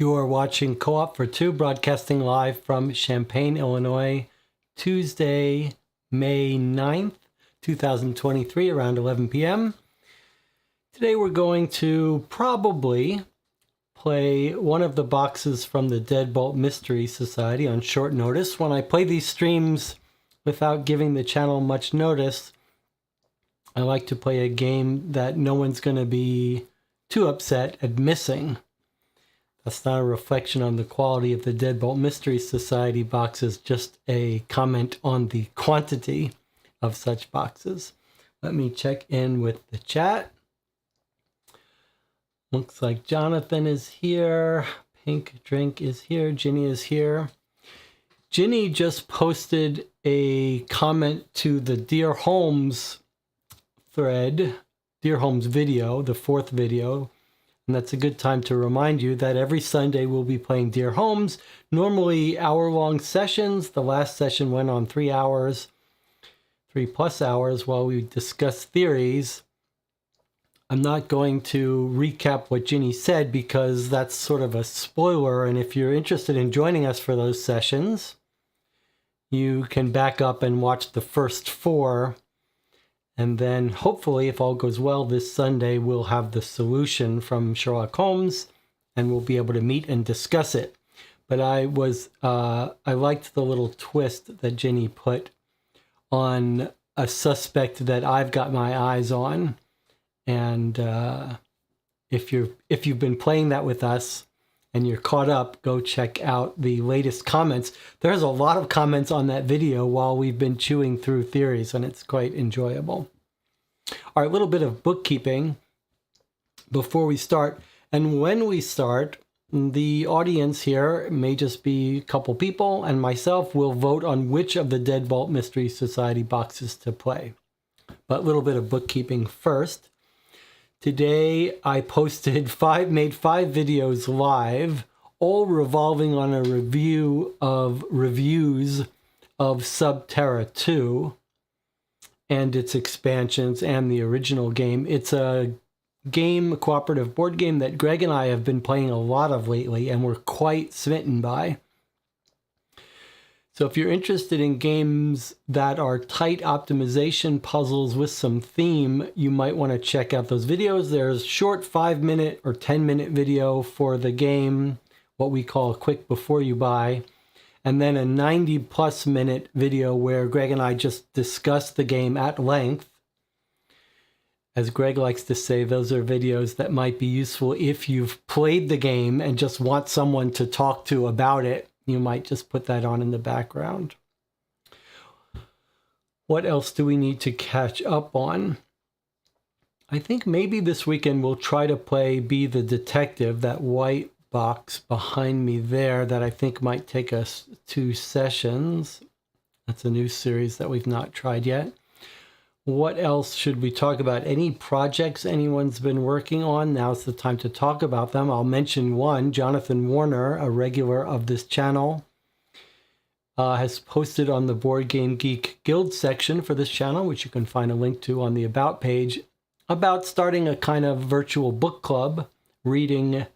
You are watching Co-op for Two, broadcasting live from Champaign, Illinois, Tuesday, May 9th, 2023, around 11 p.m. Today we're going to probably play one of the boxes from the Deadbolt Mystery Society on short notice. When I play these streams without giving the channel much notice, I like to play a game that no one's going to be too upset at missing. That's not a reflection on the quality of the Deadbolt Mystery Society boxes, just a comment on the quantity of such boxes. Let me check in with the chat. Looks like Jonathan is here. Pink Drink is here. Ginny is here. Ginny just posted a comment to the Dear Holmes thread, Dear Holmes video, the fourth video. And that's a good time to remind you that every Sunday we'll be playing Dear Holmes, normally hour-long sessions. The last session went on 3 hours, 3+ hours, while we discuss theories. I'm not going to recap what Ginny said because that's sort of a spoiler. And if you're interested in joining us for those sessions, you can back up and watch the first 4. And then hopefully, if all goes well, this Sunday we'll have the solution from Sherlock Holmes and we'll be able to meet and discuss it. But I liked the little twist that Ginny put on a suspect that I've got my eyes on. And if you've been playing that with us and you're caught up, go check out the latest comments. There's a lot of comments on that video while we've been chewing through theories, and it's quite enjoyable. All right, a little bit of bookkeeping before we start. And when we start, the audience here may just be a couple people, and myself will vote on which of the Deadbolt Mystery Society boxes to play. But a little bit of bookkeeping first. Today, I made 5 videos live, all revolving on a reviews of Subterra 2 and its expansions and the original game. It's a cooperative board game that Greg and I have been playing a lot of lately, and we're quite smitten by. So if you're interested in games that are tight optimization puzzles with some theme, you might want to check out those videos. There's short 5-minute or 10-minute video for the game, what we call a quick before you buy, and then a 90+ minute video where Greg and I just discuss the game at length. As Greg likes to say, those are videos that might be useful if you've played the game and just want someone to talk to about it. You might just put that on in the background. What else do we need to catch up on? I think maybe this weekend we'll try to play Be the Detective, that white box behind me there that I think might take us 2 sessions. That's a new series that we've not tried yet. What else should we talk about? Any projects anyone's been working on? Now's the time to talk about them. I'll mention one. Jonathan Warner, a regular of this channel, has posted on the Board Game Geek Guild section for this channel, which you can find a link to on the About page, about starting a kind of virtual book club, reading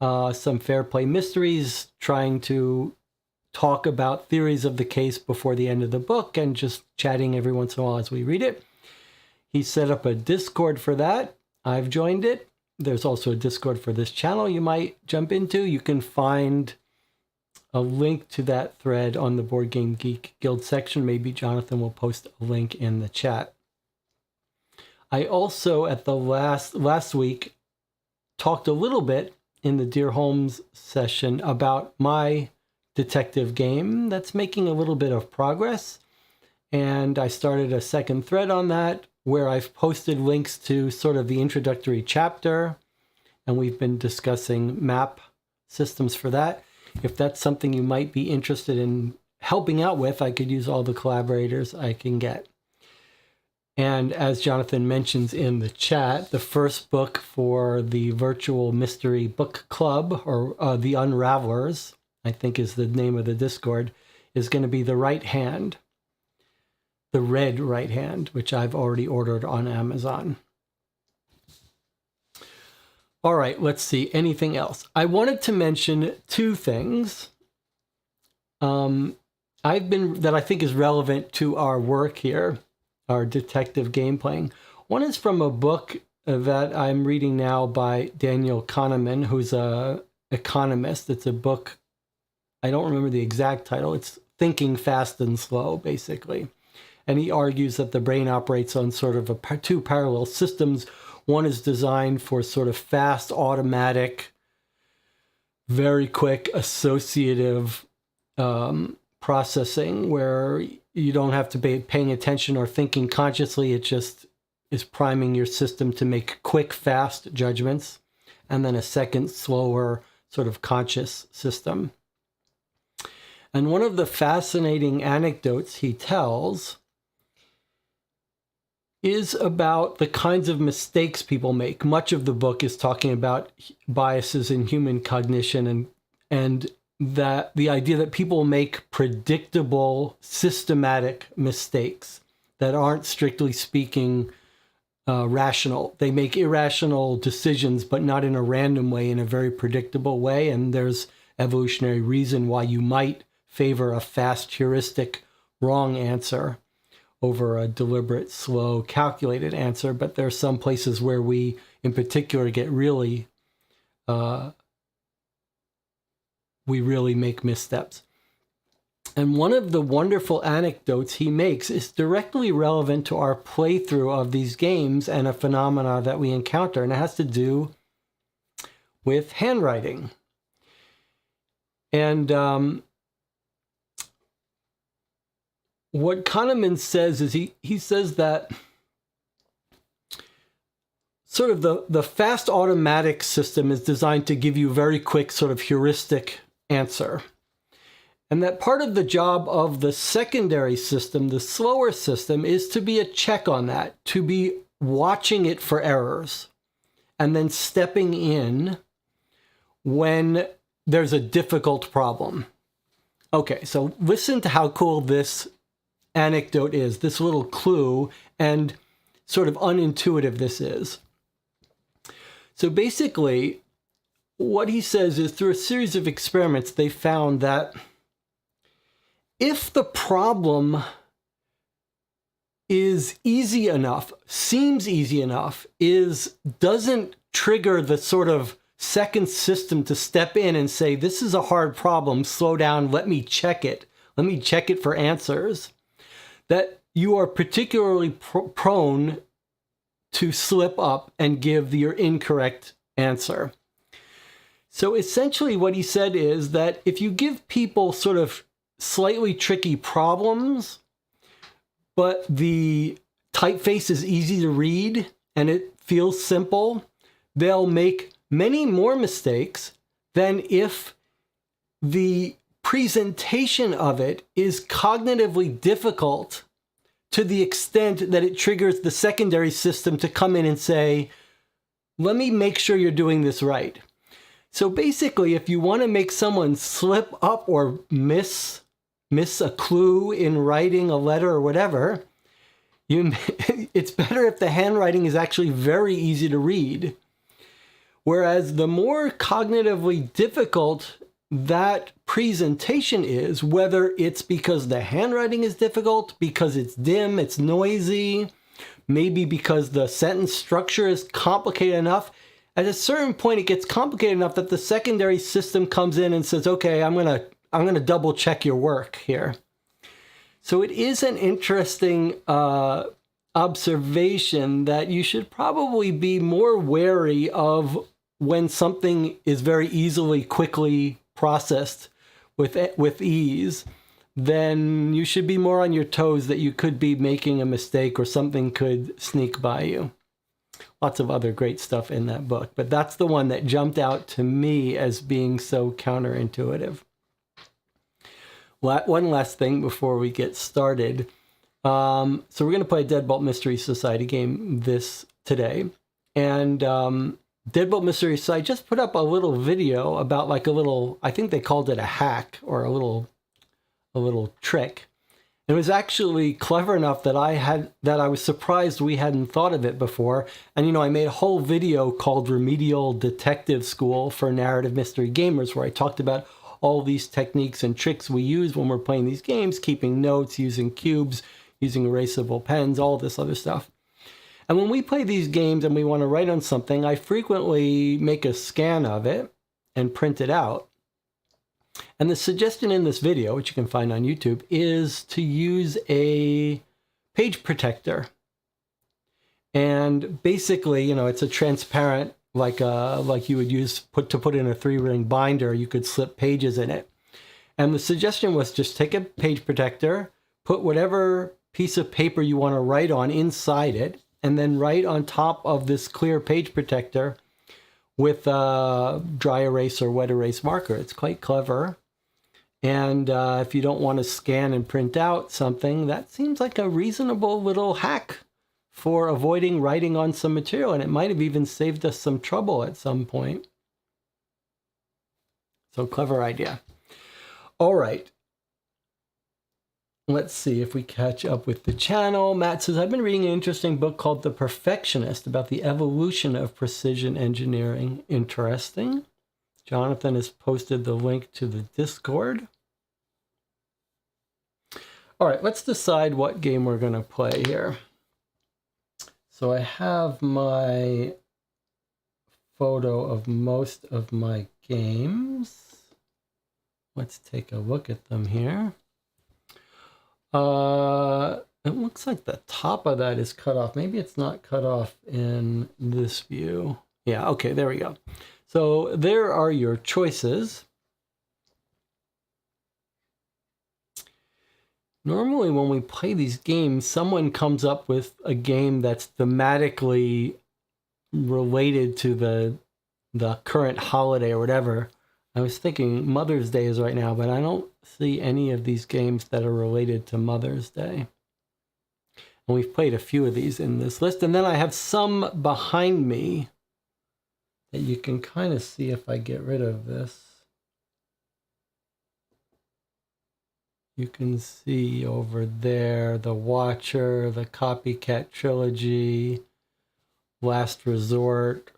some Fair Play mysteries, trying to talk about theories of the case before the end of the book, and just chatting every once in a while as we read it. He set up a Discord for that. I've joined it. There's also a Discord for this channel you might jump into. You can find a link to that thread on the Board Game Geek Guild section. Maybe Jonathan will post a link in the chat. I also, at the last week, talked a little bit in the Dear Holmes session about my detective game that's making a little bit of progress, and I started a second thread on that where I've posted links to sort of the introductory chapter, and we've been discussing map systems for that. If that's something you might be interested in helping out with, I could use all the collaborators I can get. And as Jonathan mentions in the chat, the first book for the virtual mystery book club, or the Unravelers, I think is the name of the Discord, is going to be The Right Hand, the red right hand, which I've already ordered on Amazon. All right, let's see. Anything else? I wanted to mention two things that I think is relevant to our work here, our detective game playing. One is from a book that I'm reading now by Daniel Kahneman, who's a economist. It's a book, I don't remember the exact title. It's Thinking Fast and Slow, basically. And he argues that the brain operates on sort of two parallel systems. One is designed for sort of fast, automatic, very quick, associative processing, where you don't have to be paying attention or thinking consciously. It just is priming your system to make quick, fast judgments. And then a second, slower, sort of conscious system. And one of the fascinating anecdotes he tells is about the kinds of mistakes people make. Much of the book is talking about biases in human cognition and that the idea that people make predictable, systematic mistakes that aren't, strictly speaking, rational. They make irrational decisions, but not in a random way, in a very predictable way. And there's evolutionary reason why you might favor a fast, heuristic, wrong answer over a deliberate, slow, calculated answer. But there are some places where we, in particular, get really, we really make missteps. And one of the wonderful anecdotes he makes is directly relevant to our playthrough of these games and a phenomena that we encounter, and it has to do with handwriting. And what Kahneman says is he says that sort of the fast automatic system is designed to give you a very quick sort of heuristic answer. And that part of the job of the secondary system, the slower system, is to be a check on that, to be watching it for errors, and then stepping in when there's a difficult problem. Okay, so listen to how cool this anecdote is, this little clue, and sort of unintuitive this is. So basically, what he says is through a series of experiments, they found that if the problem is easy enough, seems easy enough, doesn't trigger the sort of second system to step in and say, this is a hard problem, slow down, let me check it for answers, that you are particularly prone to slip up and give your incorrect answer. So essentially what he said is that if you give people sort of slightly tricky problems, but the typeface is easy to read and it feels simple, they'll make many more mistakes than if the presentation of it is cognitively difficult to the extent that it triggers the secondary system to come in and say, let me make sure you're doing this right. So basically, if you want to make someone slip up or miss a clue in writing a letter or whatever, it's better if the handwriting is actually very easy to read. Whereas the more cognitively difficult that presentation is, whether it's because the handwriting is difficult, because it's dim, it's noisy, maybe because the sentence structure is complicated enough, at a certain point it gets complicated enough that the secondary system comes in and says, okay, I'm gonna double check your work here. So it is an interesting observation that you should probably be more wary of when something is very easily, quickly processed with ease, then you should be more on your toes that you could be making a mistake or something could sneak by you. Lots of other great stuff in that book, but that's the one that jumped out to me as being so counterintuitive. One last thing before we get started. So we're going to play a Deadbolt Mystery Society game today. And Deadbolt Mystery Society just put up a little video about like a little, I think they called it a hack or a little trick. It was actually clever enough that I was surprised we hadn't thought of it before. And, you know, I made a whole video called Remedial Detective School for Narrative Mystery Gamers, where I talked about all these techniques and tricks we use when we're playing these games, keeping notes, using cubes, using erasable pens, all this other stuff. And when we play these games and we want to write on something, I frequently make a scan of it and print it out. And the suggestion in this video, which you can find on YouTube, is to use a page protector. And basically, you know, it's a transparent, like you would use to put in a 3-ring binder. You could slip pages in it. And the suggestion was just take a page protector, put whatever piece of paper you want to write on inside it, and then write on top of this clear page protector with a dry erase or wet erase marker. It's quite clever. And if you don't want to scan and print out something, that seems like a reasonable little hack for avoiding writing on some material. And it might have even saved us some trouble at some point. So clever idea. All right. Let's see if we catch up with the channel. Matt says, I've been reading an interesting book called The Perfectionist about the evolution of precision engineering. Interesting. Jonathan has posted the link to the Discord. All right, let's decide what game we're going to play here. So I have my photo of most of my games. Let's take a look at them here. It looks like the top of that is cut off. Maybe it's not cut off in this view. Yeah, okay, there we go. So there are your choices. Normally when we play these games, someone comes up with a game that's thematically related to the current holiday or whatever. I was thinking Mother's Day is right now, but I don't see any of these games that are related to Mother's Day. And we've played a few of these in this list. And then I have some behind me that you can kind of see if I get rid of this. You can see over there, The Watcher, the Copycat Trilogy, Last Resort,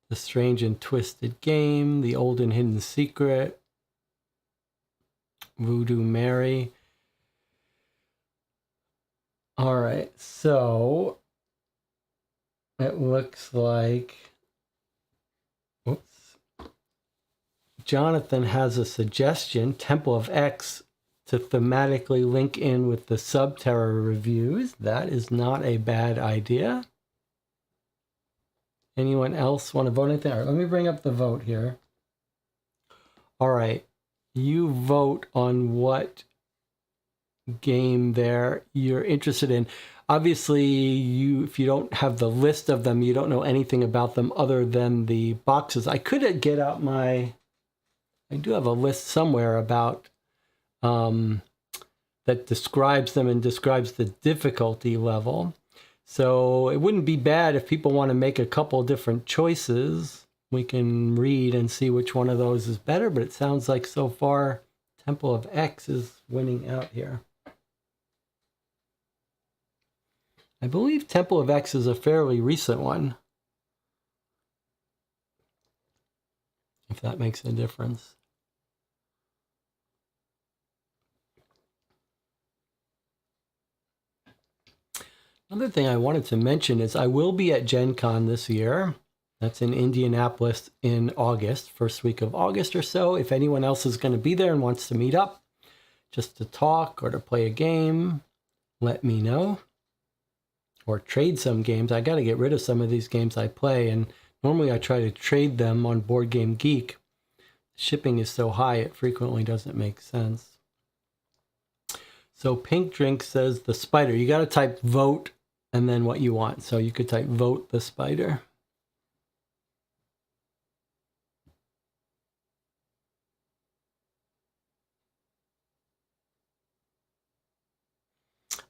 The Strange and Twisted Game, The Old and Hidden Secret, Voodoo Mary. All right, so it looks like, oops. Jonathan has a suggestion, Temple of X, to thematically link in with the Subterra reviews. That is not a bad idea. Anyone else want to vote anything? All right, let me bring up the vote here. All right, you vote on what game there you're interested in. Obviously, if you don't have the list of them, you don't know anything about them other than the boxes. I could get out I do have a list somewhere about that describes them and describes the difficulty level. So it wouldn't be bad if people want to make a couple different choices. We can read and see which one of those is better, but it sounds like so far Temple of X is winning out here. I believe Temple of X is a fairly recent one, if that makes a difference. Another thing I wanted to mention is I will be at Gen Con this year. That's in Indianapolis in August, first week of August or so. If anyone else is going to be there and wants to meet up, just to talk or to play a game, let me know. Or trade some games. I got to get rid of some of these games I play, and normally I try to trade them on Board Game Geek. Shipping is so high, it frequently doesn't make sense. So Pink Drink says the spider. You got to type vote and then what you want. So you could type vote the spider.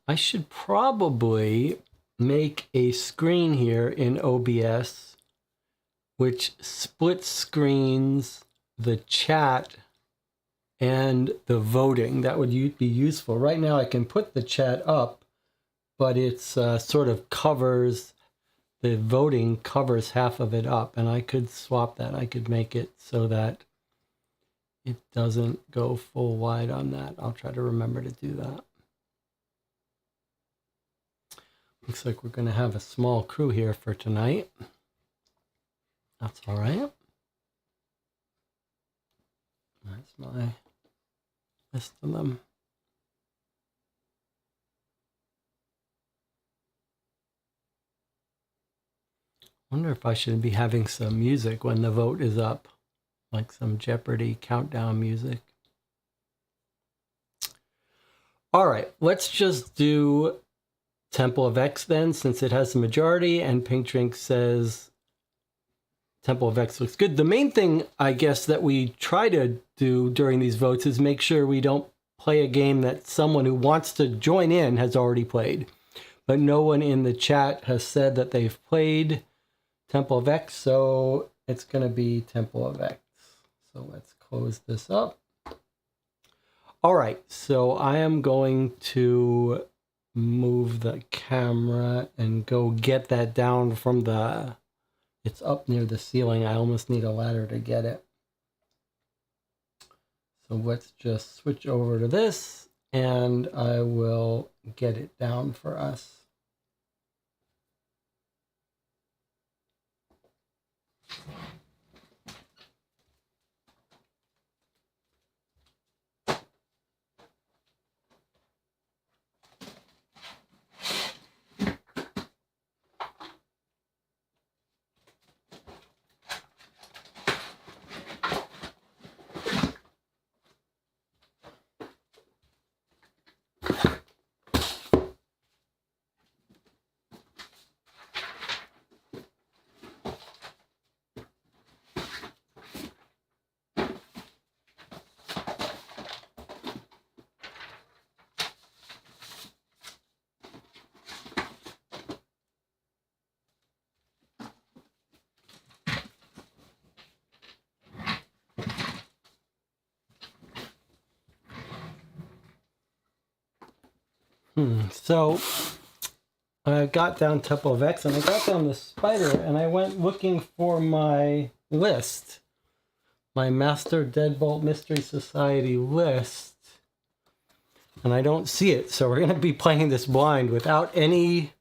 I should probably make a screen here in OBS which split screens the chat and the voting. That would be useful. Right now I can put the chat up, but it's sort of covers, the voting covers half of it up, and I could swap that. I could make it so that it doesn't go full wide on that. I'll try to remember to do that. Looks like we're going to have a small crew here for tonight. That's all right. That's my list of them. Wonder if I should be having some music when the vote is up, like some Jeopardy countdown music. All right, let's just do Temple of X then, since it has the majority, and Pink Drink says Temple of X looks good. The main thing, I guess, that we try to do during these votes is make sure we don't play a game that someone who wants to join in has already played. But no one in the chat has said that they've played Temple of X, so it's going to be Temple of X. So let's close this up. All right, so I am going to move the camera and go get that down from the, it's up near the ceiling. I almost need a ladder to get it. So let's just switch over to this and I will get it down for us. So I got down Temple of X and I got down the spider and I went looking for my list, my Master Deadbolt Mystery Society list, and I don't see it. So we're going to be playing this blind without any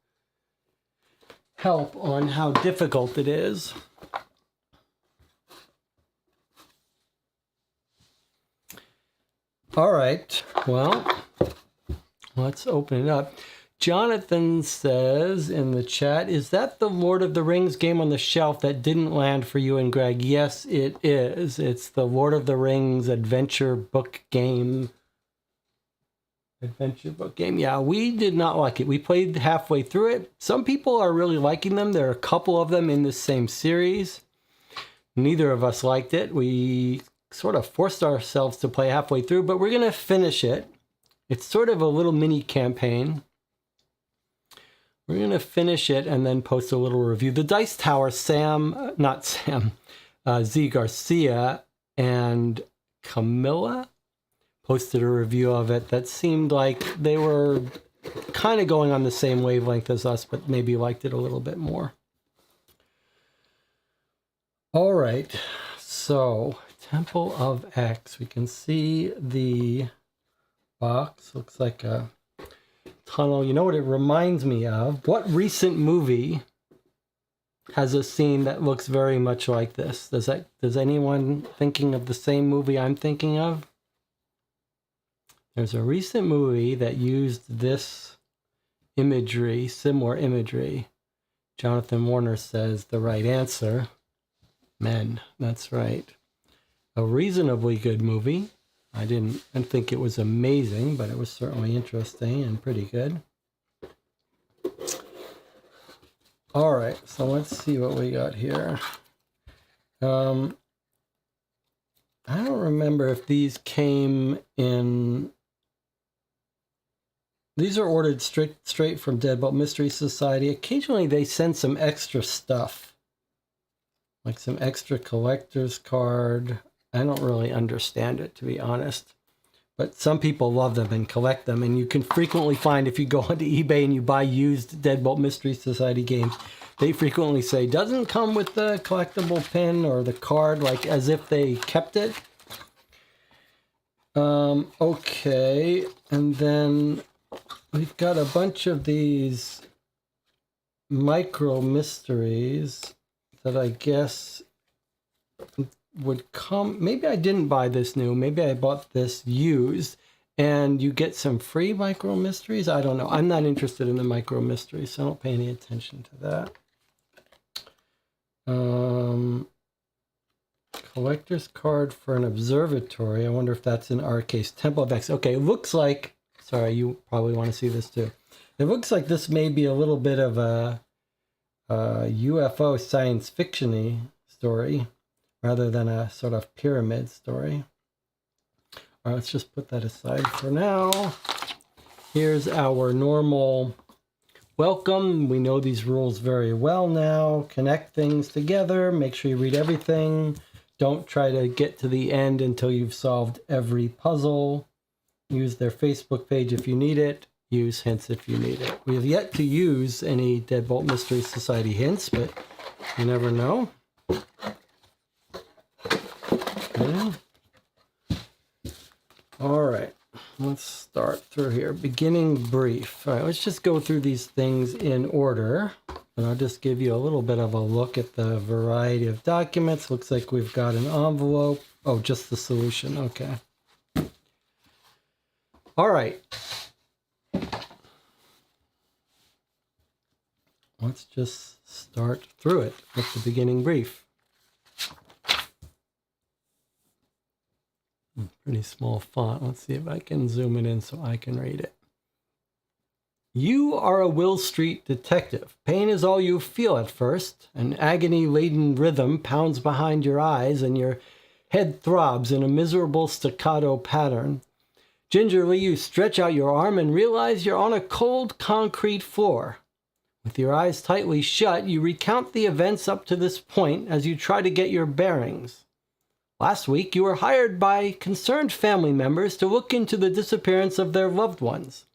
help on how difficult it is. All right, well, let's open it up. Jonathan says in the chat, is that the Lord of the Rings game on the shelf that didn't land for you and Greg? Yes, it is. It's the Lord of the Rings adventure book game. Yeah, we did not like it. We played halfway through it. Some people are really liking them. There are a couple of them in this same series. Neither of us liked it. We sort of forced ourselves to play halfway through, but we're going to finish it. It's sort of a little mini campaign. We're going to finish it and then post a little review. The Dice Tower, Z Garcia and Camilla posted a review of it that seemed like they were kind of going on the same wavelength as us, but maybe liked it a little bit more. All right, so Temple of X. We can see the box. Looks like a tunnel. You know what it reminds me of? What recent movie has a scene that looks very much like this? Does anyone thinking of the same movie I'm thinking of? There's a recent movie that used this imagery, similar imagery. Jonathan Warner says the right answer. Men, that's right. A reasonably good movie. I didn't think it was amazing, but it was certainly interesting and pretty good. All right, so let's see what we got here. I don't remember if these came in. These are ordered straight from Deadbolt Mystery Society. Occasionally they send some extra stuff, like some extra collector's card. I don't really understand it, to be honest. But some people love them and collect them. And you can frequently find, if you go onto eBay and you buy used Deadbolt Mystery Society games, they frequently say, doesn't come with the collectible pin or the card, like as if they kept it. Okay. And then we've got a bunch of these micro mysteries that I guess would come. Maybe I didn't buy this new. Maybe I bought this used, and you get some free micro mysteries. I don't know. I'm not interested in the micro mysteries, so I don't pay any attention to that. Collector's card for an observatory. I wonder if that's in our case. Temple of X. Okay, it looks like, sorry, you probably want to see this too. It looks like this may be a little bit of a UFO science fiction-y story rather than a sort of pyramid story. All right, let's just put that aside for now. Here's our normal welcome. We know these rules very well now. Connect things together. Make sure you read everything. Don't try to get to the end until you've solved every puzzle. Use their Facebook page if you need it. Use hints if you need it. We have yet to use any Deadbolt Mystery Society hints, but you never know. Okay. All right, let's start through here. Beginning brief. All right, let's just go through these things in order. And I'll just give you a little bit of a look at the variety of documents. Looks like we've got an envelope. Oh, just the solution. Okay. All right. Let's just start through it with the beginning brief. Pretty small font. Let's see if I can zoom it in so I can read it. You are a Will Street detective. Pain is all you feel at first. An agony-laden rhythm pounds behind your eyes and your head throbs in a miserable staccato pattern. Gingerly, you stretch out your arm and realize you're on a cold concrete floor. With your eyes tightly shut, you recount the events up to this point as you try to get your bearings. Last week, you were hired by concerned family members to look into the disappearance of their loved ones.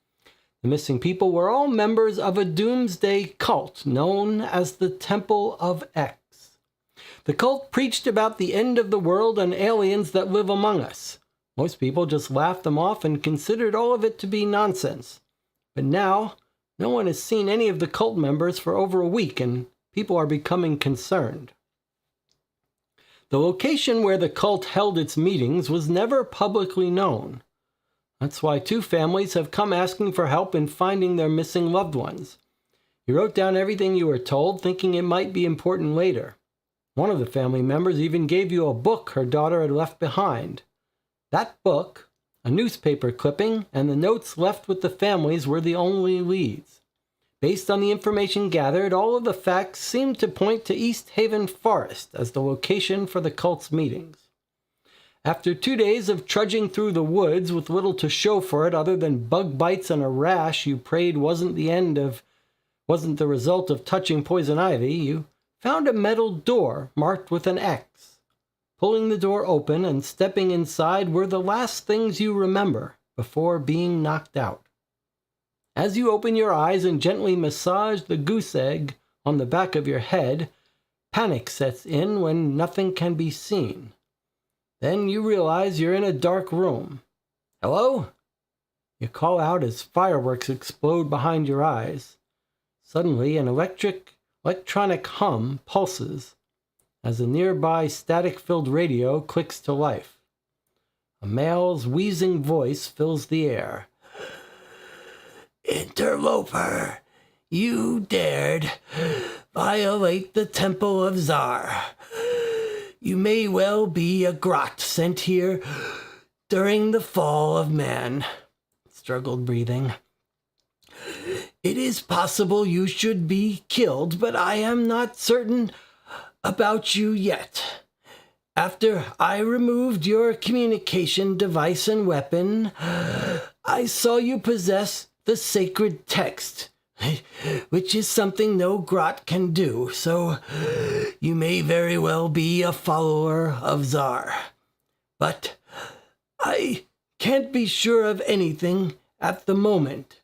The missing people were all members of a doomsday cult known as the Temple of X. The cult preached about the end of the world and aliens that live among us. Most people just laughed them off and considered all of it to be nonsense. But now, no one has seen any of the cult members for over a week, and people are becoming concerned. The location where the cult held its meetings was never publicly known. That's why 2 families have come asking for help in finding their missing loved ones. You wrote down everything you were told, thinking it might be important later. One of the family members even gave you a book her daughter had left behind. That book, a newspaper clipping, and the notes left with the families were the only leads. Based on the information gathered, all of the facts seemed to point to East Haven Forest as the location for the cult's meetings. After 2 days of trudging through the woods with little to show for it other than bug bites and a rash you prayed wasn't the result of touching poison ivy, you found a metal door marked with an X. Pulling the door open and stepping inside were the last things you remember before being knocked out. As you open your eyes and gently massage the goose egg on the back of your head, panic sets in when nothing can be seen. Then you realize you're in a dark room. Hello? You call out as fireworks explode behind your eyes. Suddenly, an electronic hum pulses as a nearby static-filled radio clicks to life. A male's wheezing voice fills the air. Interloper, you dared violate the Temple of Zar. You may well be a grot sent here during the fall of man. Struggled breathing. It is possible you should be killed, but I am not certain about you yet. After I removed your communication device and weapon, I saw you possess the sacred text, which is something no grot can do, so you may very well be a follower of Zar. but I can't be sure of anything at the moment.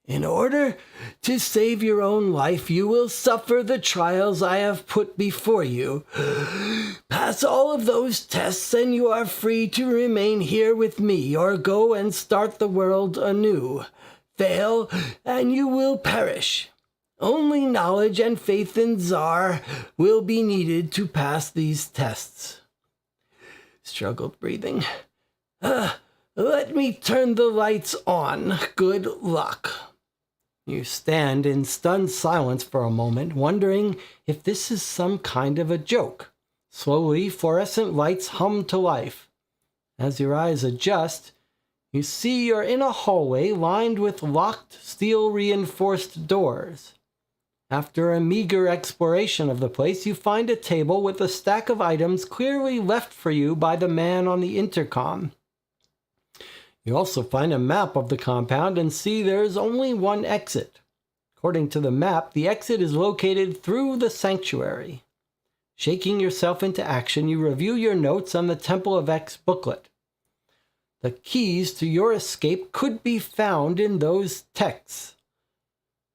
In order to save your own life, you will suffer the trials I have put before you. Pass all of those tests and you are free to remain here with me or go and start the world anew. Fail and you will perish. Only knowledge and faith in Tsar will be needed to pass these tests. Struggled breathing. Let me turn the lights on. Good luck. You stand in stunned silence for a moment, wondering if this is some kind of a joke. Slowly, fluorescent lights hum to life. As your eyes adjust, you see you're in a hallway lined with locked, steel-reinforced doors. After a meager exploration of the place, you find a table with a stack of items clearly left for you by the man on the intercom. You also find a map of the compound and see there's only one exit. According to the map, the exit is located through the sanctuary. Shaking yourself into action, you review your notes on the Temple of X booklet. The keys to your escape could be found in those texts.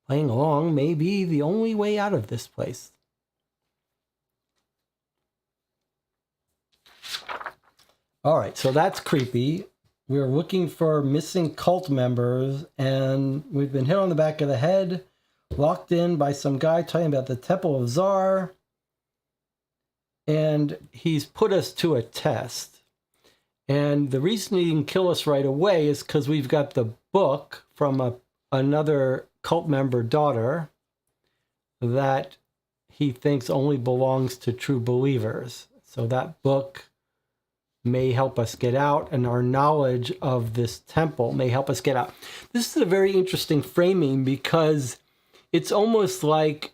Playing along may be the only way out of this place. All right, so that's creepy. We're looking for missing cult members, and we've been hit on the back of the head, locked in by some guy talking about the Temple of Tsar, and he's put us to a test. And the reason he didn't kill us right away is because we've got the book from another cult member daughter that he thinks only belongs to true believers. So that book may help us get out, and our knowledge of this temple may help us get out. This is a very interesting framing because it's almost like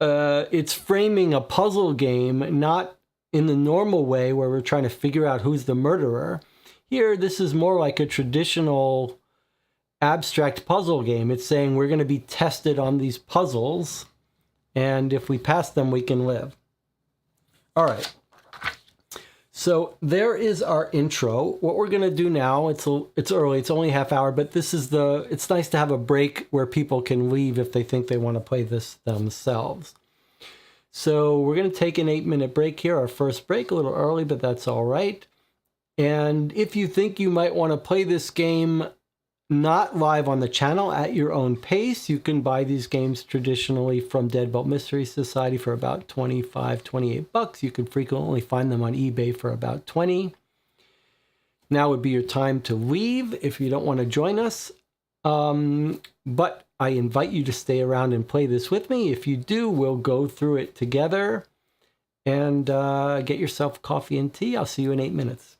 it's framing a puzzle game, not in the normal way where we're trying to figure out who's the murderer. Here, this is more like a traditional abstract puzzle game. It's saying we're going to be tested on these puzzles, and if we pass them, we can live. All right. So there is our intro. What we're going to do now, it's early, it's only a half hour, but it's nice to have a break where people can leave if they think they want to play this themselves. So we're going to take an 8-minute break here, our first break, a little early, but that's all right. And if you think you might want to play this game not live on the channel at your own pace, you can buy these games traditionally from Deadbolt Mystery Society for about $28. You can frequently find them on eBay for about $20. Now would be your time to leave if you don't want to join us. But I invite you to stay around and play this with me. If you do, we'll go through it together. And get yourself coffee and tea. I'll see you in 8 minutes.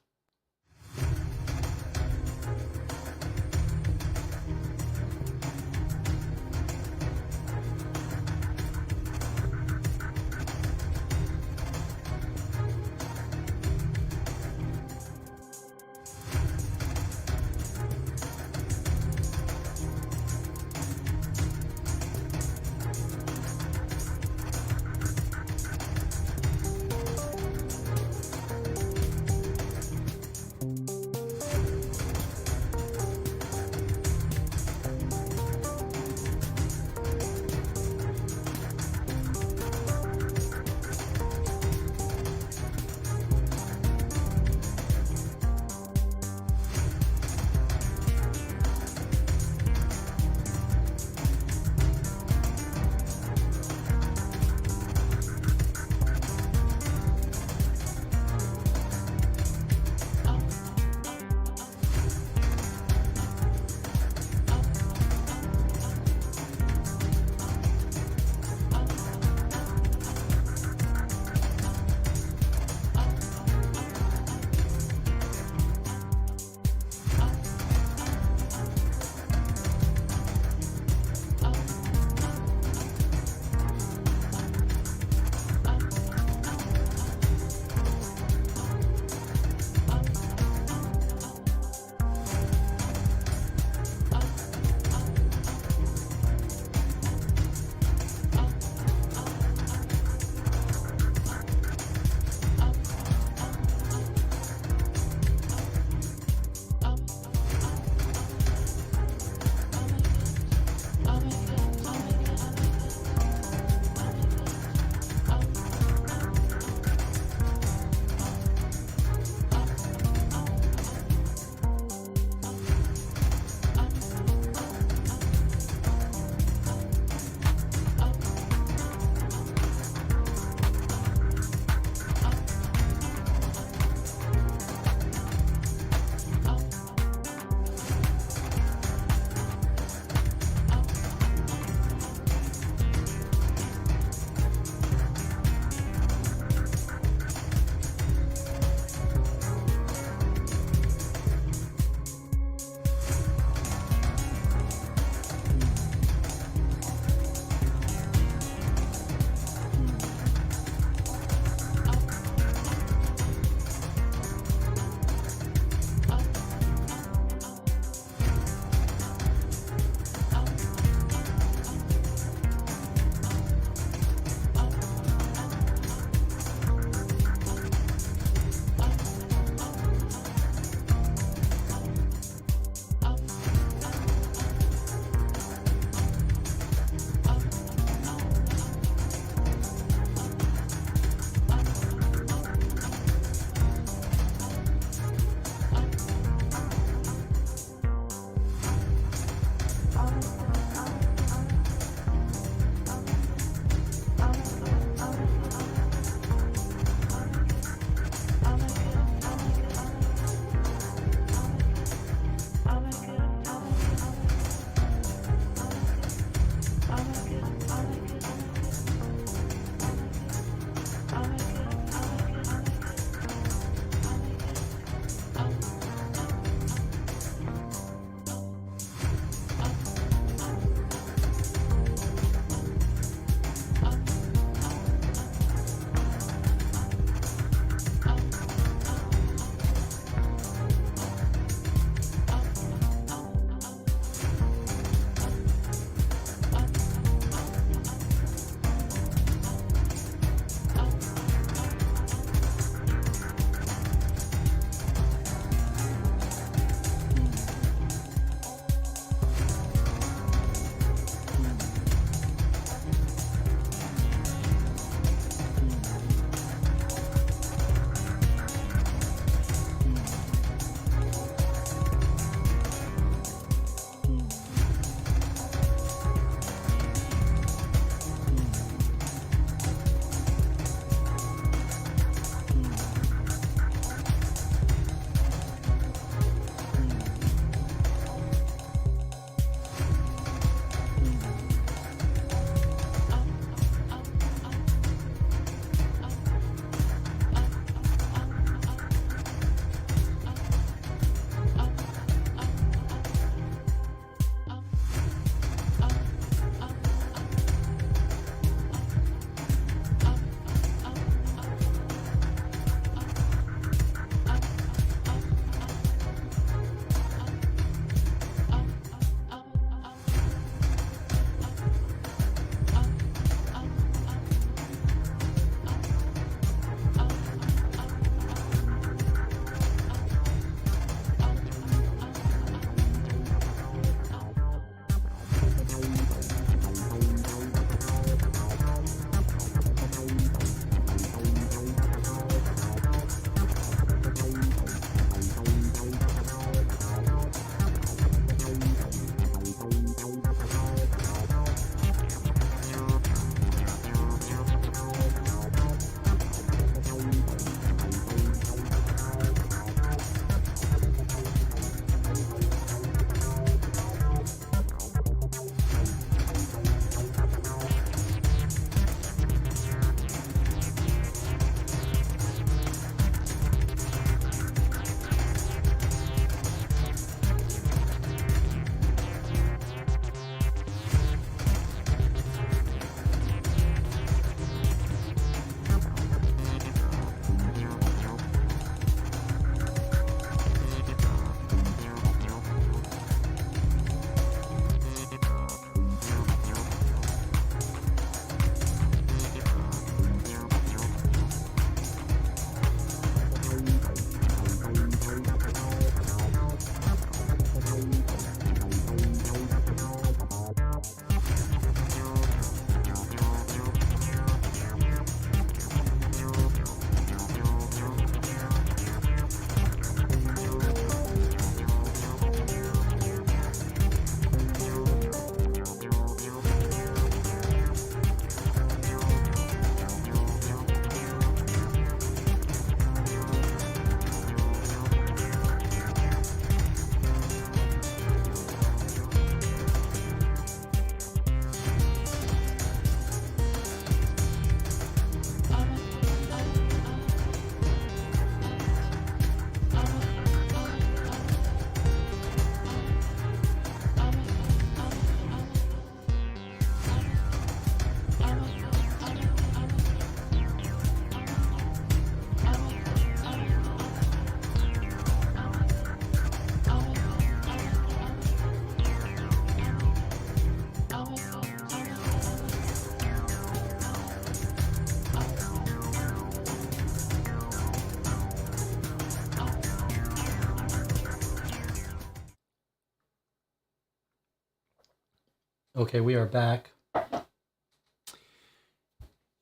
Okay, we are back.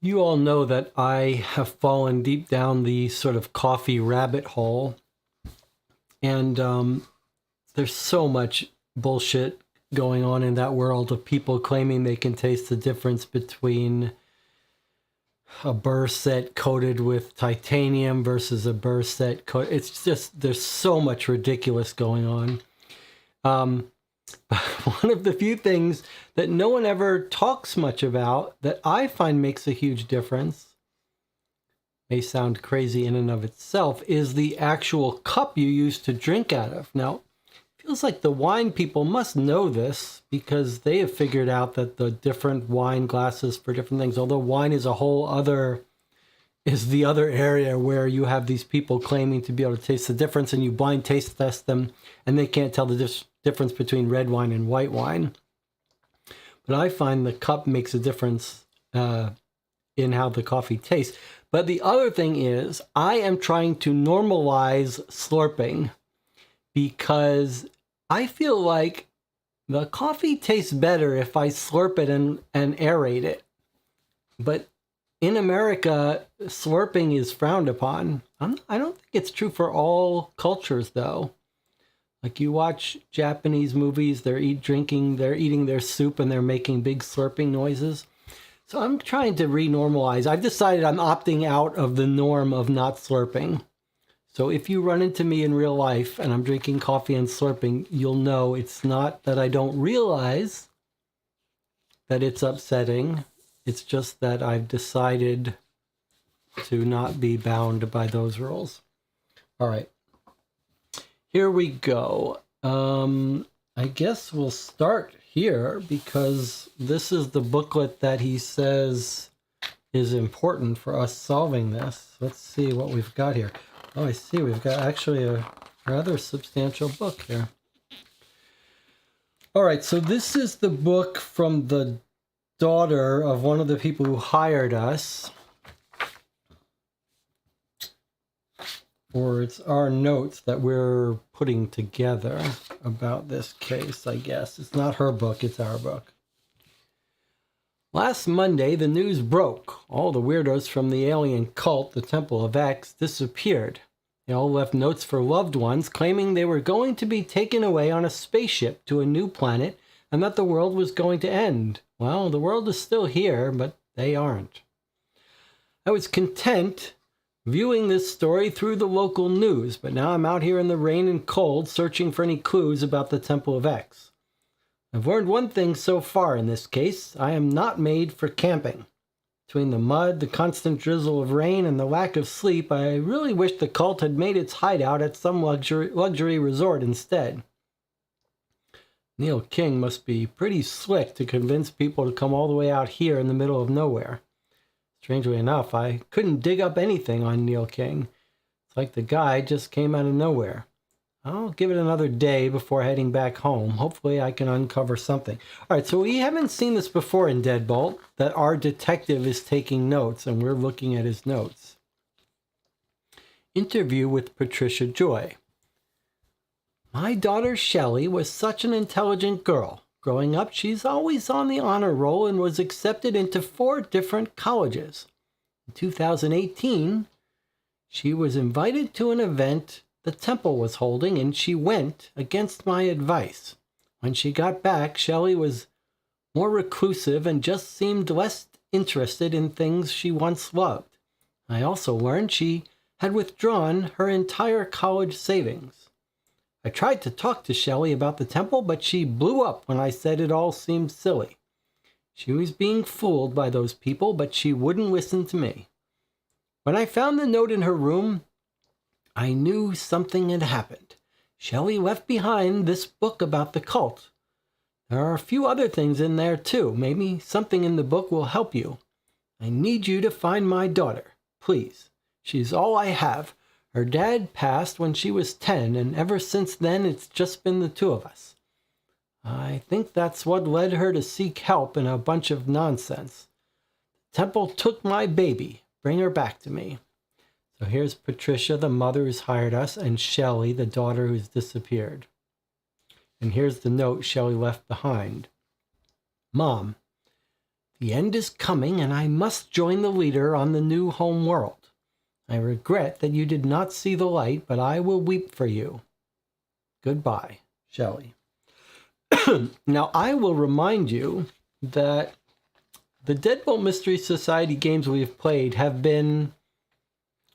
You all know that I have fallen deep down the sort of coffee rabbit hole. And there's so much bullshit going on in that world of people claiming they can taste the difference between a burr set coated with titanium versus a burr set coated. It's just, there's so much ridiculous going on. One of the few things that no one ever talks much about that I find makes a huge difference, may sound crazy in and of itself, is the actual cup you use to drink out of. Now, it feels like the wine people must know this because they have figured out that the different wine glasses for different things, although wine is the other area where you have these people claiming to be able to taste the difference, and you blind taste test them and they can't tell the difference between red wine and white wine. But I find the cup makes a difference in how the coffee tastes. But the other thing is, I am trying to normalize slurping because I feel like the coffee tastes better if I slurp it and aerate it. But in America, slurping is frowned upon. I don't think it's true for all cultures, though. Like, you watch Japanese movies, they're eating their soup and they're making big slurping noises. So I'm trying to re-normalize. I've decided I'm opting out of the norm of not slurping. So if you run into me in real life and I'm drinking coffee and slurping, you'll know it's not that I don't realize that it's upsetting. It's just that I've decided to not be bound by those rules. All right. Here we go. I guess we'll start here because this is the booklet that he says is important for us solving this. Let's see what we've got here. Oh, I see. We've got actually a rather substantial book here. All right. So this is the book from the daughter of one of the people who hired us. Or it's our notes that we're putting together about this case, I guess. It's not her book, it's our book. Last Monday, the news broke. All the weirdos from the alien cult, the Temple of X, disappeared. They all left notes for loved ones claiming they were going to be taken away on a spaceship to a new planet and that the world was going to end. Well, the world is still here, but they aren't. I was content viewing this story through the local news, but now I'm out here in the rain and cold searching for any clues about the Temple of X. I've learned one thing so far in this case. I am not made for camping. Between the mud, the constant drizzle of rain, and the lack of sleep, I really wish the cult had made its hideout at some luxury resort instead. Neil King must be pretty slick to convince people to come all the way out here in the middle of nowhere. Strangely enough, I couldn't dig up anything on Neil King. It's like the guy just came out of nowhere. I'll give it another day before heading back home. Hopefully I can uncover something. All right, so we haven't seen this before in Deadbolt, that our detective is taking notes and we're looking at his notes. Interview with Patricia Joy. My daughter Shelley was such an intelligent girl. Growing up, she's always on the honor roll and was accepted into 4 different colleges. In 2018, she was invited to an event the temple was holding, and she went against my advice. When she got back, Shelley was more reclusive and just seemed less interested in things she once loved. I also learned she had withdrawn her entire college savings. I tried to talk to Shelley about the temple, but she blew up when I said it all seemed silly. She was being fooled by those people, but she wouldn't listen to me. When I found the note in her room, I knew something had happened. Shelley left behind this book about the cult. There are a few other things in there, too. Maybe something in the book will help you. I need you to find my daughter. Please. She's all I have. Her dad passed when she was 10, and ever since then it's just been the 2 of us. I think that's what led her to seek help in a bunch of nonsense. Temple took my baby. Bring her back to me. So here's Patricia, the mother who's hired us, and Shelley, the daughter who's disappeared. And here's the note Shelley left behind. Mom, the end is coming and I must join the leader on the new home world. I regret that you did not see the light, but I will weep for you. Goodbye, Shelley. Now, I will remind you that the Deadbolt Mystery Society games we've played have been,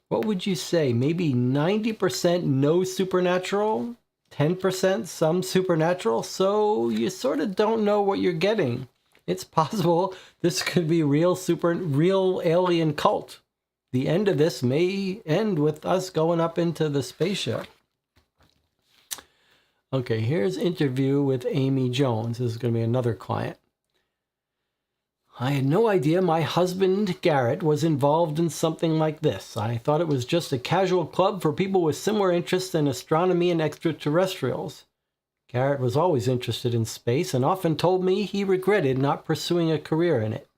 what would you say, maybe 90% no supernatural, 10% some supernatural, so you sort of don't know what you're getting. It's possible this could be real alien cult. The end of this may end with us going up into the spaceship. Okay, here's interview with Amy Jones. This is going to be another client. I had no idea my husband, Garrett, was involved in something like this. I thought it was just a casual club for people with similar interests in astronomy and extraterrestrials. Garrett was always interested in space and often told me he regretted not pursuing a career in it.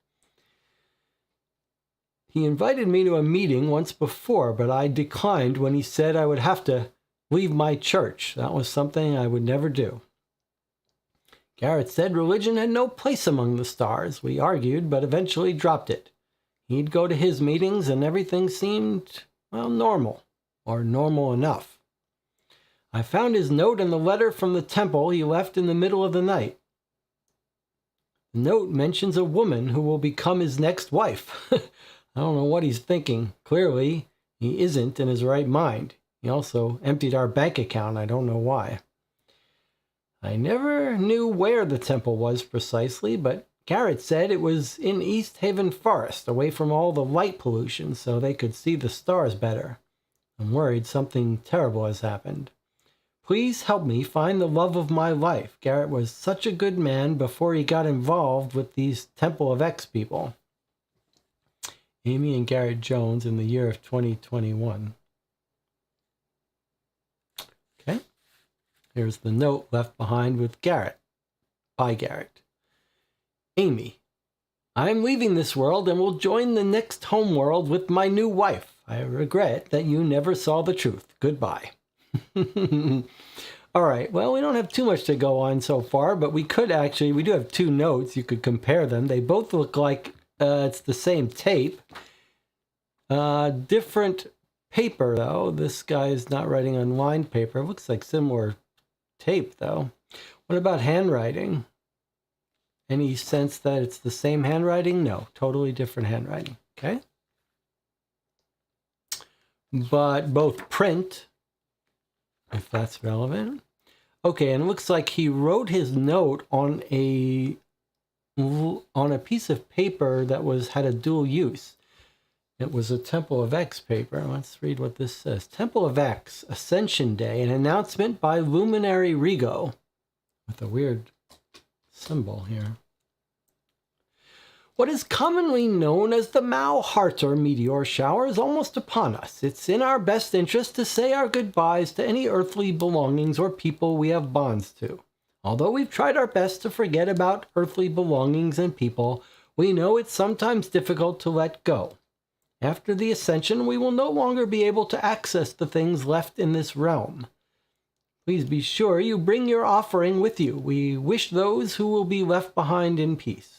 He invited me to a meeting once before, but I declined when he said I would have to leave my church. That was something I would never do. Garrett said religion had no place among the stars. We argued, but eventually dropped it. He'd go to his meetings and everything seemed, well, normal, or normal enough. I found his note and the letter from the temple he left in the middle of the night. The note mentions a woman who will become his next wife. I don't know what he's thinking. Clearly, he isn't in his right mind. He also emptied our bank account. I don't know why. I never knew where the temple was precisely, but Garrett said it was in East Haven Forest, away from all the light pollution, so they could see the stars better. I'm worried something terrible has happened. Please help me find the love of my life. Garrett was such a good man before he got involved with these Temple of X people. Amy and Garrett Jones in the year of 2021. Okay. Here's the note left behind with Garrett. By Garrett. Amy, I'm leaving this world and will join the next home world with my new wife. I regret that you never saw the truth. Goodbye. All right. Well, we don't have too much to go on so far, but we do have two notes. You could compare them. They both look like it's the same tape. Different paper, though. This guy is not writing on lined paper. It looks like similar tape, though. What about handwriting? Any sense that it's the same handwriting? No, totally different handwriting. Okay. But both print, if that's relevant. Okay, and it looks like he wrote his note on a piece of paper that had a dual use. It was a Temple of X paper. Let's read what this says. Temple of X, Ascension Day, an announcement by Luminary Rigo. With a weird symbol here. What is commonly known as the Mao-Harter meteor shower is almost upon us. It's in our best interest to say our goodbyes to any earthly belongings or people we have bonds to. Although we've tried our best to forget about earthly belongings and people, we know it's sometimes difficult to let go. After the ascension, we will no longer be able to access the things left in this realm. Please be sure you bring your offering with you. We wish those who will be left behind in peace.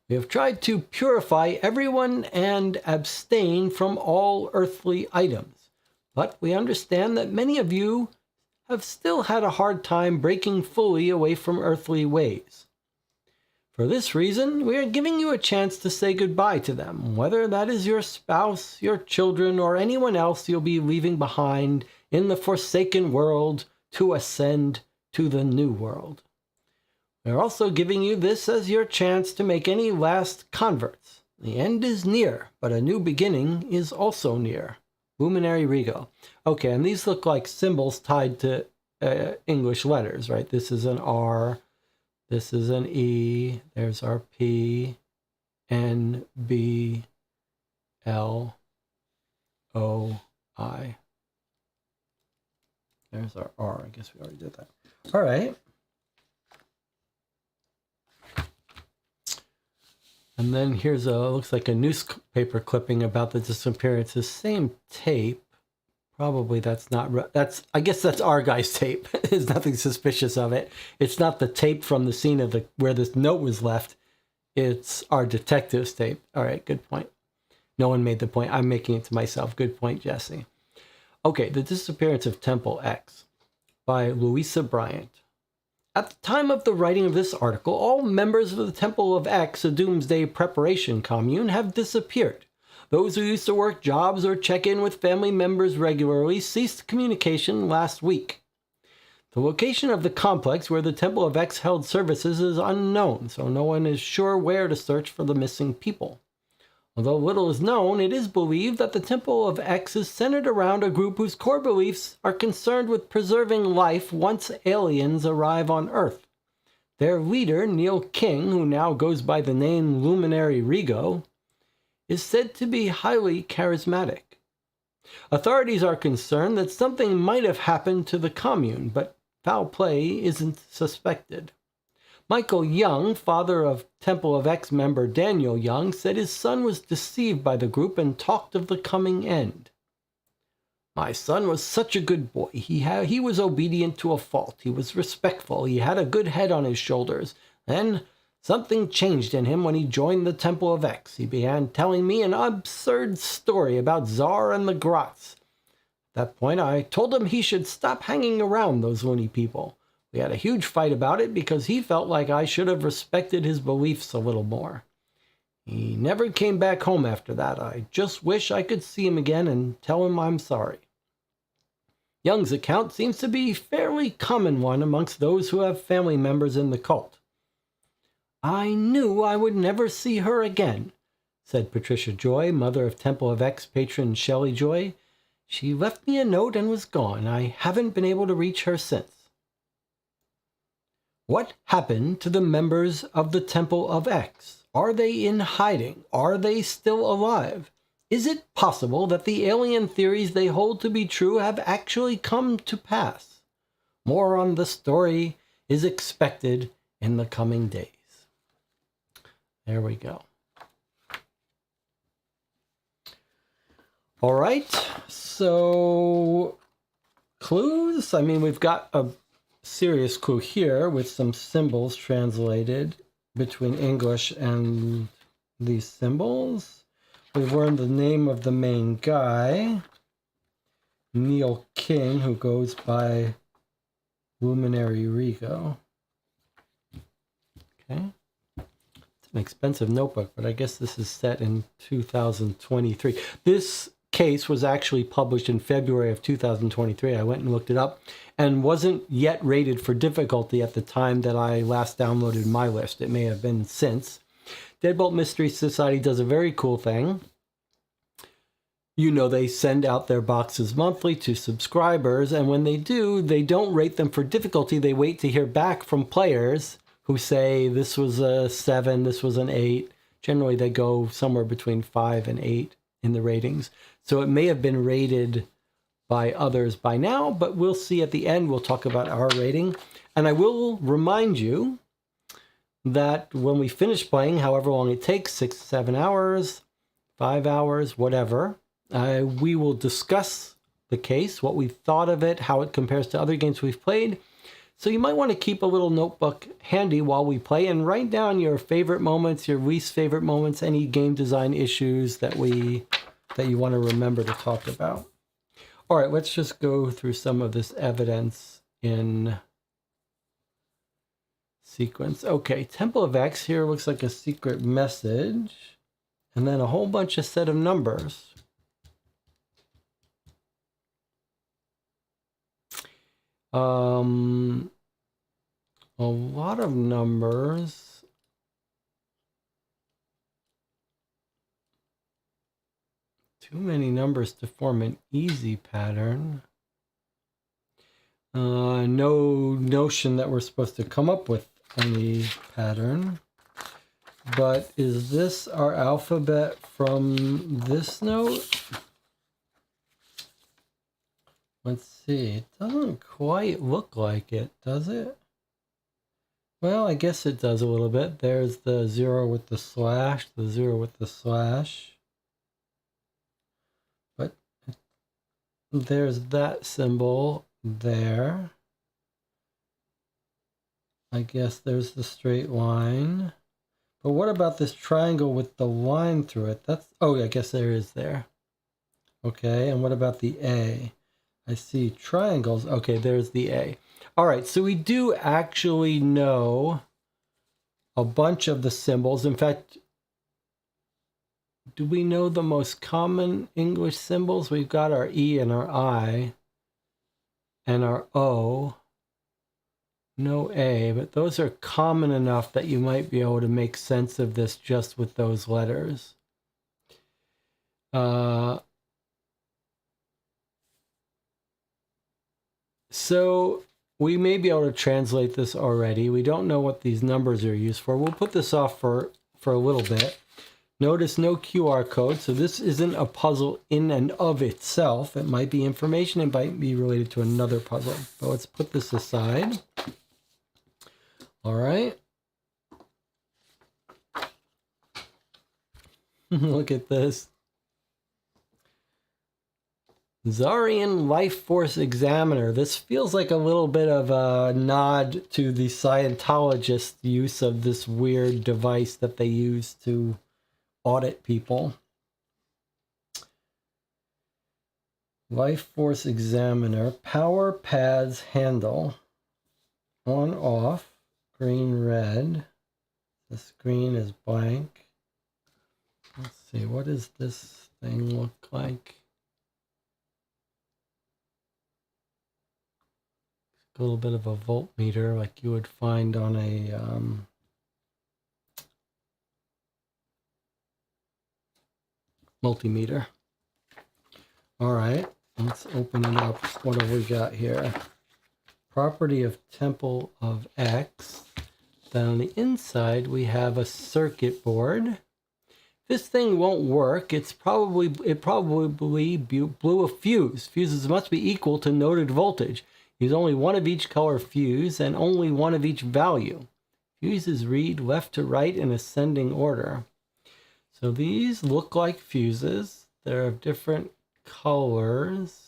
We have tried to purify everyone and abstain from all earthly items, but we understand that many of you have still had a hard time breaking fully away from earthly ways. For this reason, we are giving you a chance to say goodbye to them, whether that is your spouse, your children, or anyone else you'll be leaving behind in the forsaken world to ascend to the new world. We're also giving you this as your chance to make any last converts. The end is near, but a new beginning is also near. Luminary Rigo. Okay, and these look like symbols tied to English letters, right? This is an R, this is an E, there's our P, N, B, L, O, I. There's our R. I guess we already did that. All right. And then here's looks like a newspaper clipping about the disappearances. Same tape, Probably that's not, I guess that's our guy's tape. There's nothing suspicious of it. It's not the tape from the scene of where this note was left. It's our detective's tape. All right, good point. No one made the point. I'm making it to myself. Good point, Jesse. Okay, The Disappearance of Temple X by Louisa Bryant. At the time of the writing of this article, all members of the Temple of X, a doomsday preparation commune, have disappeared. Those who used to work jobs or check in with family members regularly ceased communication last week. The location of the complex where the Temple of X held services is unknown, so no one is sure where to search for the missing people. Although little is known, it is believed that the Temple of X is centered around a group whose core beliefs are concerned with preserving life once aliens arrive on Earth. Their leader, Neil King, who now goes by the name Luminary Rigo, is said to be highly charismatic. Authorities are concerned that something might have happened to the commune, but foul play isn't suspected. Michael Young, father of Temple of X member Daniel Young, said his son was deceived by the group and talked of the coming end. My son was such a good boy. He was obedient to a fault. He was respectful. He had a good head on his shoulders. Then something changed in him when he joined the Temple of X. He began telling me an absurd story about Tsar and the Grots. At that point, I told him he should stop hanging around those loony people. We had a huge fight about it because he felt like I should have respected his beliefs a little more. He never came back home after that. I just wish I could see him again and tell him I'm sorry. Young's account seems to be a fairly common one amongst those who have family members in the cult. I knew I would never see her again, said Patricia Joy, mother of Temple of X patron Shelley Joy. She left me a note and was gone. I haven't been able to reach her since. What happened to the members of the Temple of X? Are they in hiding? Are they still alive? Is it possible that the alien theories they hold to be true have actually come to pass? More on the story is expected in the coming days. There we go. All right, so clues. I mean, we've got a serious clue here with some symbols translated between English and these symbols. We've learned the name of the main guy, Neil King, who goes by Luminary Rigo. Okay. It's an expensive notebook, but I guess this is set in 2023. This case was actually published in February of 2023. I went and looked it up and wasn't yet rated for difficulty at the time that I last downloaded my list. It may have been since. Deadbolt Mystery Society does a very cool thing. You know, they send out their boxes monthly to subscribers, and when they do, they don't rate them for difficulty. They wait to hear back from players who say this was a 7, this was an 8. Generally, they go somewhere between 5 and 8 in the ratings. So it may have been rated by others by now, but we'll see at the end. We'll talk about our rating. And I will remind you that when we finish playing, however long it takes, 6 to 7 hours, 5 hours, whatever, we will discuss the case, what we thought of it, how it compares to other games we've played. So you might want to keep a little notebook handy while we play and write down your favorite moments, your least favorite moments, any game design issues that you want to remember to talk about. All right, let's just go through some of this evidence in sequence. Okay, Temple of X here looks like a secret message, and then a whole bunch of set of numbers. A lot of numbers. Too many numbers to form an easy pattern. No notion that we're supposed to come up with any pattern. But is this our alphabet from this note? Let's see. It doesn't quite look like it, does it? Well, I guess it does a little bit. There's the 0 with the slash, the 0 with the slash. But there's that symbol there. I guess there's the straight line. But what about this triangle with the line through it? That's, oh, I guess there is there. Okay, and what about the A? I see triangles. Okay, there's the A. All right, so we do actually know a bunch of the symbols. In fact, do we know the most common English symbols? We've got our E and our I and our O. No A, but those are common enough that you might be able to make sense of this just with those letters. So we may be able to translate this already. We don't know what these numbers are used for. We'll put this off for a little bit. Notice no QR code, so this isn't a puzzle in and of itself. It might be information, it might be related to another puzzle. But let's put this aside. All right. Look at this. Zarian Life Force Examiner. This feels like a little bit of a nod to the Scientologist use of this weird device that they use to audit people. Life Force Examiner. Power pads handle. On, off. Green, red. The screen is blank. Let's see, what does this thing look like? A little bit of a voltmeter like you would find on a multimeter. All right, let's open it up. What have we got here? Property of Temple of X. Then on the inside we have a circuit board. This thing won't work. It probably blew a fuse. Fuses must be equal to noted voltage. Use only one of each color fuse and only one of each value. Fuses read left to right in ascending order. So these look like fuses. They're of different colors.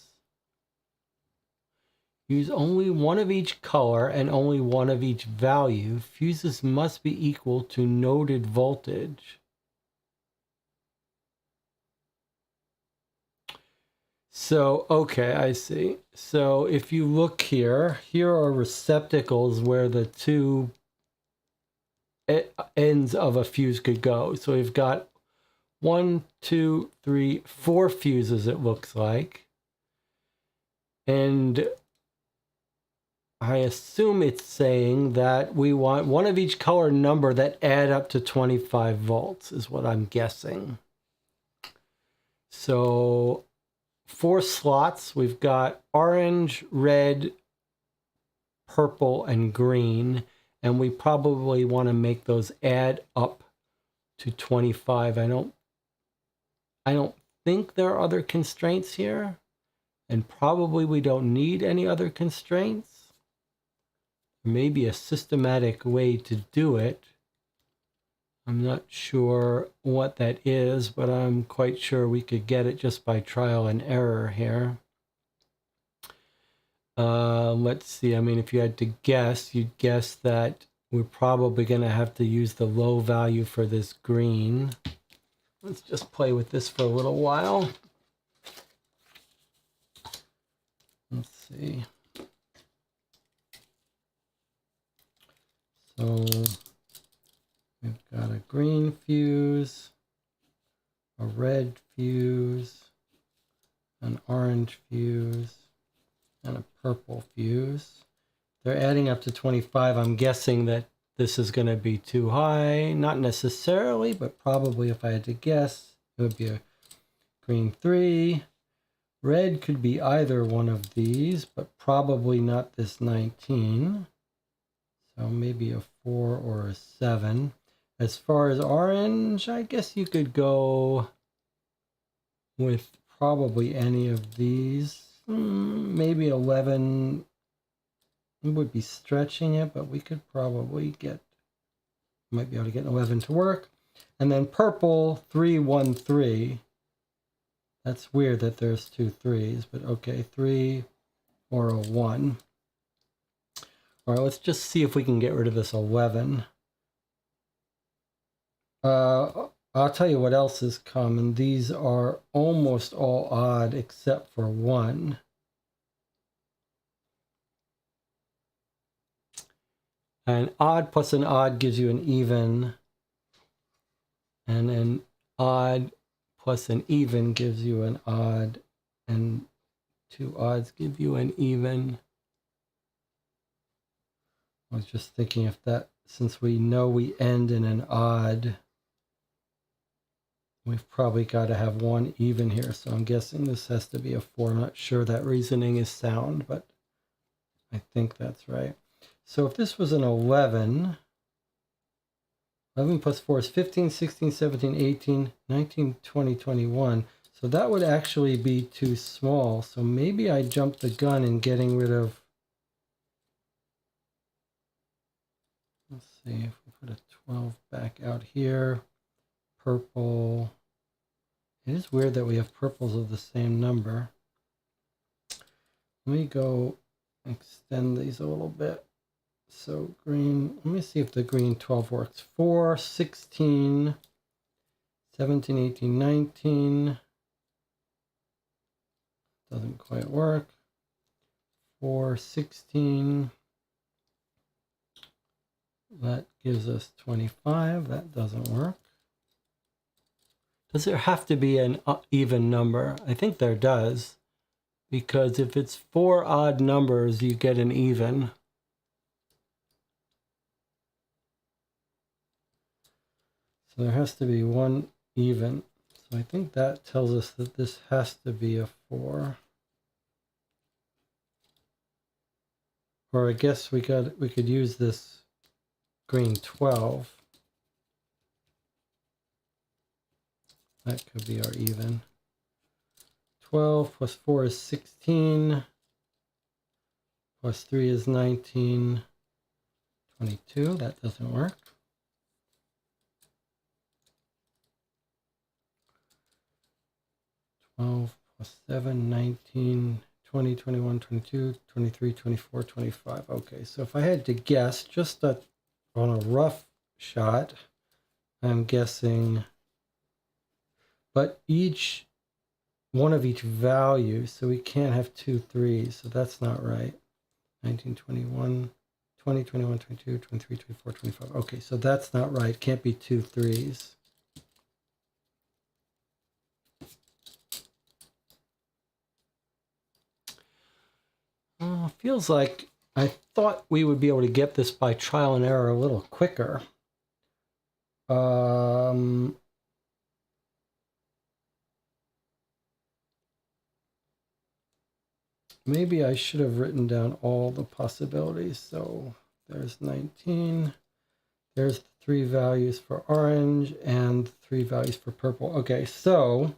Use only one of each color and only one of each value. Fuses must be equal to noted voltage. So, okay, I see. So if you look here, here are receptacles where the two ends of a fuse could go. So we've got 1, 2, 3, 4 fuses, it looks like. And I assume it's saying that we want one of each color number that add up to 25 volts, is what I'm guessing. So 4 slots, we've got orange, red, purple, and green, and we probably want to make those add up to 25. I don't think there are other constraints here, and probably we don't need any other constraints. There may be a systematic way to do it. I'm not sure what that is, but I'm quite sure we could get it just by trial and error here. Let's see. I mean, if you had to guess, you'd guess that we're probably going to have to use the low value for this green. Let's just play with this for a little while. Let's see. So we've got a green fuse, a red fuse, an orange fuse, and a purple fuse. They're adding up to 25. I'm guessing that this is going to be too high. Not necessarily, but probably if I had to guess, it would be a green 3. Red could be either one of these, but probably not this 19. So maybe a 4 or a 7. As far as orange, I guess you could go with probably any of these. Maybe 11 would be stretching it, but we could probably might be able to get 11 to work. And then purple, 3, 1, 3. That's weird that there's 2 3s, but okay, 3 or a 1. All right, let's just see if we can get rid of this 11. I'll tell you what else is common. These are almost all odd except for 1. An odd plus an odd gives you an even. And an odd plus an even gives you an odd. And 2 odds give you an even. I was just thinking if that, since we know we end in an odd, we've probably got to have 1 even here. So I'm guessing this has to be a 4. I'm not sure that reasoning is sound, but I think that's right. So if this was an 11, 11 plus 4 is 15, 16, 17, 18, 19, 20, 21. So that would actually be too small. So maybe I jumped the gun in getting rid of, let's see, if we put a 12 back out here, purple. It is weird that we have purples of the same number. Let me go extend these a little bit. So green, let me see if the green 12 works. 4, 16, 17, 18, 19. Doesn't quite work. 4, 16. That gives us 25. That doesn't work. Does there have to be an even number? I think there does. Because if it's 4 odd numbers, you get an even. So there has to be 1 even. So I think that tells us that this has to be a 4. Or I guess we could use this green 12. That could be our even. 12 plus 4 is 16. Plus 3 is 19. 22. That doesn't work. 12 plus 7, 19, 20, 21, 22, 23, 24, 25. Okay, so if I had to guess, just on a rough shot, I'm guessing, but each one of each value, so we can't have 2 3s, so that's not right. 19, 21, 20, 21, 22, 23, 24, 25. Okay, so that's not right. Can't be 2 3s. Feels like I thought we would be able to get this by trial and error a little quicker. Maybe I should have written down all the possibilities. So there's 19. There's 3 values for orange and 3 values for purple. Okay, so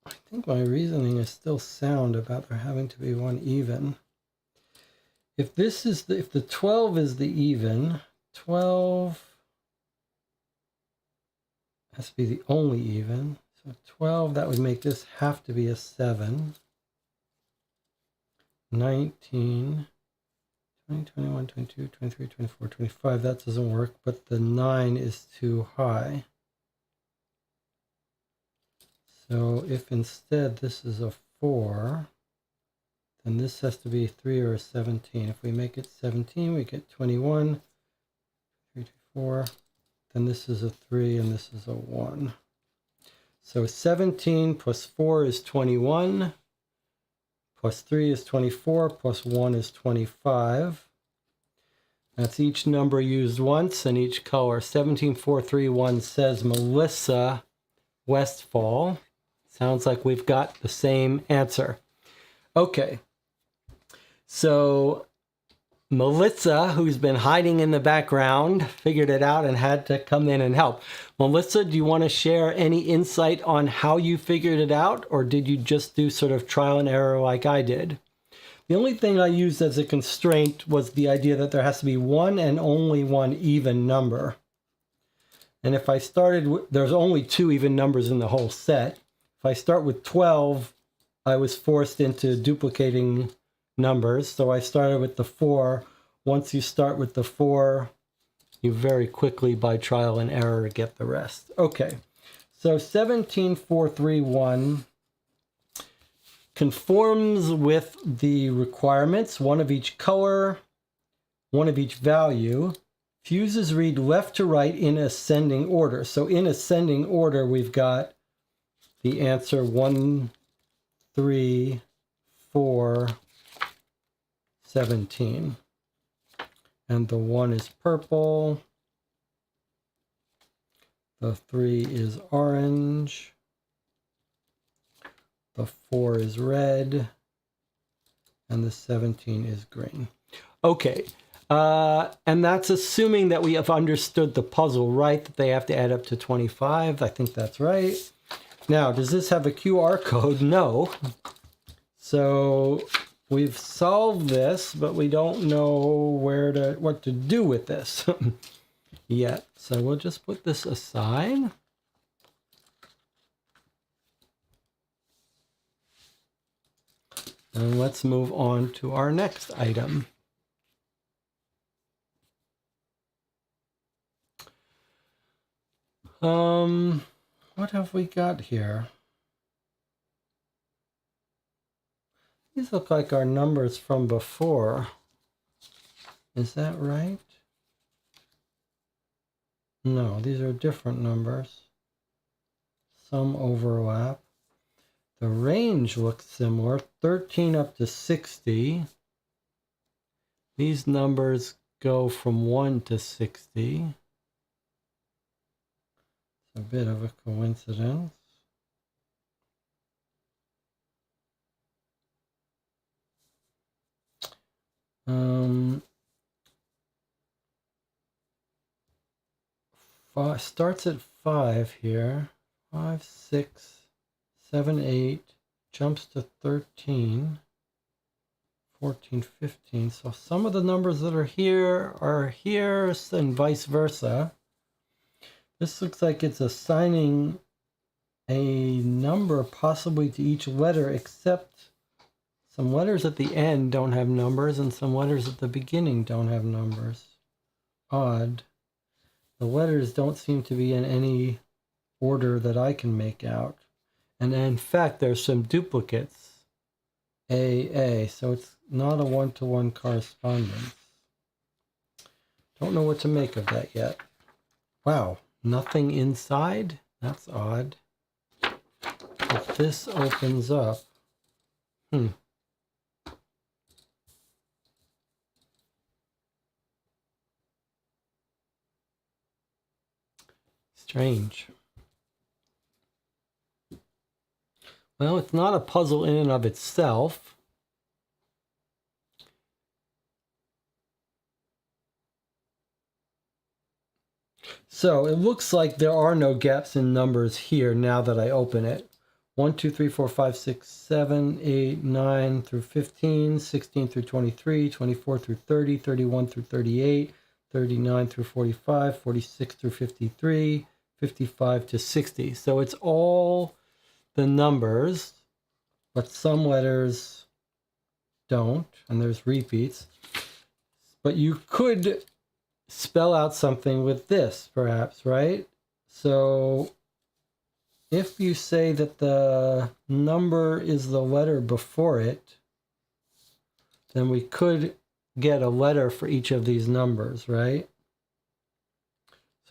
I think my reasoning is still sound about there having to be 1 even. If this is if the 12 is the even, 12 has to be the only even. So 12, that would make this have to be a 7. 19, 20, 21, 22, 23, 24, 25. That doesn't work, but the 9 is too high. So if instead this is a 4, then this has to be 3 or a 17. If we make it 17, we get 21, 3, 2, 4. Then this is a 3 and this is a 1. So 17 plus 4 is 21. Plus 3 is 24. Plus 1 is 25. That's each number used once and each color. 17431 says Melissa Westfall. Sounds like we've got the same answer. Okay. So Melissa, who's been hiding in the background, figured it out and had to come in and help. Melissa, do you want to share any insight on how you figured it out, or did you just do sort of trial and error like I did? The only thing I used as a constraint was the idea that there has to be one and only one even number. And if I started with, there's only 2 even numbers in the whole set. If I start with 12, I was forced into duplicating numbers. So I started with the 4. Once you start with the 4, you very quickly, by trial and error, get the rest. Okay, so 17431 conforms with the requirements, 1 of each color, 1 of each value. Fuses read left to right in ascending order. So in ascending order, we've got the answer 1, 3, 4, 17. And the 1 is purple. The 3 is orange. The 4 is red. And the 17 is green. Okay. And that's assuming that we have understood the puzzle right, that they have to add up to 25. I think that's right. Now, does this have a QR code? No. So we've solved this, but we don't know what to do with this yet. So we'll just put this aside. And let's move on to our next item. What have we got here? These look like our numbers from before. Is that right? No, these are different numbers. Some overlap. The range looks similar, 13 up to 60. These numbers go from 1 to 60. A bit of a coincidence. Starts at 5 here. 5, 6, 7, 8. Jumps to 13. 14, 15. So some of the numbers that are here, and vice versa. This looks like it's assigning a number possibly to each letter, except some letters at the end don't have numbers and some letters at the beginning don't have numbers. Odd. The letters don't seem to be in any order that I can make out. And in fact, there's some duplicates. A, so it's not a one-to-one correspondence. Don't know what to make of that yet. Wow. Nothing inside? That's odd. If this opens up, strange. Well, it's not a puzzle in and of itself. So it looks like there are no gaps in numbers here now that I open it. 1, 2, 3, 4, 5, 6, 7, 8, 9 through 15, 16 through 23, 24 through 30, 31 through 38, 39 through 45, 46 through 53, 55 to 60. So it's all the numbers, but some letters don't, and there's repeats. But you could spell out something with this, perhaps, right? So if you say that the number is the letter before it, then we could get a letter for each of these numbers, right?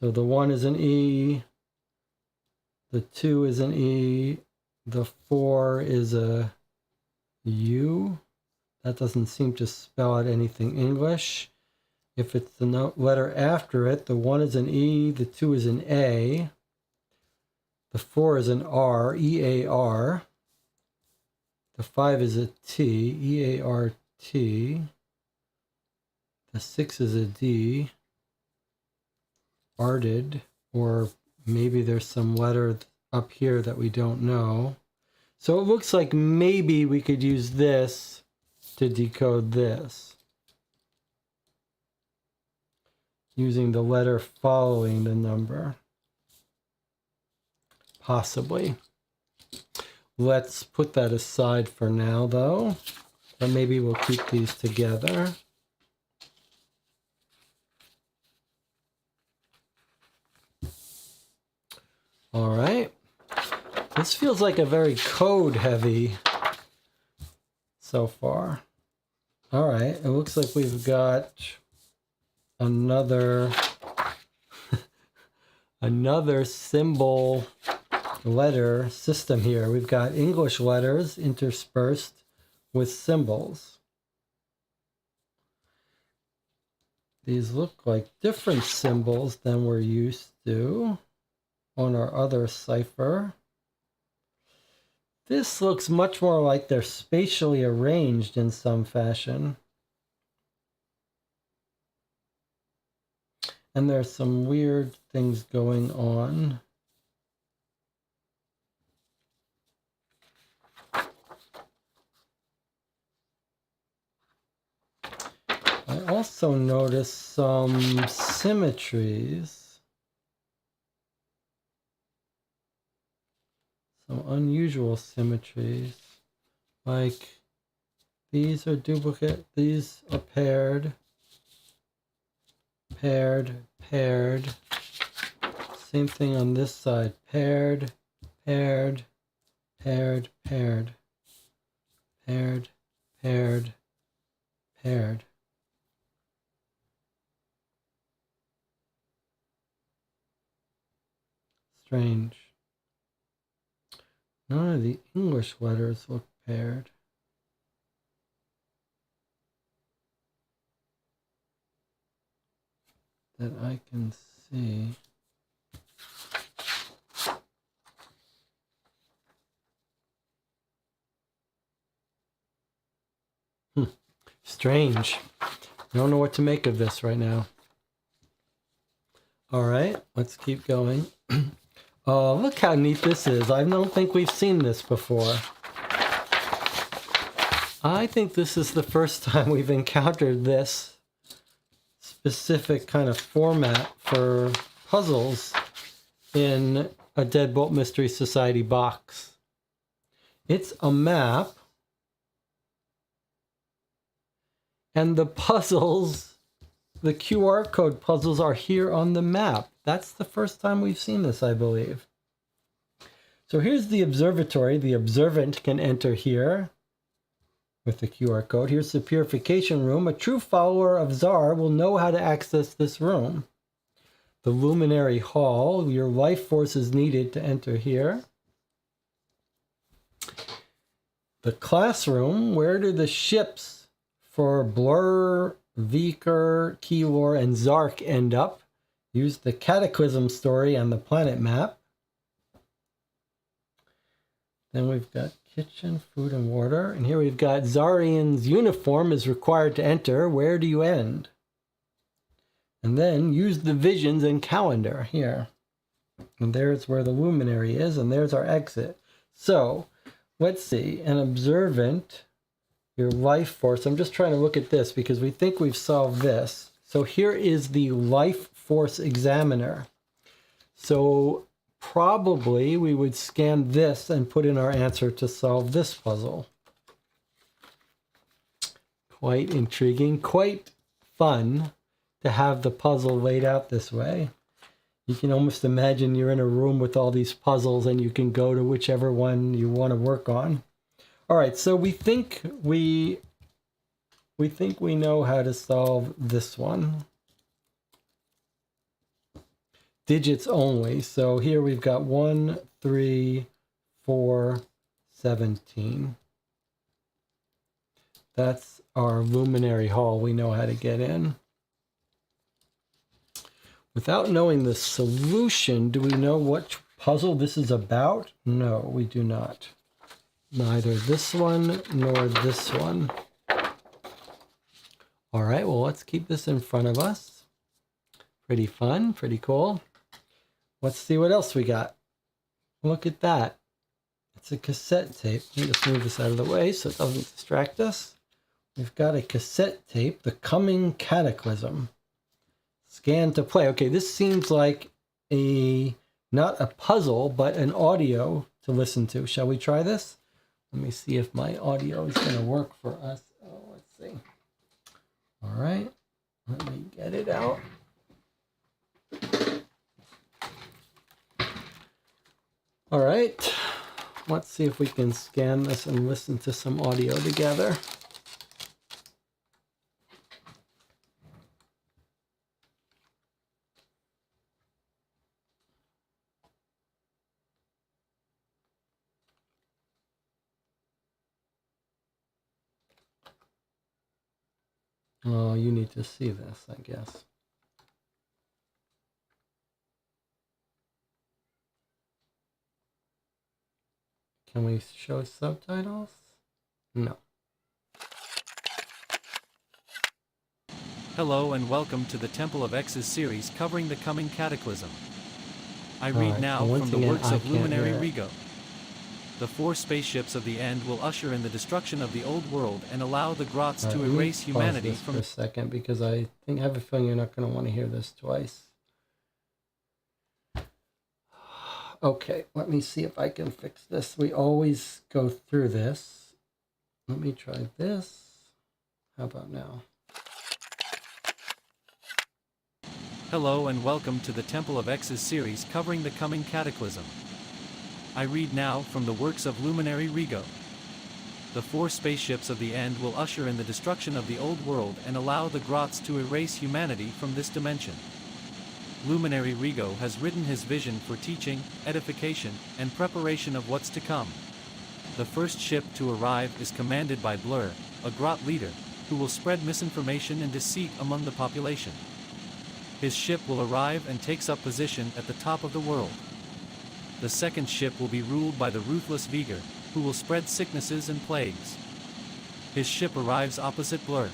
So the 1 is an E, the 2 is an E, the 4 is a U. That doesn't seem to spell out anything English. If it's the letter after it, the 1 is an E, the 2 is an A, the 4 is an R, E-A-R, the 5 is a T, E-A-R-T, The 6 is a D. Arted, or maybe there's some letter up here that we don't know. So it looks like maybe we could use this to decode this, using the letter following the number. Possibly. Let's put that aside for now, though. But maybe we'll keep these together. All right. This feels like a very code heavy so far. All right. It looks like we've got another another symbol letter system here. We've got English letters interspersed with symbols. These look like different symbols than we're used to on our other cipher. This looks much more like they're spatially arranged in some fashion. And there's some weird things going on. I also noticed some symmetries. Some unusual symmetries. Like these are duplicate, these are paired. Paired, paired. Same thing on this side. Paired, paired, paired, paired. Paired, paired, paired. Strange. None of the English letters look paired. That I can see. Strange. I don't know what to make of this right now. All right, let's keep going. Oh, look how neat this is. I don't think we've seen this before. I think this is the first time we've encountered this specific kind of format for puzzles in a Deadbolt Mystery Society box. It's a map, and the puzzles, the QR code puzzles, are here on the map. That's the first time we've seen this, I believe. So here's the observatory. The observant can enter here with the QR code. Here's the purification room. A true follower of Tsar will know how to access this room. The luminary hall. Your life force is needed to enter here. The classroom. Where do the ships for Blur, Viker, Keylor, and Zark end up? Use the Cataclysm story on the planet map. Then we've got kitchen, food, and water. And here we've got Zarian's uniform is required to enter. Where do you end? And then use the visions and calendar here. And there's where the luminary is, and there's our exit. So let's see. An observant, your life force. I'm just trying to look at this because we think we've solved this. So here is the life force examiner. So probably we would scan this and put in our answer to solve this puzzle. Quite intriguing, quite fun to have the puzzle laid out this way. You can almost imagine you're in a room with all these puzzles and you can go to whichever one you want to work on. All right, so we think we know how to solve this one. Digits only. So here we've got 1, 3, 4, 17. That's our luminary hall. We know how to get in. Without knowing the solution, do we know what puzzle this is about? No, we do not. Neither this one nor this one. All right, well, let's keep this in front of us. Pretty fun, pretty cool. Let's see what else we got. Look at that. It's a cassette tape. Let me just move this out of the way so it doesn't distract us. We've got a cassette tape, The Coming Cataclysm. Scan to play. Okay, this seems like not a puzzle, but an audio to listen to. Shall we try this? Let me see if my audio is going to work for us. Oh, let's see. All right, let me get it out. All right, let's see if we can scan this and listen to some audio together. Oh, you need to see this, I guess. Can we show subtitles? No. Hello and welcome to the Temple of X's series covering the coming cataclysm. I read now from the works of Luminary Rigo. The 4 spaceships of the end will usher in the destruction of the old world and allow the Grots to erase humanity from... for a second, because I have a feeling you're not going to want to hear this twice. Okay, let me see if I can fix this. We always go through this. Let me try this. How about now? Hello and welcome to the Temple of X's series covering the coming cataclysm. I read now from the works of Luminary Rigo. The 4 spaceships of the end will usher in the destruction of the old world and allow the Grots to erase humanity from this dimension. Luminary Rigo has written his vision for teaching, edification, and preparation of what's to come. The first ship to arrive is commanded by Blur, a Grot leader, who will spread misinformation and deceit among the population. His ship will arrive and takes up position at the top of the world. The second ship will be ruled by the ruthless Vigor, who will spread sicknesses and plagues. His ship arrives opposite Blur.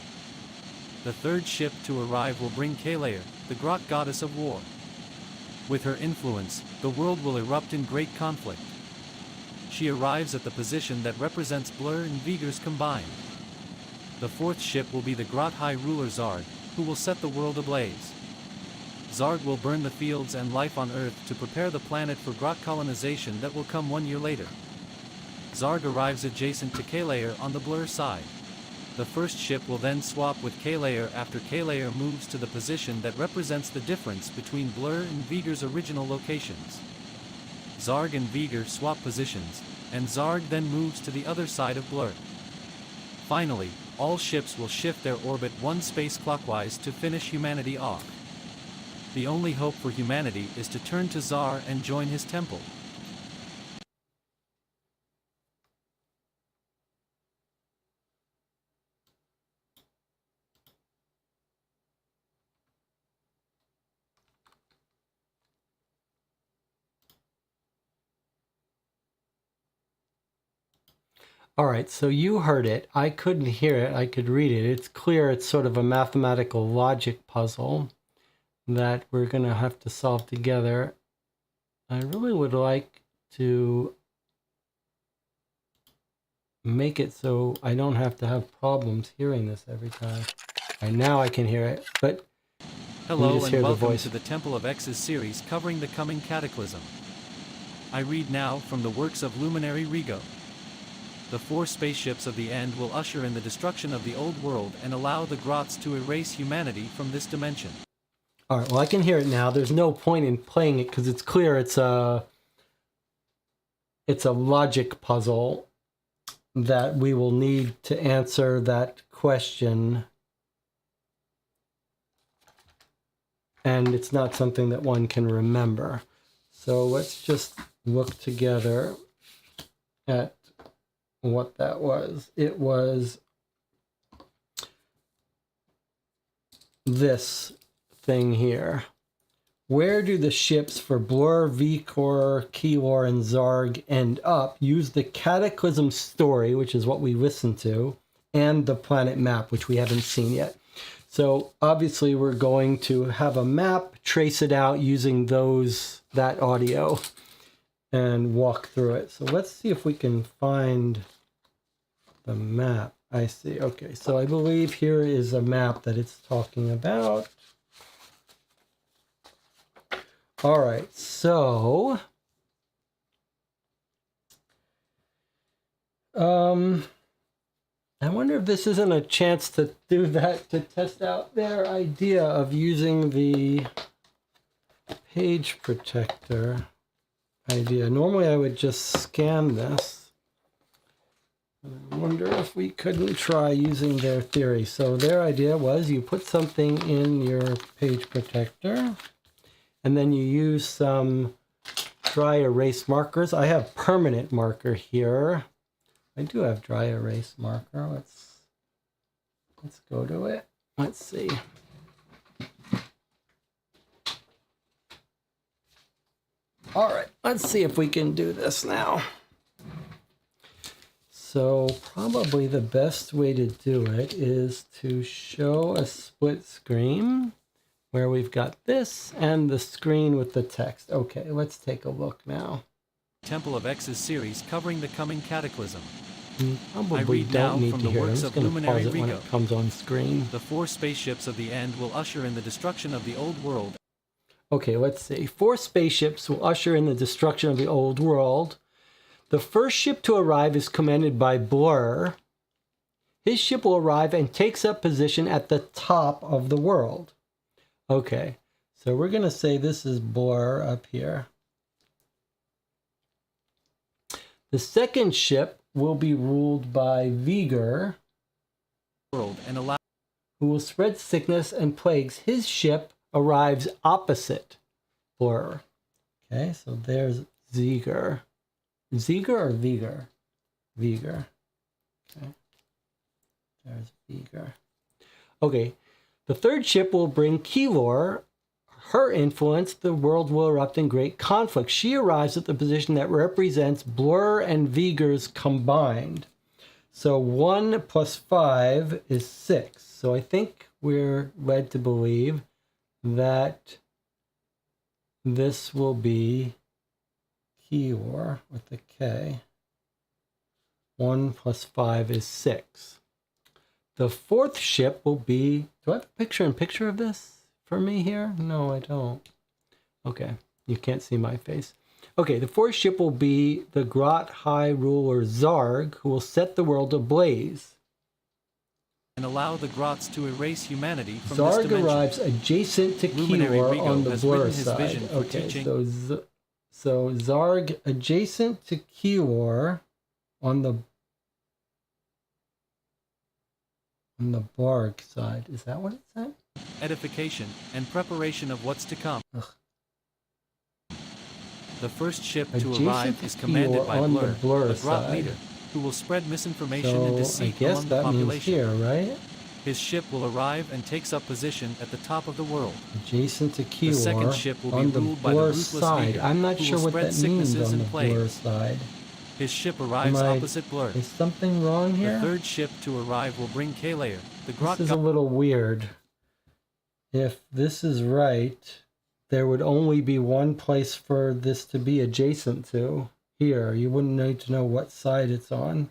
The third ship to arrive will bring Kalair, the Grot goddess of war. With her influence, the world will erupt in great conflict. She arrives at the position that represents Blur and Vigors combined. The fourth ship will be the Grot High Ruler Zarg, who will set the world ablaze. Zarg will burn the fields and life on Earth to prepare the planet for Grot colonization that will come 1 year later. Zarg arrives adjacent to Kalair on the Blur side. The first ship will then swap with Kalair after Kalair moves to the position that represents the difference between Blur and Vigor's original locations. Zarg and Vigor swap positions, and Zarg then moves to the other side of Blur. Finally, all ships will shift their orbit 1 space clockwise to finish humanity off. The only hope for humanity is to turn to Zar and join his temple. All right, so you heard it. I couldn't hear it. I could read it. It's clear it's sort of a mathematical logic puzzle that we're going to have to solve together. I really would like to make it so I don't have to have problems hearing this every time. And now I can hear it, but hello and welcome to the Temple of X's series covering the coming cataclysm. I read now from the works of Luminary Rigo. The 4 spaceships of the end will usher in the destruction of the old world and allow the Grots to erase humanity from this dimension. All right, well, I can hear it now. There's no point in playing it because it's clear it's a logic puzzle that we will need to answer that question. And it's not something that one can remember. So let's just look together at what that was. It was this thing here. Where do the ships for Blur, Vikor, Keylor, and Zarg end up? Use the Cataclysm story, which is what we listened to, and the planet map, which we haven't seen yet. So obviously we're going to have a map, trace it out using that audio and walk through it. So let's see if we can find the map. I see. Okay, so I believe here is a map that it's talking about. All right, so I wonder if this isn't a chance to do that, to test out their idea of using the page protector idea. Normally I would just scan this. I wonder if we couldn't try using their theory. So their idea was you put something in your page protector and then you use some dry erase markers. I have permanent marker here. I do have dry erase marker. Let's go to it. Let's see. All right, let's see if we can do this now. So probably the best way to do it is to show a split screen where we've got this and the screen with the text. Okay, let's take a look now. Temple of X's series covering the coming cataclysm. You I probably read now don't need from to the hear it. I'm works just of going to pause Luminary it when Rigo. it comes on screen. The 4 spaceships of the end will usher in the destruction of the old world. Okay, let's see. 4 spaceships will usher in the destruction of the old world. The first ship to arrive is commanded by Blur. His ship will arrive and takes up position at the top of the world. Okay, so we're going to say this is Blur up here. The second ship will be ruled by Vigor, And allow who will spread sickness and plagues. His ship arrives opposite Blur. Okay, so there's Ziegler. Ziegler or Vigor? Vigor. Okay. There's Vigor. Okay, the third ship will bring Keylor. Her influence, the world will erupt in great conflict. She arrives at the position that represents Blur and Vigor's combined. So 1 plus 5 is 6. So I think we're led to believe that this will be Keylor with the K. 1 plus 5 is 6. The fourth ship will be... Do I have a picture-in-picture of this for me here? No, I don't. Okay, you can't see my face. Okay, the fourth ship will be the Grot High Ruler Zarg, who will set the world ablaze. and allow the grots to erase humanity from Zarg this dimension. arrives adjacent to Luminary Keylor Rigo on the has Blur written his side. vision for Okay, teaching. so Zarg adjacent to Keylor on the Barg side. Is that what it said? Edification and preparation of what's to come. Ugh. The first ship to Adjacent arrive to is commanded Keylor by on the Blur, Blur the grot side. leader, who will spread misinformation and So I deceit guess among the that means population. here, right? His ship will arrive and takes up position at the top of the world. Adjacent to Keylor The second ship will be on the ruled by the Blur ruthless side. leader, I'm not who sure will what spread that means sicknesses on and the Blur plagues. side. His ship arrives opposite Blur. Is something wrong here? The third ship to arrive will bring Kalair, the grot This is a little weird. If this is right, there would only be one place for this to be adjacent to. Here, you wouldn't need to know what side it's on.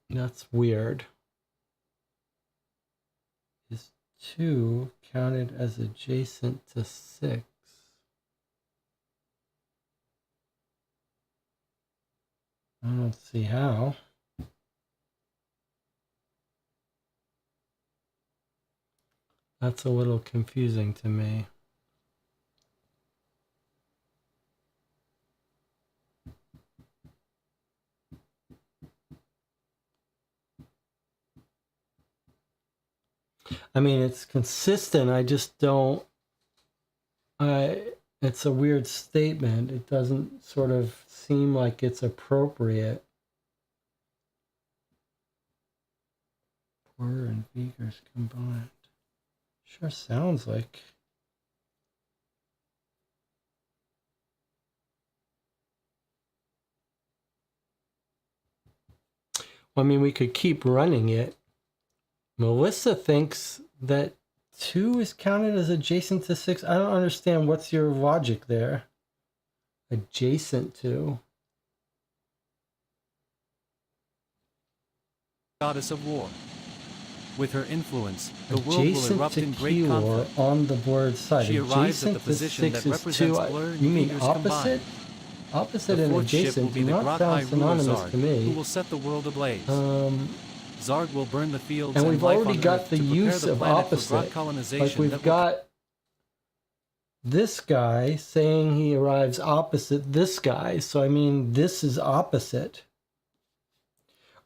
That's weird. Is 2 counted as adjacent to 6? I don't see how. That's a little confusing to me. I mean, it's consistent. I just don't... it's a weird statement. It doesn't sort of seem like it's appropriate. Blur and Vigors combined. Sure sounds like... I mean, we could keep running it. Melissa thinks that 2 is counted as adjacent to 6. I don't understand. What's your logic there? Adjacent to. Goddess of war. With her influence, the world will Adjacent erupt to in great Keylor conflict. on the blurred side. She arrives at the Adjacent to position 6 that is 2. represents Blur and You mean Vigor's opposite? combined. Opposite The and fourth ship will adjacent be do the not Grot-High sound ruler synonymous Zarg, to me. who will set the world ablaze. Zarg will burn the fields And and we've life already on got Earth the to prepare use the of planet for opposite. Grot colonization. Like we've got this guy saying he arrives opposite this guy. So I mean, this is opposite.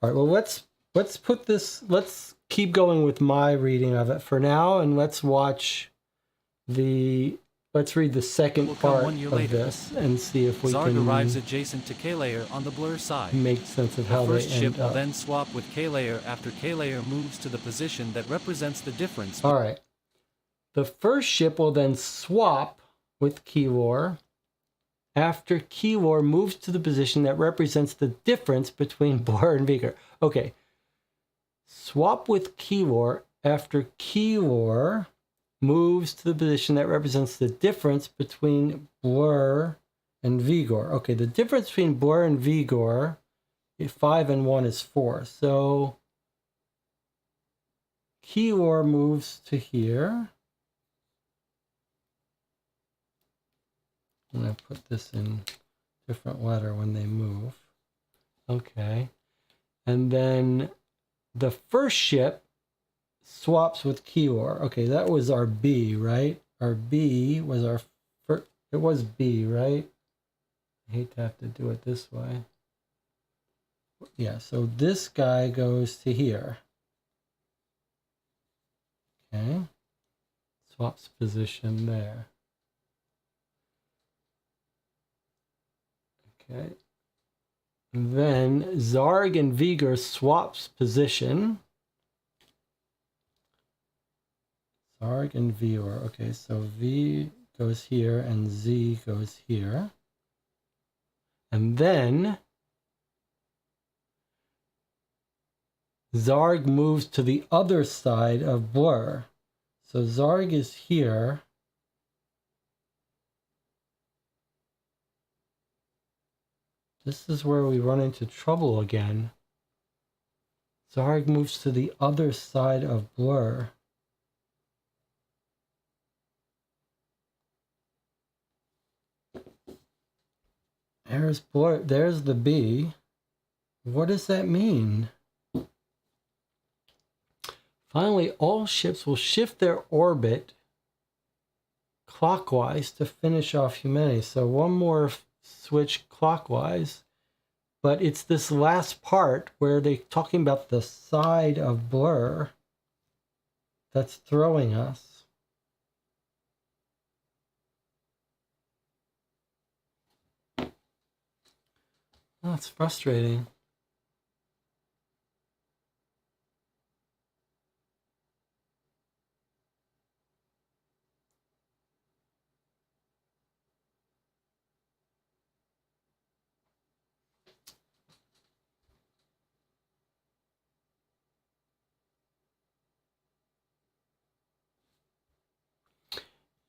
All right. Well, let's put this. Let's keep going with my reading of it for now, and let's watch the. Let's read the second part of this and see if we Zarg can arrives adjacent to K-Layer on the Blur side. make sense of how The they first ship end will up. then swap with K-Layer after K-Layer moves to the position that represents the difference. All right. The first ship will then swap with Keylor after Keylor moves to the position that represents the difference between Blur and Vigor. Okay. Swap with Keylor after Keylor moves to the position that represents the difference between Blur and Vigor. Okay, the difference between Blur and Vigor, 5 and 1 is 4. So Keylor moves to here. I'm going to put this in different letter when they move. Okay. And then the first ship swaps with Keylor. Okay, that was our B, right? Our B was our first. It was B, right? I hate to have to do it this way. Yeah, so this guy goes to here. Okay. Swaps position there. Okay. And then Zarg and Vigor swaps position. Zarg and Vigor. Okay, so V goes here and Z goes here. And then Zarg moves to the other side of Blur. So Zarg is here. This is where we run into trouble again. Zarg moves to the other side of Blur. There's Blur. There's the B. What does that mean? Finally, all ships will shift their orbit clockwise to finish off humanity. So one more switch clockwise. But it's this last part where they're talking about the side of Blur that's throwing us. Oh, it's frustrating.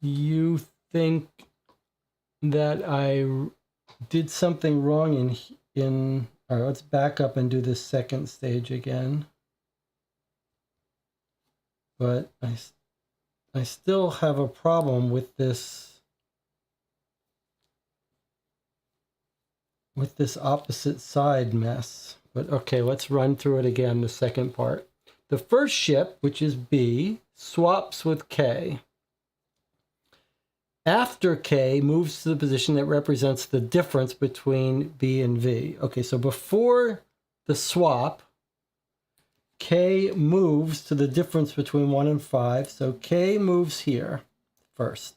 You think that I did something wrong in all right, let's back up and do this second stage again. But I still have a problem with this opposite side mess. But okay, let's run through it again, the second part. The first ship, which is B, swaps with K. After K moves to the position that represents the difference between B and V. Okay, so before the swap, K moves to the difference between 1 and 5. So K moves here first.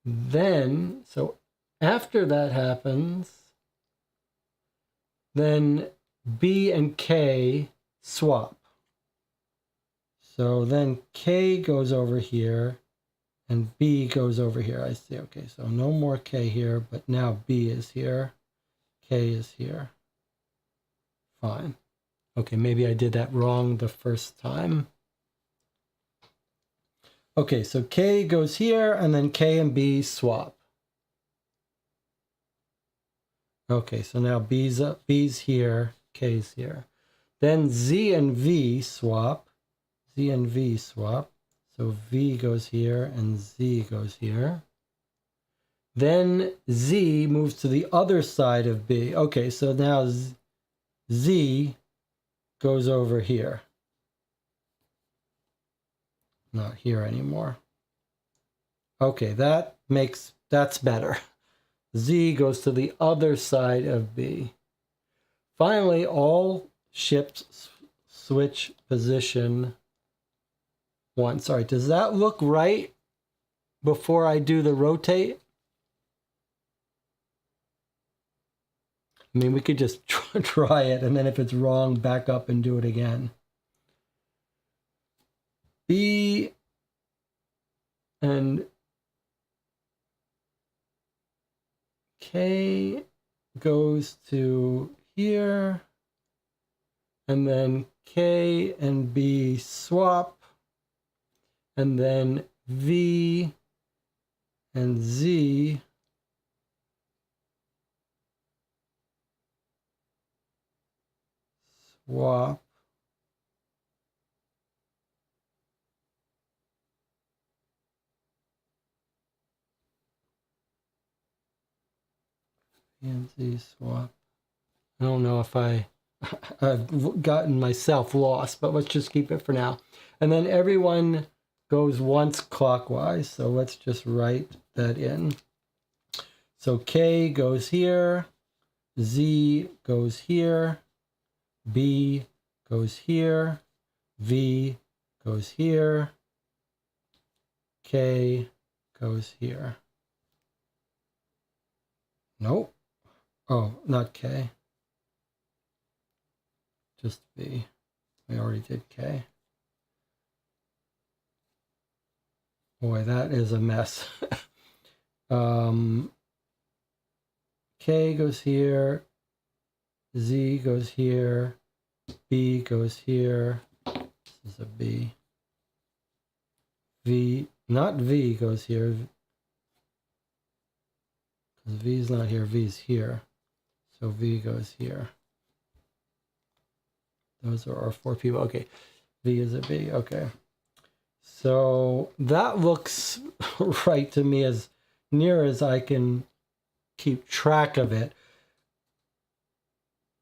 Then, so after that happens, then B and K swap. So then K goes over here And B goes over here. I see. Okay, so no more K here, but now B is here. K is here. Fine. Okay, maybe I did that wrong the first time. Okay, so K goes here, and then K and B swap. Okay, so now B's here, K's here. Then Z and V swap. Z and V swap. So V goes here and Z goes here. Then Z moves to the other side of B. Okay, so now Z goes over here. Not here anymore. Okay, that's better. Z goes to the other side of B. Finally, all ships switch position once. All right, does that look right before I do the rotate? I mean, we could just try it, and then if it's wrong, back up and do it again. B and K goes to here, and then K and B swap, and then V and Z swap. And Z swap. I don't know if I've gotten myself lost, but let's just keep it for now. And then everyone goes once clockwise. So let's just write that in. So K goes here, Z goes here, B goes here, V goes here, K goes here. Nope. Oh, not K. Just V. We already did K. Boy, that is a mess. K goes here, Z goes here, B goes here. This is a B. V, not V goes here. Because V's not here, V's here. So V goes here. Those are our four people. Okay, V is a B. Okay. So that looks right to me, as near as I can keep track of it.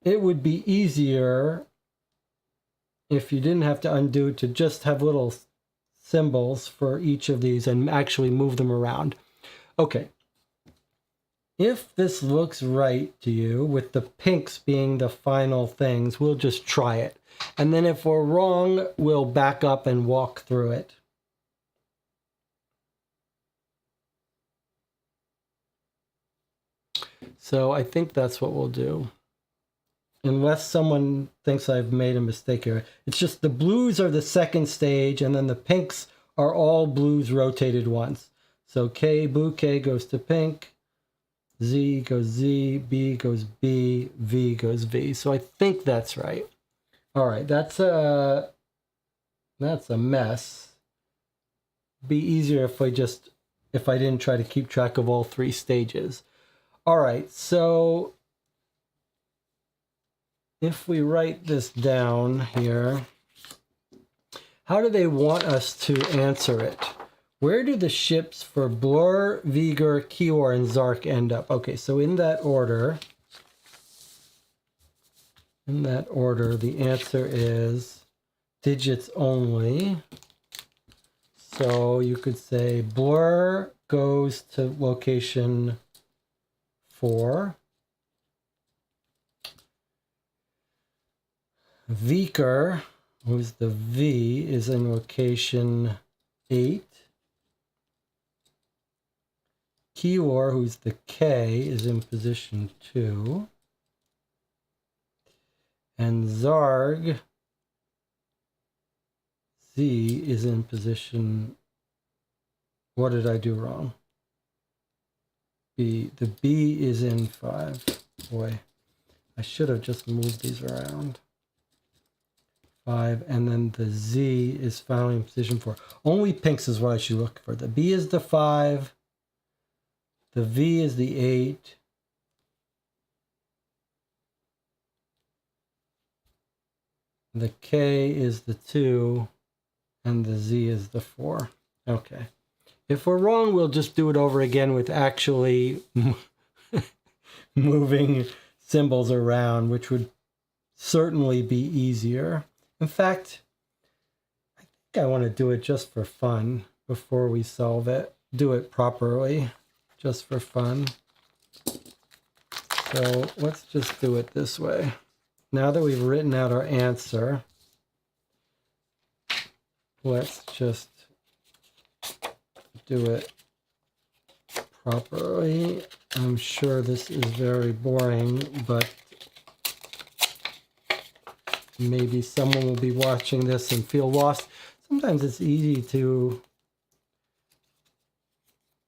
It would be easier if you didn't have to undo, to just have little symbols for each of these and actually move them around. Okay. If this looks right to you, with the pinks being the final things, we'll just try it. And then if we're wrong, we'll back up and walk through it. So I think that's what we'll do. Unless someone thinks I've made a mistake here. It's just the blues are the second stage, and then the pinks are all blues rotated once. So K, blue K goes to pink. Z goes Z, B goes B, V goes V. So I think that's right. All right, that's a mess. Be easier if I didn't try to keep track of all three stages. All right, so if we write this down here, how do they want us to answer it? Where do the ships for Blur, Vigor, Kior, and Zark end up? Okay, so in that order, the answer is digits only. So you could say Blur goes to location 4. Viker, who's the V, is in location 8. Kior, who's the K, is in position 2. And Zarg, Z, is in position What did I do wrong? B. The B is in 5. Boy, I should have just moved these around. 5, and then the Z is found in position 4. Only pinks is what I should look for. The B is the 5. The V is the 8. The K is the 2. And the Z is the 4. Okay. If we're wrong, we'll just do it over again with actually moving symbols around, which would certainly be easier. In fact, I think I want to do it just for fun before we solve it. Do it properly, just for fun. So let's just do it this way. Now that we've written out our answer, let's just do it properly. I'm sure this is very boring, but maybe someone will be watching this and feel lost. Sometimes it's easy to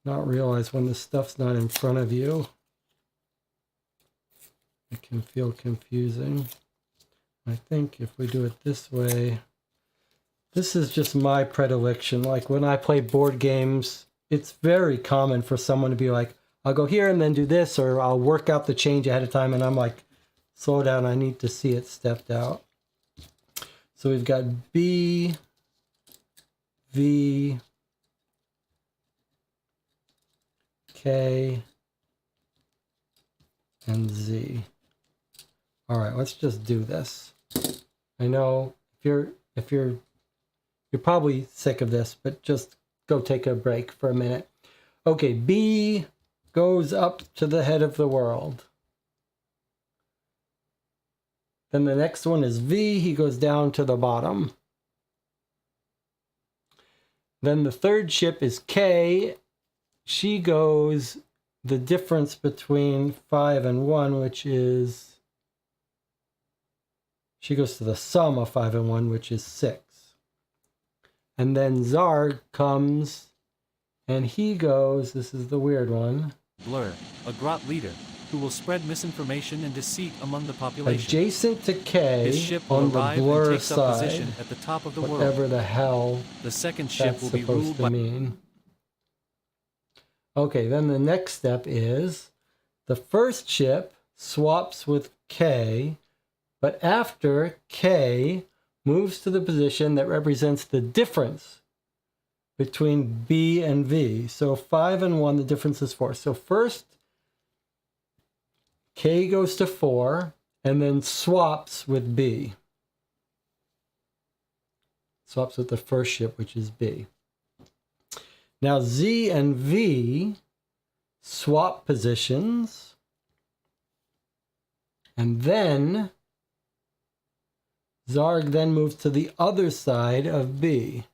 not realize when the stuff's not in front of you. It can feel confusing. I think if we do it this way, this is just my predilection. Like when I play board games, it's very common for someone to be like, I'll go here and then do this, or I'll work out the change ahead of time. And I'm like, slow down, I need to see it stepped out. So we've got B, V, K, and Z. All right, let's just do this. I know if you're probably sick of this, but just go take a break for a minute. Okay, B goes up to the head of the world. Then the next one is V, he goes down to the bottom. Then the third ship is K. She goes the difference between 5 and 1, which is, she goes to the sum of 5 and 1, which is 6. And then Zarg comes, and he goes, this is the weird one. Blur, a grot leader, who will spread misinformation and deceit among the population. Adjacent to K, His ship will on the arrive Blur and takes up side, position at the top of the whatever world. the hell The second ship that's will be supposed ruled to by... mean. Okay, then the next step is the first ship swaps with K, but after K moves to the position that represents the difference between B and V. So 5 and 1, the difference is 4. So first, K goes to 4 and then swaps with B. Swaps with the first ship, which is B. Now Z and V swap positions, and then Zarg then moves to the other side of B.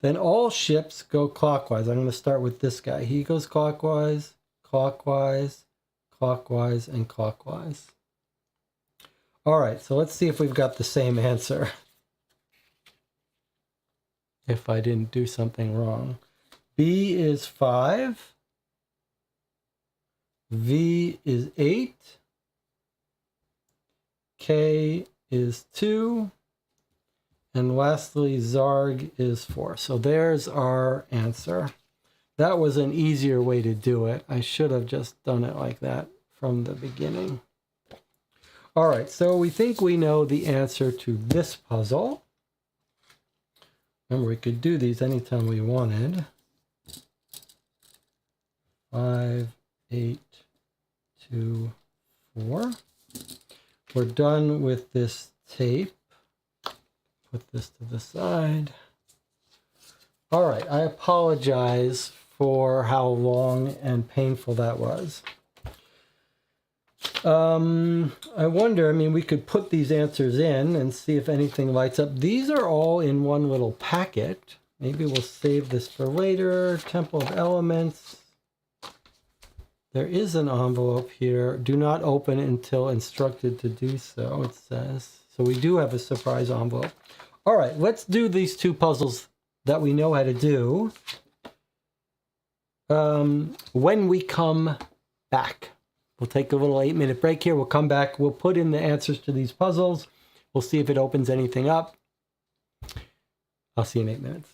Then all ships go clockwise. I'm going to start with this guy. He goes clockwise, clockwise, clockwise, and clockwise. All right, so let's see if we've got the same answer. If I didn't do something wrong. B is 5. V is 8. K is 2. And lastly, Zarg is 4. So there's our answer. That was an easier way to do it. I should have just done it like that from the beginning. All right, so we think we know the answer to this puzzle. Remember, we could do these anytime we wanted. 5, 8, 2, 4. We're done with this tape. Put this to the side. All right, I apologize for how long and painful that was. I wonder, I mean, we could put these answers in and see if anything lights up. These are all in one little packet. Maybe we'll save this for later. Temple of Elements. There is an envelope here. Do not open until instructed to do so, it says. So we do have a surprise envelope. All right, let's do these two puzzles that we know how to do when we come back. We'll take a little 8-minute break here. We'll come back. We'll put in the answers to these puzzles. We'll see if it opens anything up. I'll see you in 8 minutes.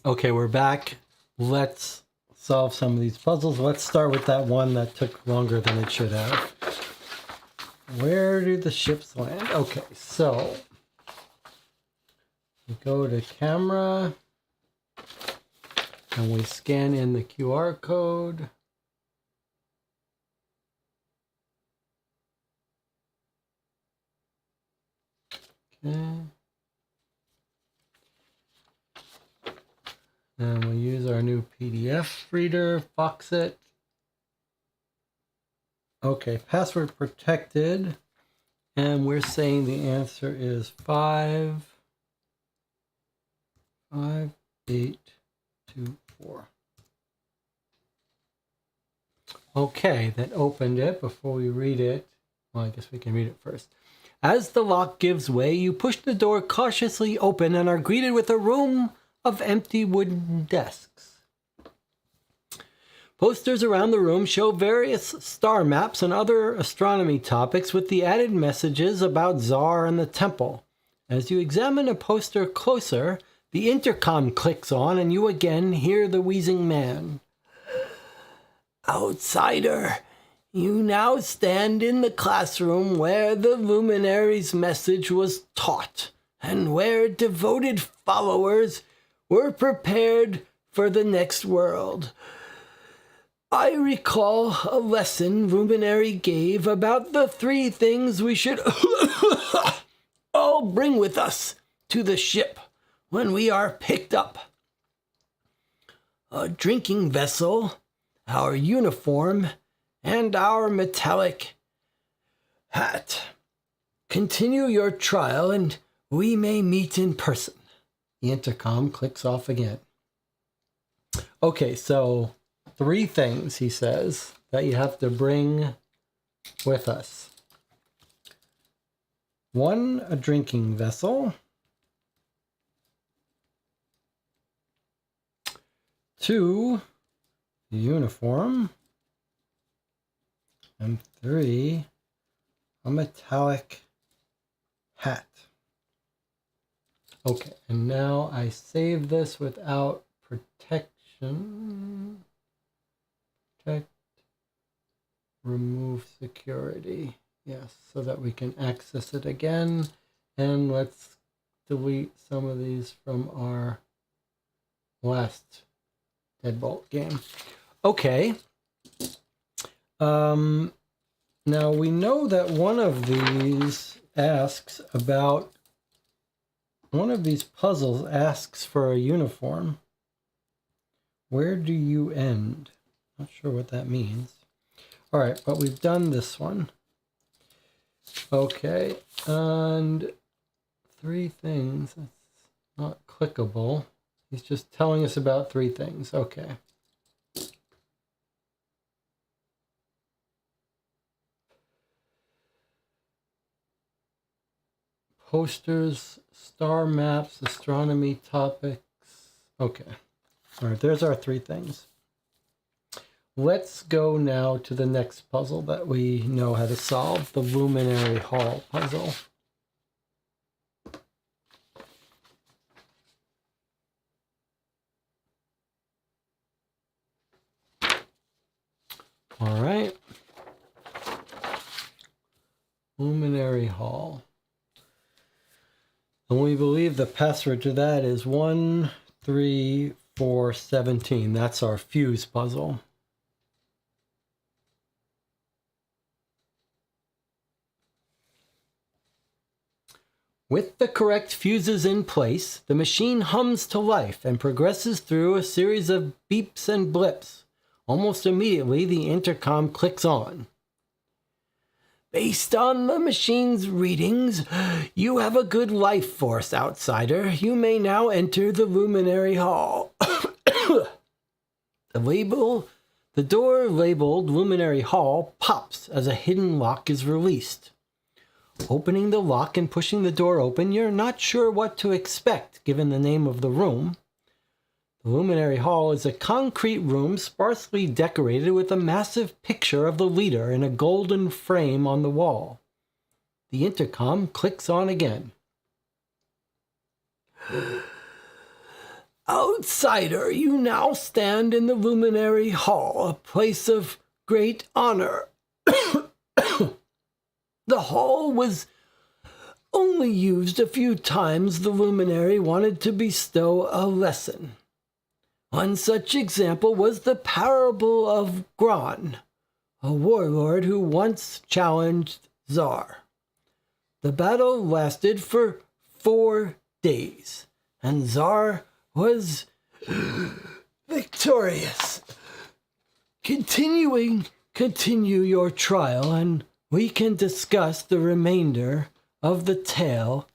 Okay, we're back. Let's solve some of these puzzles. Let's start with that one that took longer than it should have. Where do the ships land? Okay, so we go to camera and we scan in the QR code. Okay. And we use our new PDF reader, Foxit. Okay, password protected. And we're saying the answer is 55824. Okay, that opened it. Before we read it, well, I guess we can read it first. As the lock gives way, you push the door cautiously open and are greeted with a room of empty wooden desks. Posters around the room show various star maps and other astronomy topics with the added messages about Tsar and the temple. As you examine a poster closer, the intercom clicks on and you again hear the wheezing man. Outsider, you now stand in the classroom where the luminary's message was taught and where devoted followers were prepared for the next world. I recall a lesson Luminary gave about the 3 things we should all bring with us to the ship when we are picked up. A drinking vessel, our uniform, and our metallic hat. Continue your trial and we may meet in person. The intercom clicks off again. Okay, so 3 things, he says, that you have to bring with us. 1, a drinking vessel. 2, a uniform. And 3, a metallic hat. Okay, and now I save this without protection. Protect, remove security. Yes, so that we can access it again. And let's delete some of these from our last Deadbolt game. Okay. Now we know that one of these puzzles asks for a uniform. Where do you end? Not sure what that means. All right, but we've done this one. Okay, and 3 things. That's not clickable. He's just telling us about 3 things. Okay. Posters, star maps, astronomy topics. Okay. All right, there's our 3 things. Let's go now to the next puzzle that we know how to solve, the Luminary Hall puzzle. All right. Luminary Hall. And we believe the password to that is 13417. That's our fuse puzzle. With the correct fuses in place, the machine hums to life and progresses through a series of beeps and blips. Almost immediately, the intercom clicks on. Based on the machine's readings, you have a good life force, outsider. You may now enter the Luminary Hall. The door labeled Luminary Hall pops as a hidden lock is released. Opening the lock and pushing the door open, you're not sure what to expect, given the name of the room. The Luminary Hall is a concrete room sparsely decorated with a massive picture of the leader in a golden frame on the wall. The intercom clicks on again. Outsider, you now stand in the Luminary Hall, a place of great honor. The hall was only used a few times. The luminary wanted to bestow a lesson. One such example was the parable of Gron, a warlord who once challenged Tsar. The battle lasted for 4 days, and Tsar was victorious. Continue your trial, and we can discuss the remainder of the tale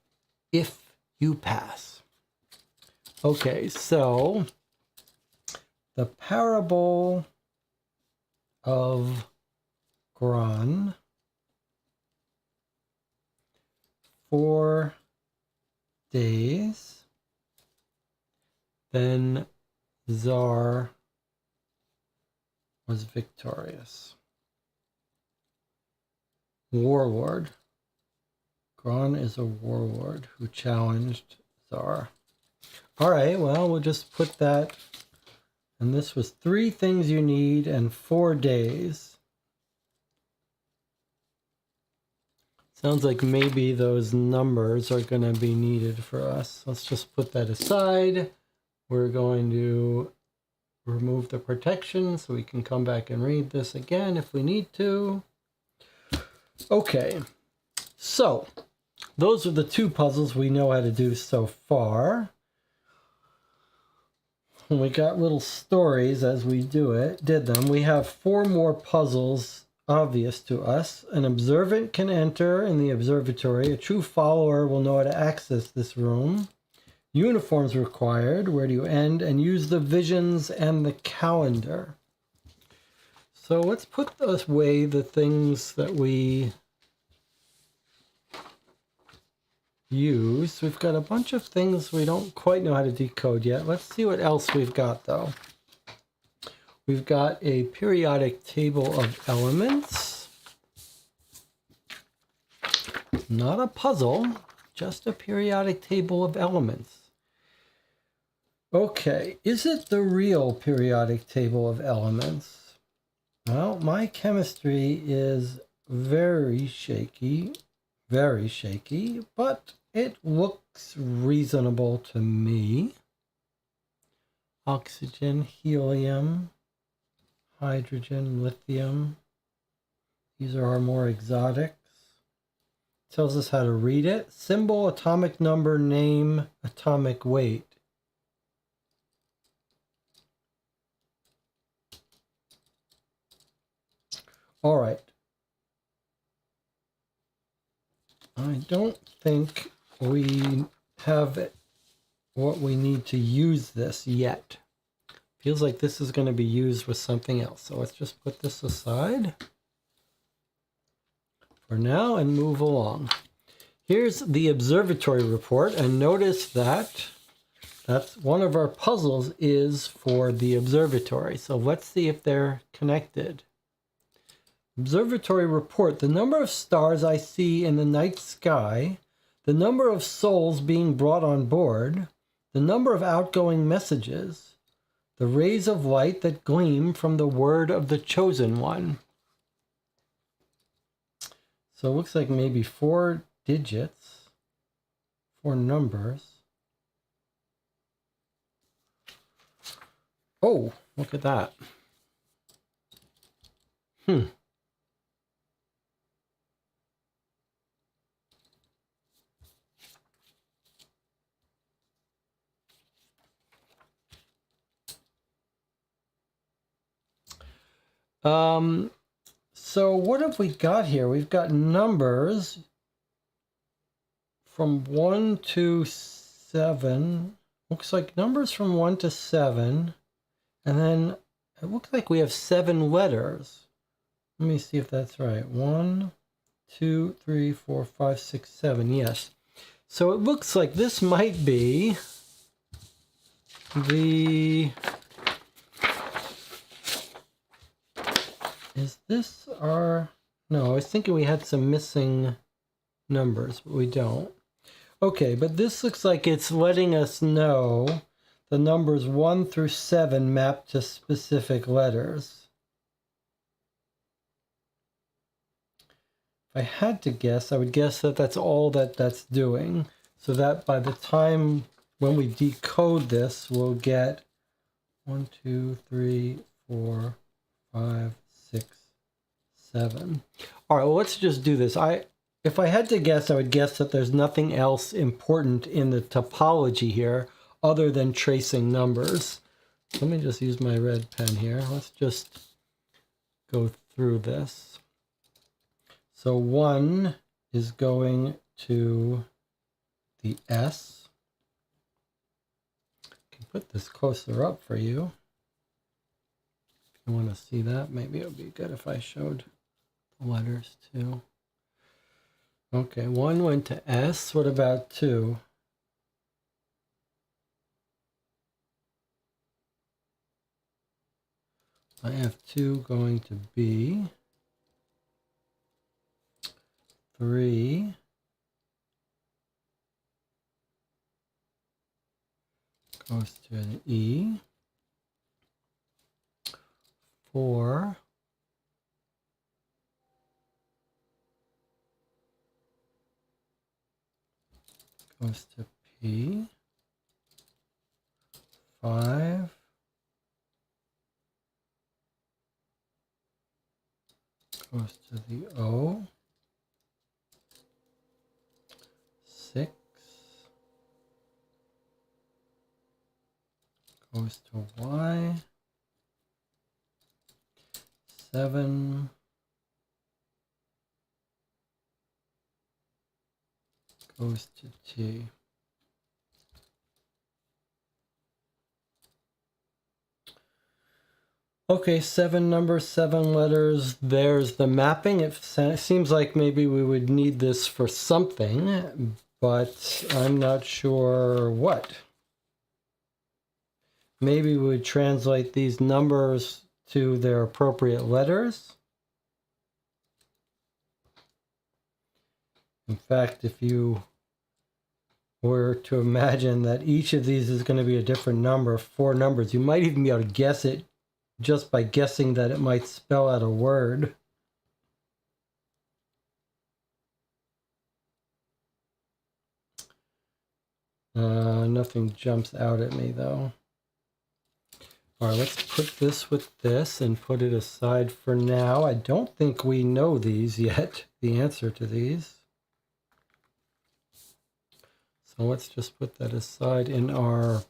if you pass. Okay, so the parable of Gron, 4 days, then Tsar was victorious. Warlord. Gron is a warlord who challenged Tsar. All right, well, we'll just put that. And this was 3 things you need and 4 days. Sounds like maybe those numbers are going to be needed for us. Let's just put that aside. We're going to remove the protection so we can come back and read this again if we need to. Okay, so those are the 2 puzzles we know how to do so far. And we got little stories as we did them. We have 4 more puzzles obvious to us. An observant can enter in the observatory. A true follower will know how to access this room. Uniforms required. Where do you end? And use the visions and the calendar. So let's put away the things that we use. We've got a bunch of things we don't quite know how to decode yet. Let's see what else we've got, though. We've got a periodic table of elements. Not a puzzle, just a periodic table of elements. Okay, is it the real periodic table of elements? Well, my chemistry is very shaky, but it looks reasonable to me. Oxygen, helium, hydrogen, lithium. These are our more exotics. Tells us how to read it. Symbol, atomic number, name, atomic weight. All right. I don't think we have what we need to use this yet. Feels like this is going to be used with something else. So let's just put this aside for now and move along. Here's the observatory report, and notice that that's one of our puzzles is for the observatory. So let's see if they're connected. Observatory report. The number of stars I see in the night sky, the number of souls being brought on board, the number of outgoing messages, the rays of light that gleam from the word of the chosen one. So it looks like maybe 4 digits, 4 numbers. Oh, look at that. So what have we got here? We've got numbers from 1 to 7. Looks like numbers from 1 to 7. And then it looks like we have 7 letters. Let me see if that's right. 1, 2, 3, 4, 5, 6, 7. Yes. So it looks like this might be the... Is this our... No, I was thinking we had some missing numbers, but we don't. Okay, but this looks like it's letting us know the numbers 1 through 7 map to specific letters. If I had to guess, I would guess that that's all that that's doing. So that by the time when we decode this, we'll get 1, 2, 3, 4, 5, 6, 7. All right, well, let's just do this. If I had to guess, I would guess that there's nothing else important in the topology here other than tracing numbers. Let me just use my red pen here. Let's just go through this. So 1 is going to the S. I can put this closer up for you. If you want to see that, maybe it would be good if I showed the letters too. Okay, 1 went to S. What about 2? I have 2 going to B. 3 goes to an E. 4 goes to P. 5 goes to the O. 6 goes to Y. 7 goes to T. Okay, 7 numbers, 7 letters. There's the mapping. It seems like maybe we would need this for something, but I'm not sure what. Maybe we would translate these numbers to their appropriate letters. In fact, if you were to imagine that each of these is going to be a different number, 4 numbers, you might even be able to guess it just by guessing that it might spell out a word. Nothing jumps out at me though. All right, let's put this with this and put it aside for now. I don't think we know these yet, the answer to these. So let's just put that aside in our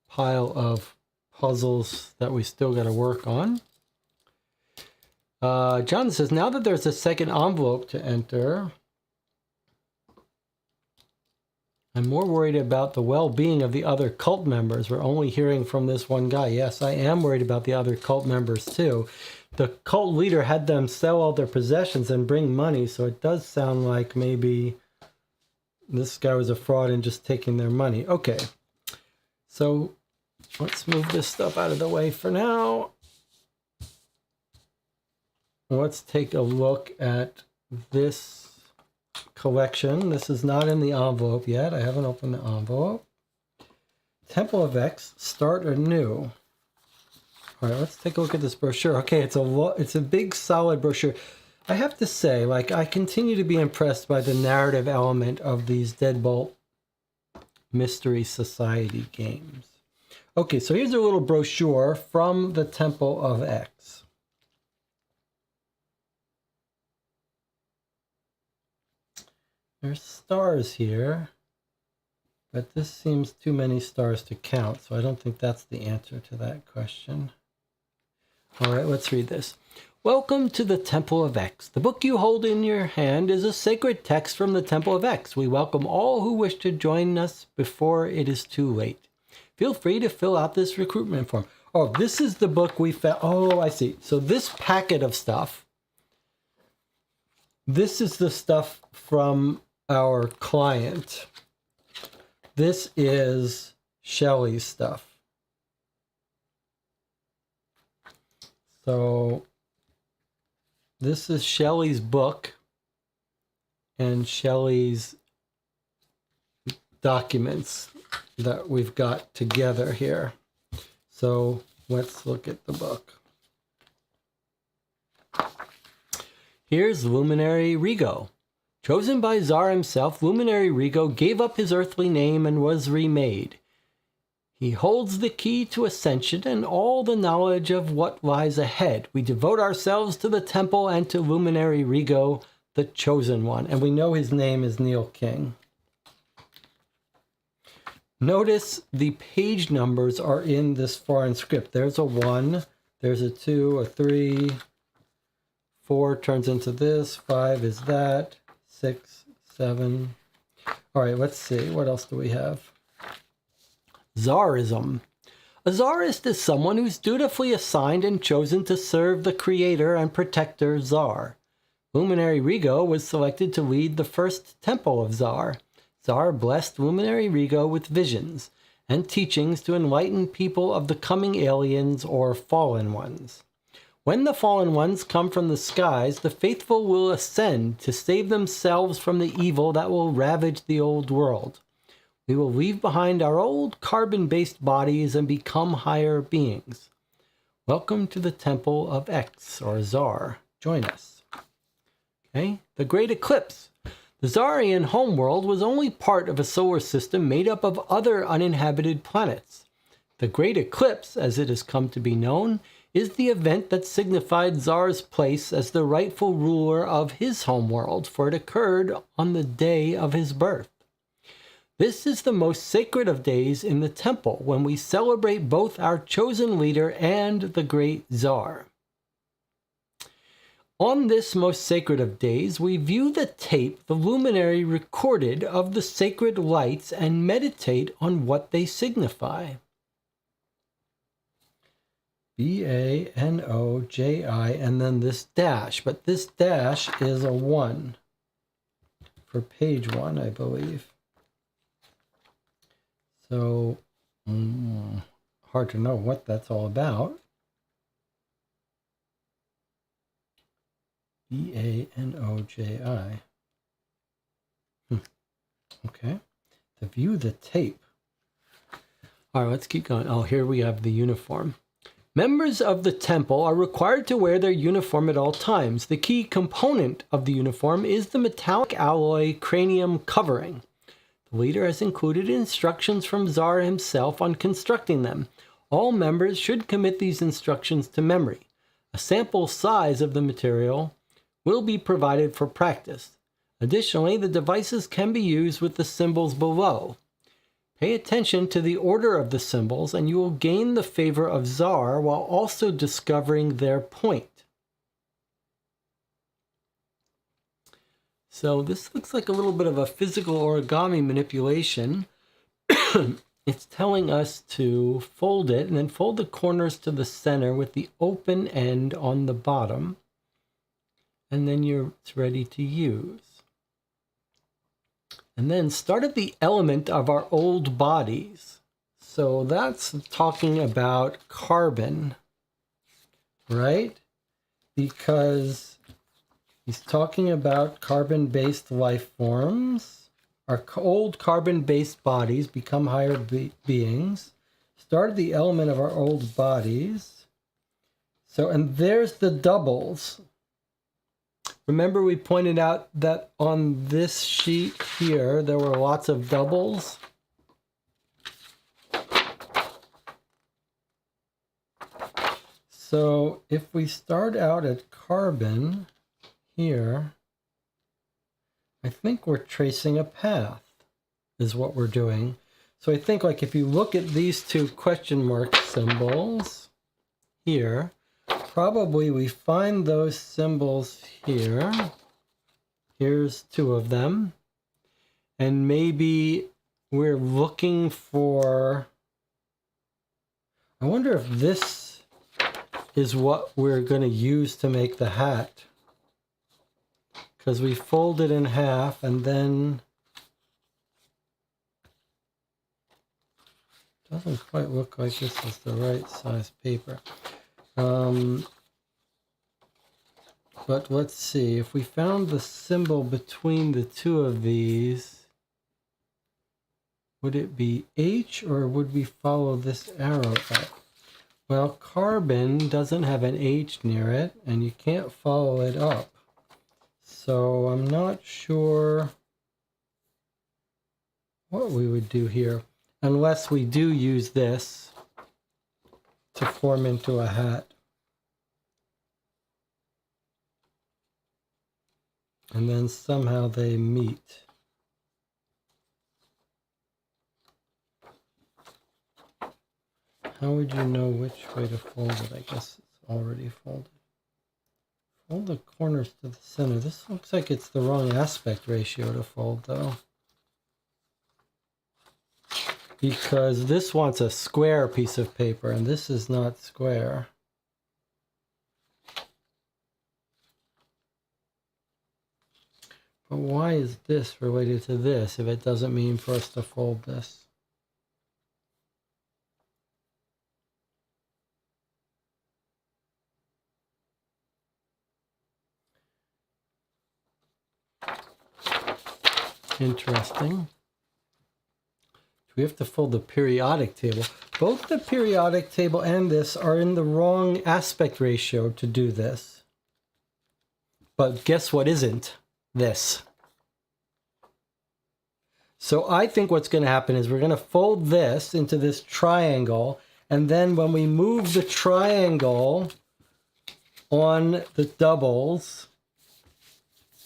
pile of puzzles that we still got to work on. John says, now that there's a second envelope to enter, I'm more worried about the well-being of the other cult members. We're only hearing from this one guy. Yes, I am worried about the other cult members too. The cult leader had them sell all their possessions and bring money, so it does sound like maybe this guy was a fraud and just taking their money. Okay, so let's move this stuff out of the way for now. Let's take a look at this collection. This is not in the envelope yet. I haven't opened the envelope. Temple of X, start anew. All right, let's take a look at this brochure. Okay, it's a big solid brochure. I have to say, like, I continue to be impressed by the narrative element of these Deadbolt Mystery Society games. Okay, so here's a little brochure from the Temple of X. There's stars here, but this seems too many stars to count, so I don't think that's the answer to that question. All right, let's read this. Welcome to the Temple of X. The book you hold in your hand is a sacred text from the Temple of X. We welcome all who wish to join us before it is too late. Feel free to fill out this recruitment form. Oh, this is the book we found. Oh, I see. So this packet of stuff, this is the stuff from our client. This is Shelley's stuff. So this is Shelley's book and Shelley's documents that we've got together here. So let's look at the book. Here's Luminary Rigo. Chosen by Tsar himself, Luminary Rigo gave up his earthly name and was remade. He holds the key to ascension and all the knowledge of what lies ahead. We devote ourselves to the temple and to Luminary Rigo, the chosen one. And we know his name is Neil King. Notice the page numbers are in this foreign script. There's a 1, there's a 2, a 3, 4 turns into this, 5 is that, 6, 7. All right, let's see. What else do we have? Tsarism. A Tsarist is someone who's dutifully assigned and chosen to serve the creator and protector Tsar. Luminary Rigo was selected to lead the first temple of Tsar. Tsar blessed Luminary Rigo with visions and teachings to enlighten people of the coming aliens or fallen ones. When the fallen ones come from the skies, the faithful will ascend to save themselves from the evil that will ravage the old world. We will leave behind our old carbon-based bodies and become higher beings. Welcome to the Temple of X, or Tsar. Join us. Okay, the Great Eclipse. The Tsarian homeworld was only part of a solar system made up of other uninhabited planets. The Great Eclipse, as it has come to be known, is the event that signified Tsar's place as the rightful ruler of his homeworld, for it occurred on the day of his birth. This is the most sacred of days in the temple, when we celebrate both our chosen leader and the great Tsar. On this most sacred of days, we view the tape the luminary recorded of the sacred lights and meditate on what they signify. B-A-N-O-J-I, and then this dash, but this dash is a 1 for page 1, I believe. So, hard to know what that's all about. B-A-N-O-J-I. Okay. To view the tape. All right, let's keep going. Oh, here we have the uniform. Members of the temple are required to wear their uniform at all times. The key component of the uniform is the metallic alloy cranium covering. The leader has included instructions from Tsar himself on constructing them. All members should commit these instructions to memory. A sample size of the material will be provided for practice. Additionally, the devices can be used with the symbols below. Pay attention to the order of the symbols and you will gain the favor of Tsar while also discovering their point. So this looks like a little bit of a physical origami manipulation. It's telling us to fold it and then fold the corners to the center with the open end on the bottom. And then it's ready to use. And then start at the element of our old bodies. So that's talking about carbon, right? Because he's talking about carbon-based life forms. Our old carbon-based bodies become higher beings. Start at the element of our old bodies. So, and there's the doubles. Remember we pointed out that on this sheet here, there were lots of doubles. So if we start out at carbon here, I think we're tracing a path is what we're doing. So I think like if you look at these two question mark symbols here, probably we find those symbols here. Here's two of them. And maybe we're looking for, I wonder if this is what we're going to use to make the hat. Because we fold it in half and then doesn't quite look like this is the right size paper. But let's see, if we found the symbol between the two of these, Would it be H or would we follow this arrow up? Well, carbon doesn't have an H near it, and you can't follow it up. So I'm not sure what we would do here, unless we do use this to form into a hat. And then somehow they meet. How would you know which way to fold it? I guess it's already folded. Fold the corners to the center. This looks like it's the wrong aspect ratio to fold, though. Because this wants a square piece of paper, and this is not square. But why is this related to this if it doesn't mean for us to fold this? Interesting. We have to fold the periodic table. Both the periodic table and this are in the wrong aspect ratio to do this. But guess what isn't? This. So I think what's going to happen is we're going to fold this into this triangle, and then when we move the triangle on the doubles,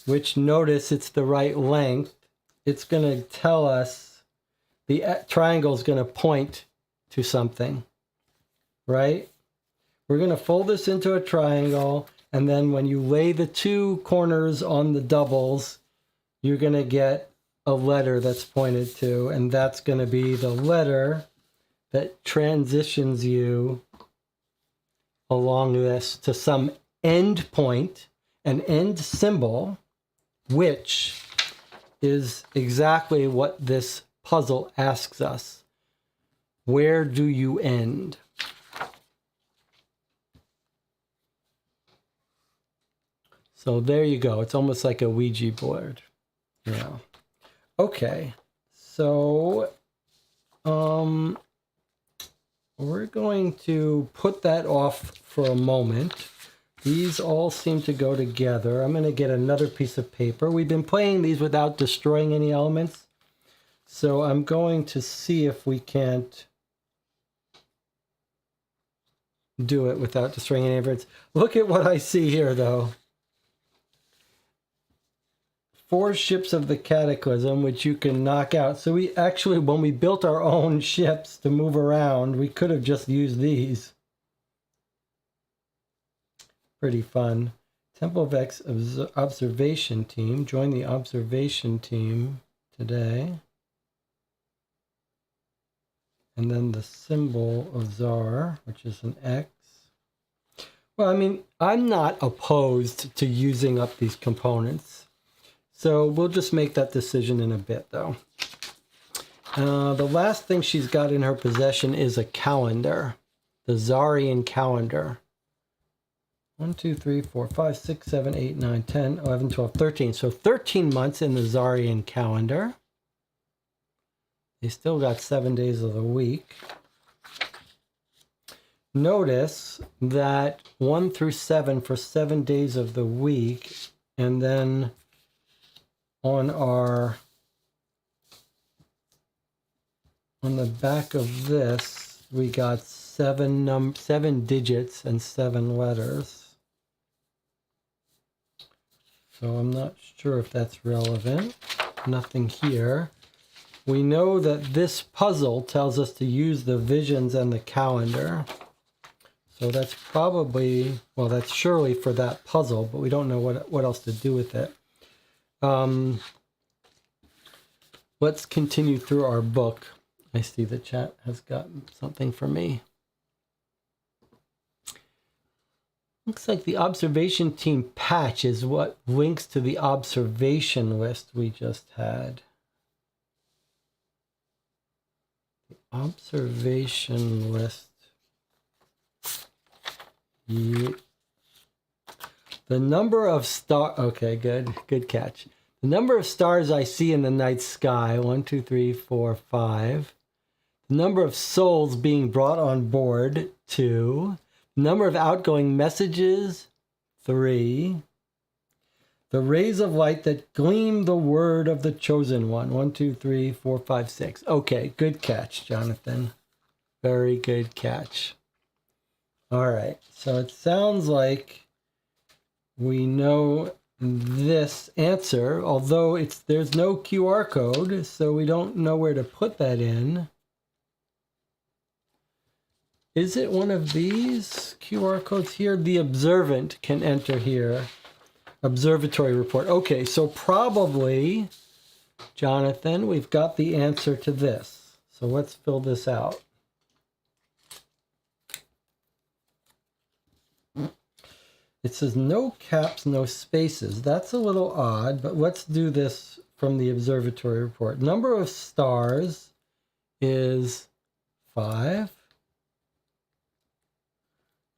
which notice it's the right length, it's going to tell us the triangle is going to point to something, right? We're going to fold this into a triangle, and then when you lay the two corners on the doubles, you're going to get a letter that's pointed to, and that's going to be the letter that transitions you along this to some end point, an end symbol, which is exactly what this puzzle asks us. Where do you end? So there you go. It's almost like a Ouija board. Yeah. Okay. So we're going to put that off for a moment. These all seem to go together. I'm going to get another piece of paper. We've been playing these without destroying any elements. So I'm going to see if we can't do it without destroying any elements. Look at what I see here, though. 4 ships of the Cataclysm, which you can knock out. So we actually, when we built our own ships to move around, we could have just used these. Pretty fun. Temple of X observation team. Join the observation team today. And then the symbol of Tsar, which is an X. Well, I mean, I'm not opposed to using up these components. So we'll just make that decision in a bit, though. The last thing she's got in her possession is a calendar. The Tsarian calendar. 1, 2, 3, 4, 5, 6, 7, 8, 9, 10, 11, 12, 13. So 13 months in the Tsarian calendar. They still got 7 days of the week. Notice that 1 through 7 for 7 days of the week. And then on the back of this, we got 7 digits and 7 letters. So I'm not sure if that's relevant. Nothing here. We know that this puzzle tells us to use the visions and the calendar. So that's probably, well, that's surely for that puzzle, but we don't know what else to do with it. Let's continue through our book. I see the chat has gotten something for me. Looks like the observation team patch is what links to the observation list we just had. The observation list. Yeah. The number of stars. Okay, good catch. The number of stars I see in the night sky, 1, 2, 3, 4, 5. The number of souls being brought on board, 2. The number of outgoing messages, 3. The rays of light that gleam the word of the chosen one, 1, 2, 3, 4, 5, 6. Okay, good catch, Jonathan. Very good catch. All right, so it sounds like we know this answer, although there's no QR code, so we don't know where to put that in. Is it one of these QR codes here? The observant can enter here. Observatory report. Okay, so probably, Jonathan, we've got the answer to this. So let's fill this out. It says no caps, no spaces. That's a little odd, but let's do this from the observatory report. Number of stars is 5.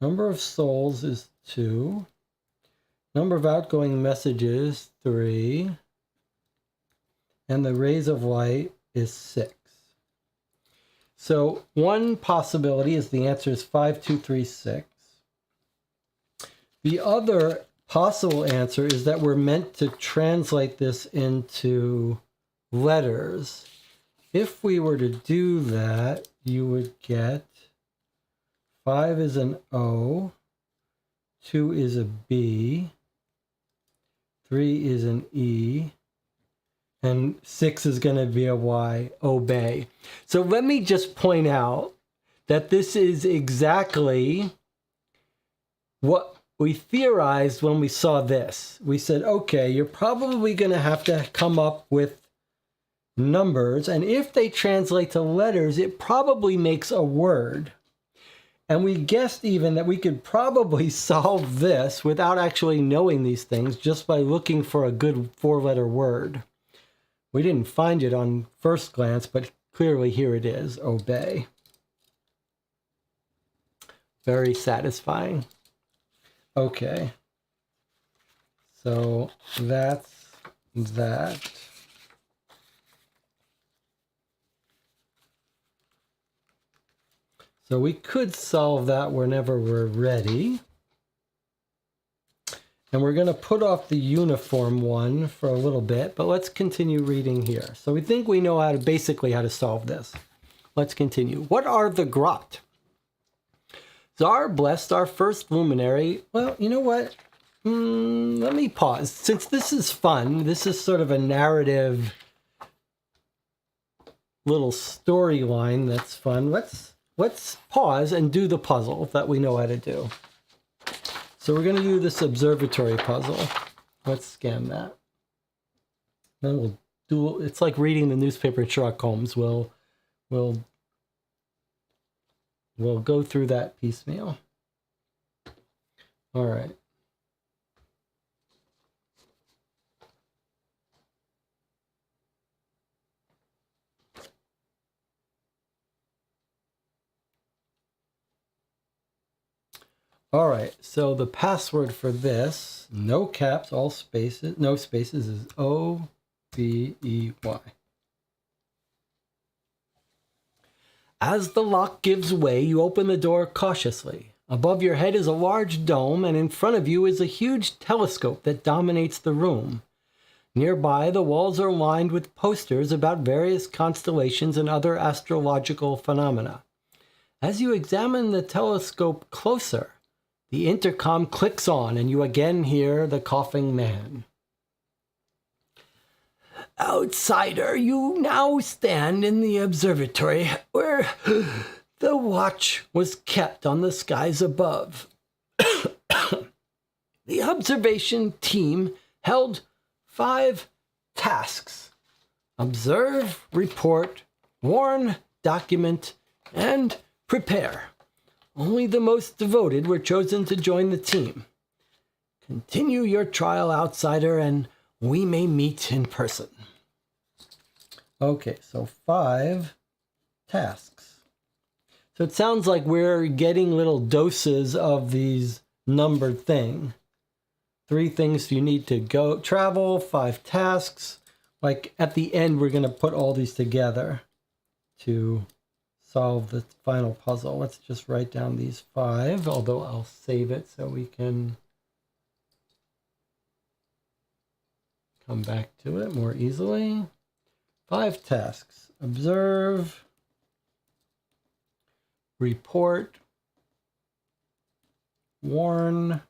Number of souls is 2. Number of outgoing messages, 3. And the rays of light is 6. So one possibility is the answer is 5, 2, 3, 6. The other possible answer is that we're meant to translate this into letters. If we were to do that, you would get 5 is an O, 2 is a B, 3 is an E, and 6 is going to be a Y, obey. So let me just point out that this is exactly what we theorized when we saw this. We said, okay, you're probably going to have to come up with numbers, and if they translate to letters, it probably makes a word. And we guessed even that we could probably solve this without actually knowing these things, just by looking for a good 4-letter word. We didn't find it on first glance, but clearly here it is, obey. Very satisfying. Okay, so that's that. So we could solve that whenever we're ready. And we're going to put off the uniform one for a little bit, but let's continue reading here. So we think we know basically how to solve this. Let's continue. What are the grot? Tsar blessed our first luminary. Well, you know what? Let me pause. Since this is fun, this is sort of a narrative little storyline that's fun. Let's pause and do the puzzle that we know how to do. So we're going to do this observatory puzzle. Let's scan that. Then we'll do. It's like reading the newspaper in Sherlock Holmes. We'll go through that piecemeal. All right. All right, so the password for this, no caps, all spaces, no spaces, is O-B-E-Y. As the lock gives way, you open the door cautiously. Above your head is a large dome, and in front of you is a huge telescope that dominates the room. Nearby, the walls are lined with posters about various constellations and other astrological phenomena. As you examine the telescope closer, the intercom clicks on, and you again hear the coughing man. Outsider, you now stand in the observatory where the watch was kept on the skies above. The observation team held 5 tasks: observe, report, warn, document, and prepare. Only the most devoted were chosen to join the team. Continue your trial, outsider, and we may meet in person. Okay, so 5 tasks. So it sounds like we're getting little doses of these numbered thing. 3 things you need to go travel, 5 tasks. Like at the end, we're going to put all these together to solve the final puzzle. Let's just write down these 5, although I'll save it so we can come back to it more easily. 5 tasks. Observe, report, warn,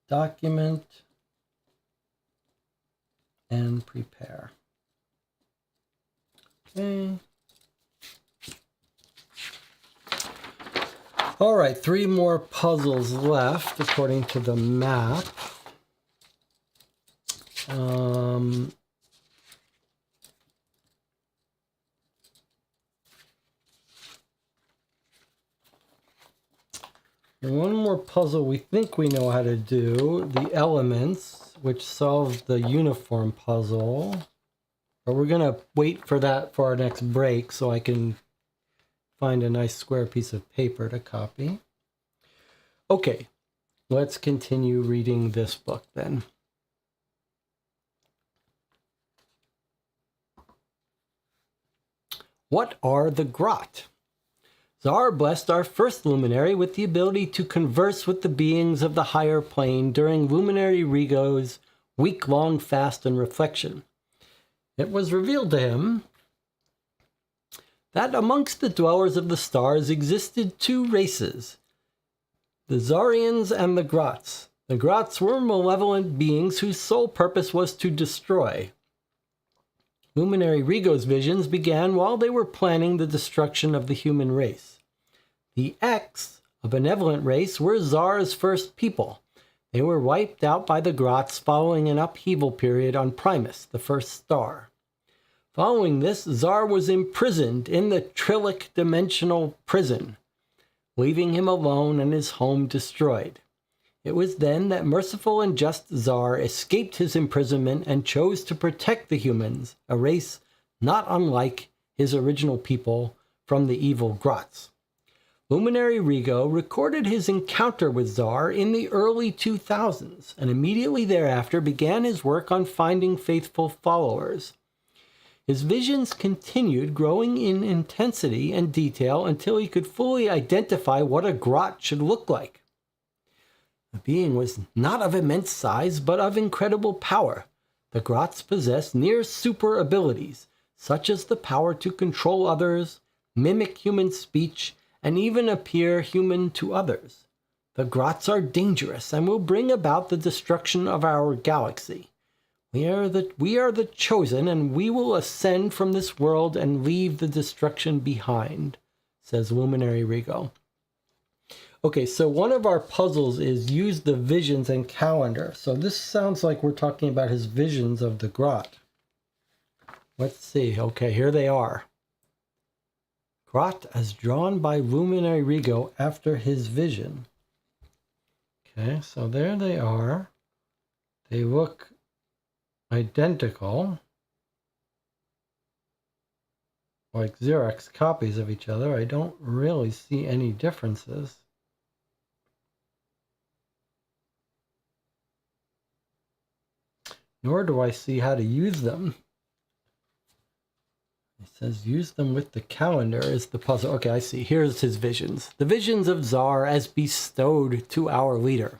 document, and prepare. Okay. All right, 3 more puzzles left according to the map. And one more puzzle we think we know how to do, the elements, which solves the uniform puzzle. But we're going to wait for that for our next break so I can find a nice square piece of paper to copy. Okay, let's continue reading this book then. What are the grot? Tsar blessed our first luminary with the ability to converse with the beings of the higher plane during Luminary Rigo's week-long fast and reflection. It was revealed to him that amongst the dwellers of the stars existed 2 races, the Zarians and the Grots. The Grots were malevolent beings whose sole purpose was to destroy. Luminary Rigo's visions began while they were planning the destruction of the human race. The X, a benevolent race, were Zar's first people. They were wiped out by the Grots following an upheaval period on Primus, the first star. Following this, Zar was imprisoned in the Trillic dimensional prison, leaving him alone and his home destroyed. It was then that merciful and just Zar escaped his imprisonment and chose to protect the humans, a race not unlike his original people, from the evil Grots. Luminary Rigo recorded his encounter with Zar in the early 2000s, and immediately thereafter began his work on finding faithful followers. His visions continued, growing in intensity and detail until he could fully identify what a grot should look like. The being was not of immense size, but of incredible power. The grots possess near super abilities, such as the power to control others, mimic human speech, and even appear human to others. The grots are dangerous and will bring about the destruction of our galaxy. We are the chosen, and we will ascend from this world and leave the destruction behind, says Luminary Rigo. Okay, so one of our puzzles is use the visions and calendar. So this sounds like we're talking about his visions of the grot. Let's see. Okay, here they are. Grot as drawn by Luminary Rigo after his vision. Okay, so there they are. They look identical, like Xerox copies of each other. I don't really see any differences. Nor do I see how to use them. It says use them with the calendar is the puzzle. Okay, I see. Here's his visions. The visions of Zar as bestowed to our leader.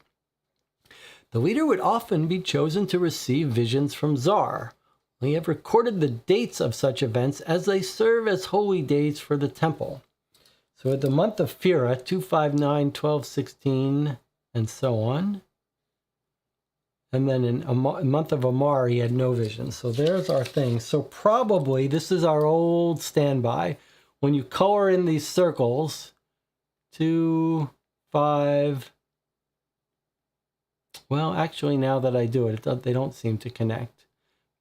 The leader would often be chosen to receive visions from Zar. We have recorded the dates of such events as they serve as holy days for the temple. So at the month of Fira, 259, 1216, and so on. And then in a month of Amar, he had no vision. So there's our thing. So probably this is our old standby. When you color in these circles, 2, 5. Well, actually, now that I do it, they don't seem to connect.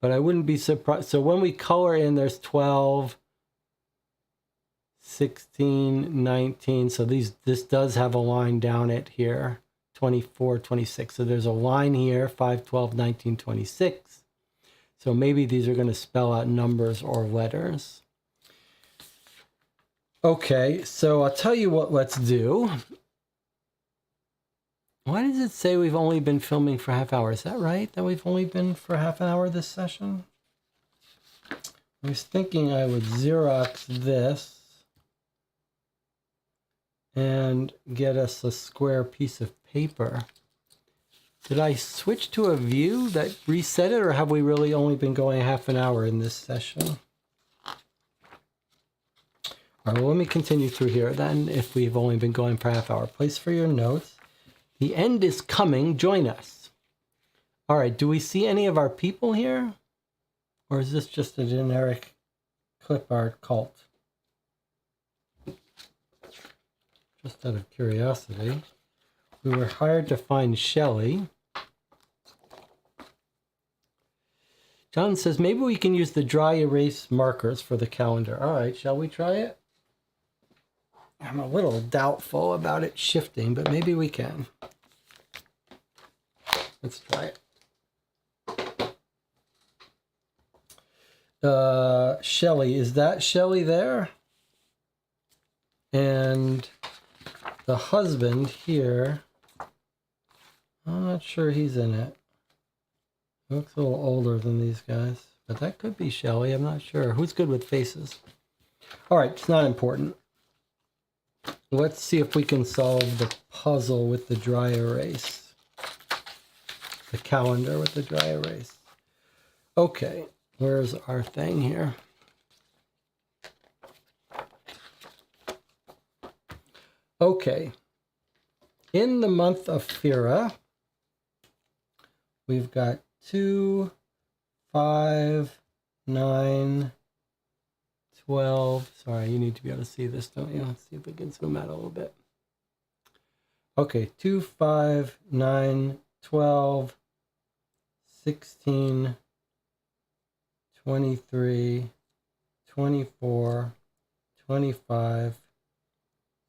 But I wouldn't be surprised. So when we color in, there's 12, 16, 19. So this does have a line down it here. 24, 26. So there's a line here, 5, 12, 19, 26. So maybe these are going to spell out numbers or letters. Okay, so I'll tell you what let's do. Why does it say we've only been filming for half hour? Is that right? That we've only been for half an hour this session? I was thinking I would Xerox this and get us a square piece of paper. Did I switch to a view that reset it, or have we really only been going half an hour in this session? All right, well, let me continue through here then, if we've only been going for half hour. Place for your notes. The end is coming. Join us. All right, do we see any of our people here? Or is this just a generic clip art cult? Just out of curiosity. We were hired to find Shelley. John says, maybe we can use the dry erase markers for the calendar. All right, shall we try it? I'm a little doubtful about it shifting, but maybe we can. Let's try it. Shelley, is that Shelley there? And the husband here, I'm not sure he's in it. He looks a little older than these guys, but that could be Shelley. I'm not sure. Who's good with faces? All right, it's not important. Let's see if we can solve the puzzle with the dry erase. The calendar with the dry erase. Okay, where's our thing here? Okay, in the month of Fira, we've got 2, 5, 9, 12. Sorry, you need to be able to see this, don't you? Let's see if we can zoom out a little bit. Okay, 2, 5, 9, 12, 16, 23, 24, 25,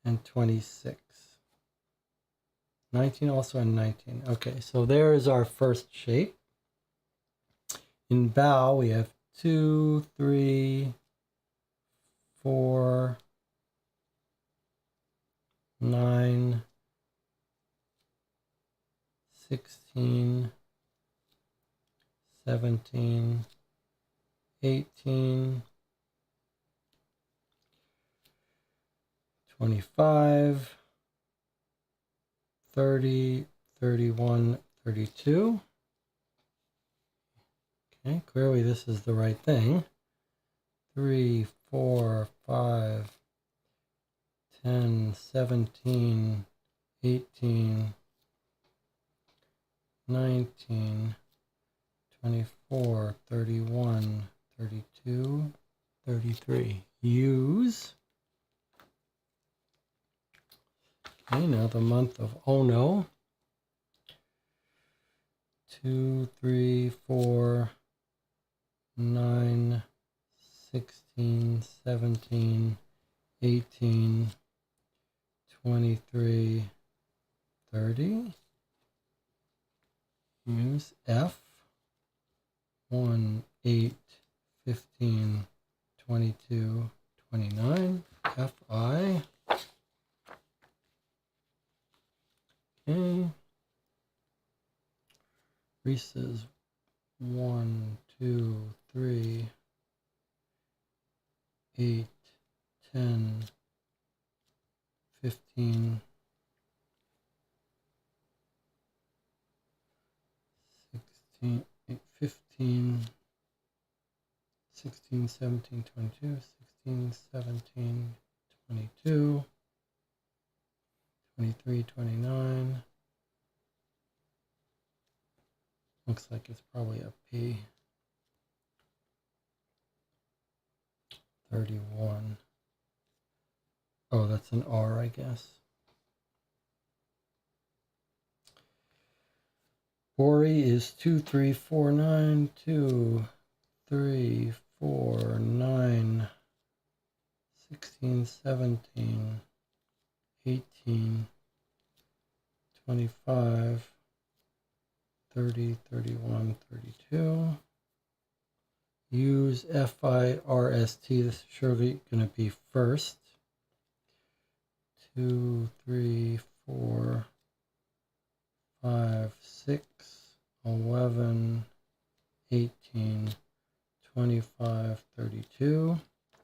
and 26. 19 also and 19. Okay, so there is our first shape. In bow, we have 2, 3, 4, 9, 16, 17, 18, 25, 30, 31, 32. Okay, clearly this is the right thing. 3, 4, 5, 10, 17, 18, 19, 24, 31, 32, 33. Use. Okay, now the month of Ono. 2, 3, 4, 9, 16, 17, 18, 23, 30. Use F. 1, 8, 15, 22, 29. FI. Okay. Reese's 1, 2, 3, 8, 10, 15, 16, 15, 16, 17, 22, 16, 17, 22, 23, 29. Looks like it's probably a P. 31. Oh, that's an R, I guess. Bori is 2, 3, 4, 9, 2, 3, 4, 9, 16, 17, 18, 25, 30, 31, 32. Use FIRST. This is surely going to be first. 2, 3, 4, 11, 18, 25, 32.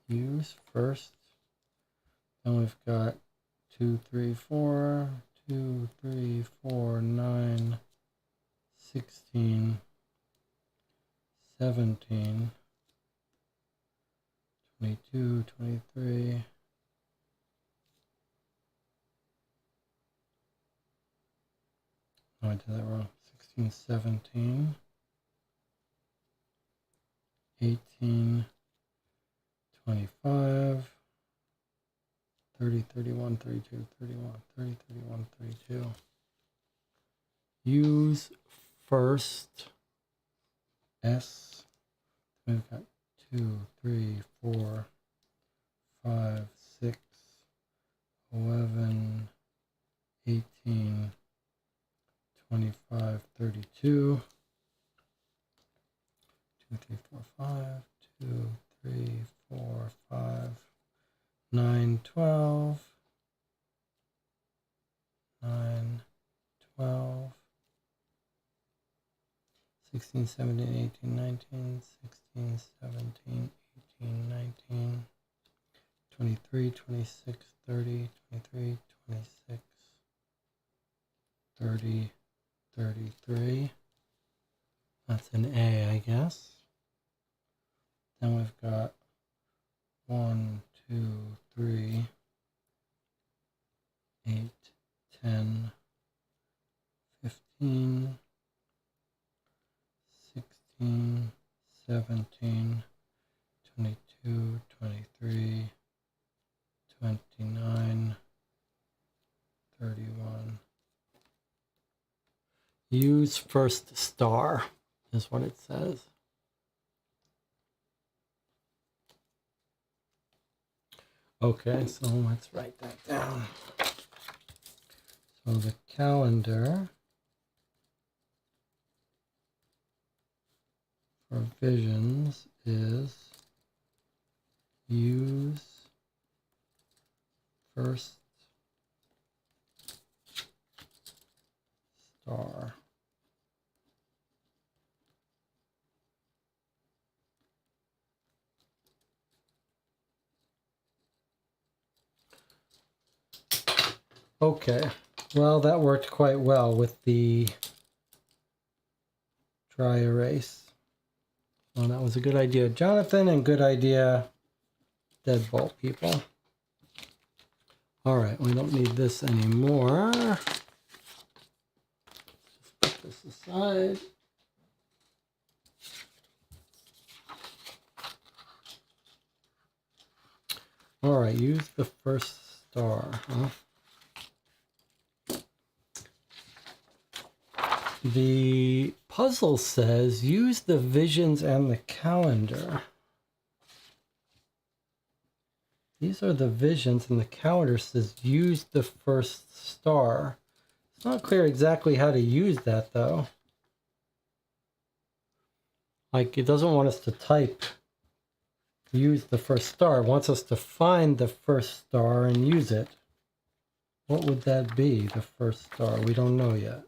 Use first. Then we've got 2, 3, 4, 2, 3, 4, 9, 16, 17, 22, 23. No, I did that wrong. 16, 17, 18, 25, 30, 31, 32, 31, 30, 31, 32. Use first S. We've got 2, 3, 4, 5, 6, 11, 18, 25, 32. 2, 3, 4, 5, 2, 3, 4, 5, 9, 12, 9, 12, 16, 17, 18, 19, 16, 17, 18, 19, 23, 26, 30, 23, 26, 30, 33. That's an A, I guess. Then we've got 1, 2, 3, 8, 10, 15, 16, 17, 22, 23, 29, 31. Use first star is what it says. Okay, so let's write that down. So the calendar for visions is use first star. Okay, well, that worked quite well with the dry erase. Well, that was a good idea, Jonathan, and good idea, Deadbolt people. All right, we don't need this anymore. Just put this aside. All right, use the first star. Huh? The puzzle says use the visions and the calendar. These are the visions, and the calendar says use the first star. It's not clear exactly how to use that, though. Like, it doesn't want us to type use the first star. It wants us to find the first star and use it. What would that be, the first star? We don't know yet.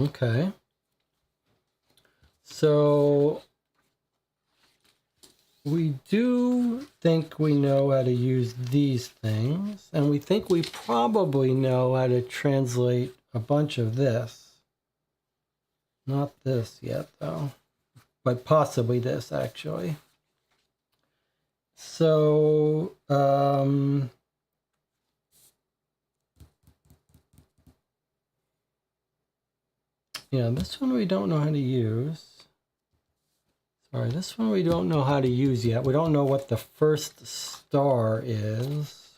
Okay. So we do think we know how to use these things, and we think we probably know how to translate a bunch of this. Not this yet, though, but possibly this, actually. So, yeah, this one we don't know how to use. Sorry, this one we don't know how to use yet. We don't know what the first star is.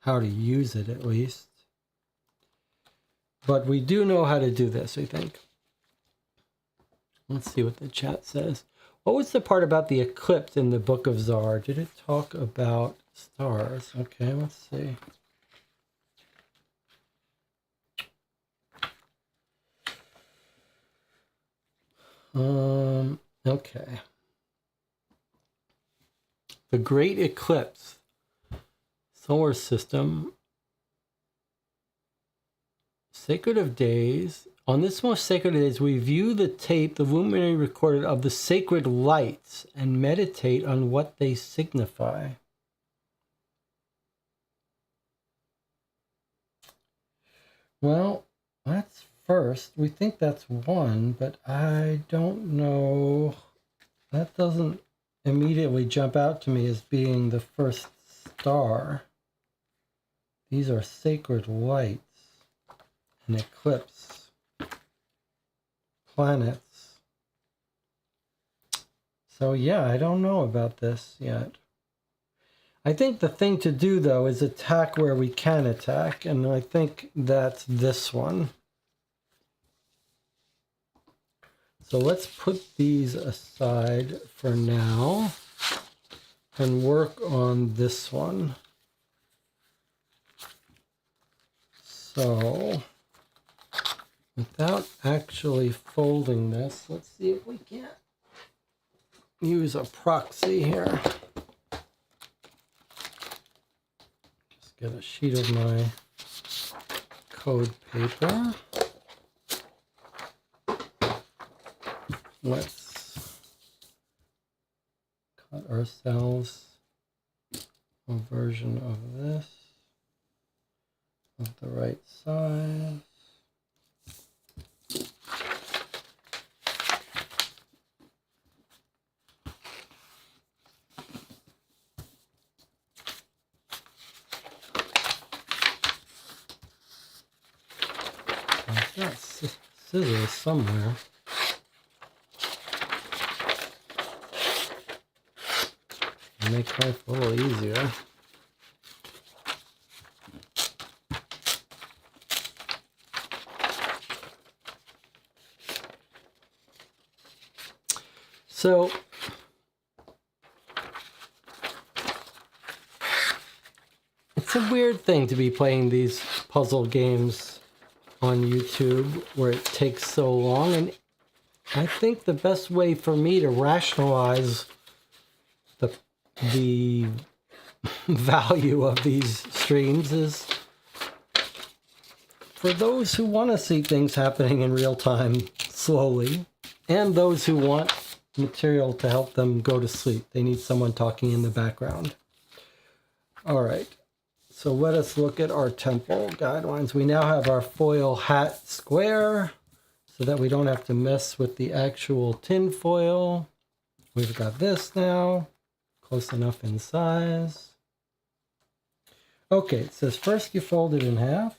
How to use it, at least. But we do know how to do this, I think. Let's see what the chat says. What was the part about the eclipse in the Book of Zar? Did it talk about stars? Okay, let's see. Okay. The Great Eclipse, solar system. Sacred of Days. On this most sacred of days, we view the tape the luminary recorded of the sacred lights and meditate on what they signify. Well, that's first. We think that's one, but I don't know. That doesn't immediately jump out to me as being the first star. These are sacred lights, an eclipse, planets. So yeah, I don't know about this yet. I think the thing to do, though, is attack where we can attack, and I think that's this one. So let's put these aside for now and work on this one. So, without actually folding this, let's see if we can't use a proxy here. Just get a sheet of my code paper. Let's cut ourselves a version of this of the right size. I've got scissors somewhere. Make life a little easier. So it's a weird thing to be playing these puzzle games on YouTube where it takes so long, and I think the best way for me to rationalize the value of these streams is for those who want to see things happening in real time slowly, and those who want material to help them go to sleep. They need someone talking in the background. All right, so let us look at our temple guidelines. We now have our foil hat square so that we don't have to mess with the actual tin foil. We've got this now. Close enough in size. Okay, it says first you fold it in half.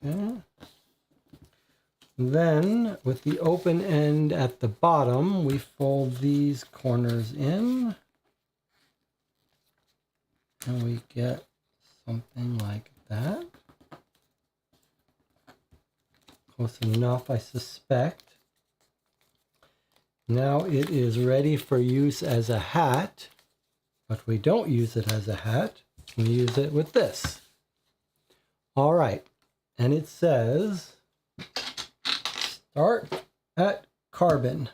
Okay. Then, with the open end at the bottom, we fold these corners in. And we get something like that. Close enough, I suspect. Now it is ready for use as a hat, but we don't use it as a hat. We use it with this. All right, and it says, start at carbon.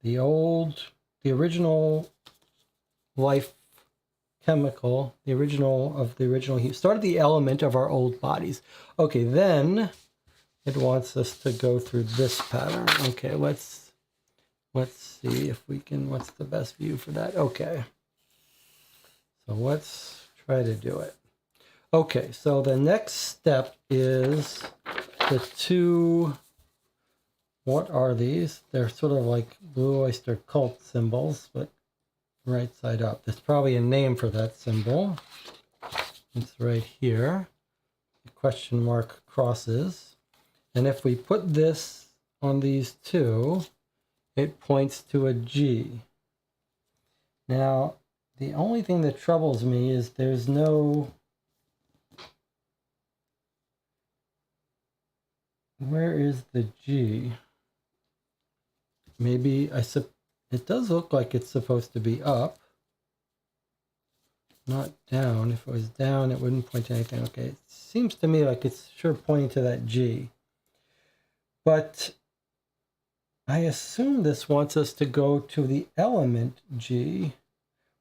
The original life chemical, the original start at the element of our old bodies. Okay, then it wants us to go through this pattern. Okay, let's see if we can, what's the best view for that? Okay. So let's try to do it. Okay, so the next step is the two, what are these? They're sort of like Blue Oyster Cult symbols, but right side up. There's probably a name for that symbol. It's right here. The question mark crosses. And if we put this on these two, it points to a G. Now, the only thing that troubles me is there's no... Where is the G? Maybe it does look like it's supposed to be up, not down. If it was down, it wouldn't point to anything. Okay, it seems to me like it's sure pointing to that G. But I assume this wants us to go to the element G,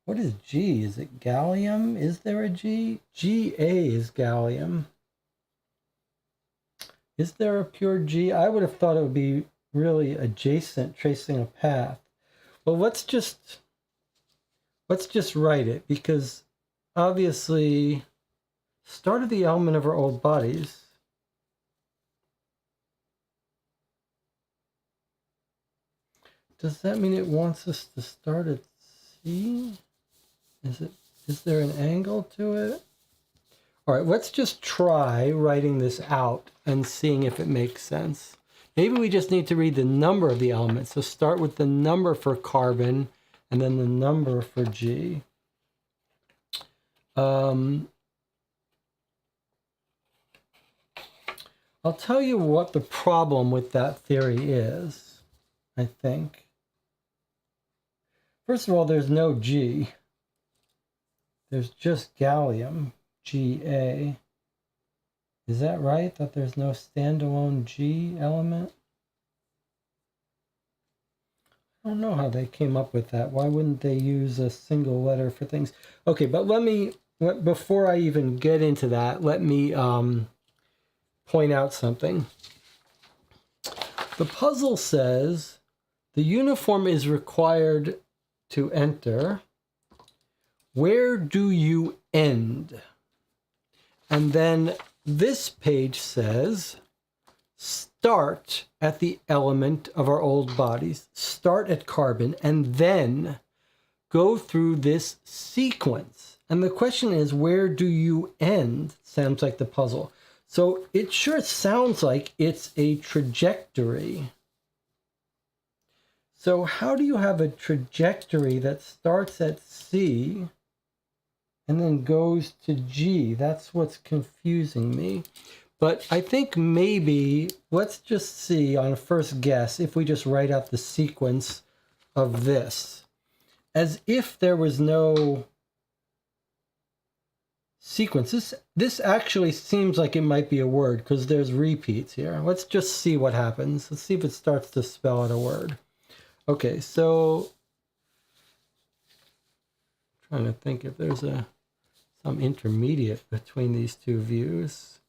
What is G? Is it gallium? Is there a G? GA is gallium. Is there a pure G? I would have thought it would be really adjacent, tracing a path. Well, let's just write it, because obviously start of the element of our old bodies. Does that mean it wants us to start at C? Is there an angle to it? All right, let's just try writing this out and seeing if it makes sense. Maybe we just need to read the number of the elements. So start with the number for carbon and then the number for G. I'll tell you what the problem with that theory is, I think. First of all, there's no G. There's just gallium, Ga. Is that right, that there's no standalone G element? I don't know how they came up with that. Why wouldn't they use a single letter for things? Okay, but before I even get into that, let me point out something. The puzzle says the uniform is required to enter. Where do you end? And then this page says start at the element of our old bodies, start at carbon, and then go through this sequence. And the question is, where do you end? Sounds like the puzzle. So it sure sounds like it's a trajectory. So how do you have a trajectory that starts at C and then goes to G? That's what's confusing me. But I think maybe, let's just see on a first guess if we just write out the sequence of this. As if there was no sequence. This actually seems like it might be a word because there's repeats here. Let's just see what happens. Let's see if it starts to spell out a word. Okay, so I'm trying to think if there's some intermediate between these two views.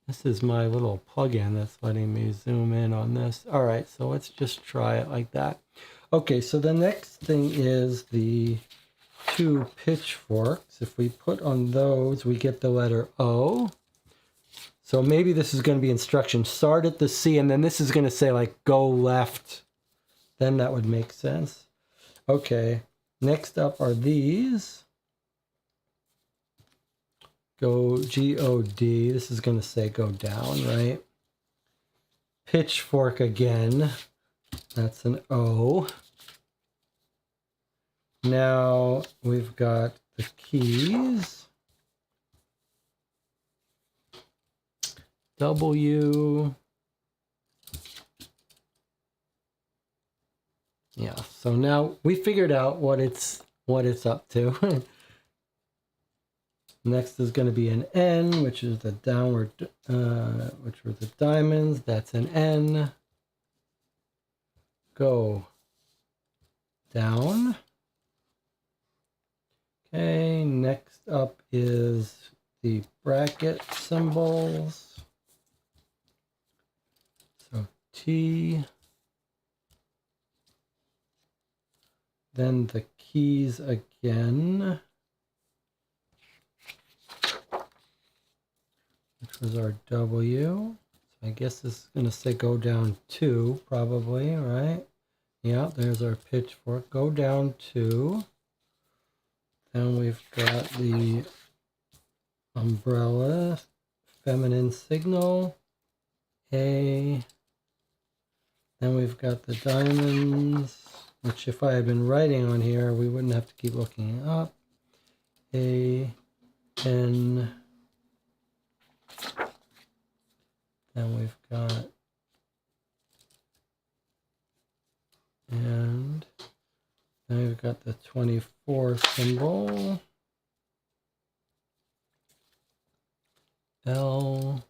This is my little plugin that's letting me zoom in on this. All right, so let's just try it like that. Okay, so the next thing is the two pitchforks. If we put on those, we get the letter O. So maybe this is going to be instruction. Start at the C, and then this is going to say like go left. Then that would make sense. Okay, next up are these. Go G-O-D. This is going to say go down, right? Pitchfork again. That's an O. Now we've got the keys. W. Yeah, so now we figured out what it's up to. Next is going to be an N, which is the downward, which were the diamonds. That's an N. Go down. Okay, next up is the bracket symbols. So T. Then the keys again, which was our W. So I guess this is going to say go down 2, probably, right? Yeah, there's our pitchfork. Go down 2. Then we've got the umbrella, feminine signal, A. Then we've got the diamonds, which if I had been writing on here, we wouldn't have to keep looking up. A, N. Then we've got, and then we've got the 24 symbol. L.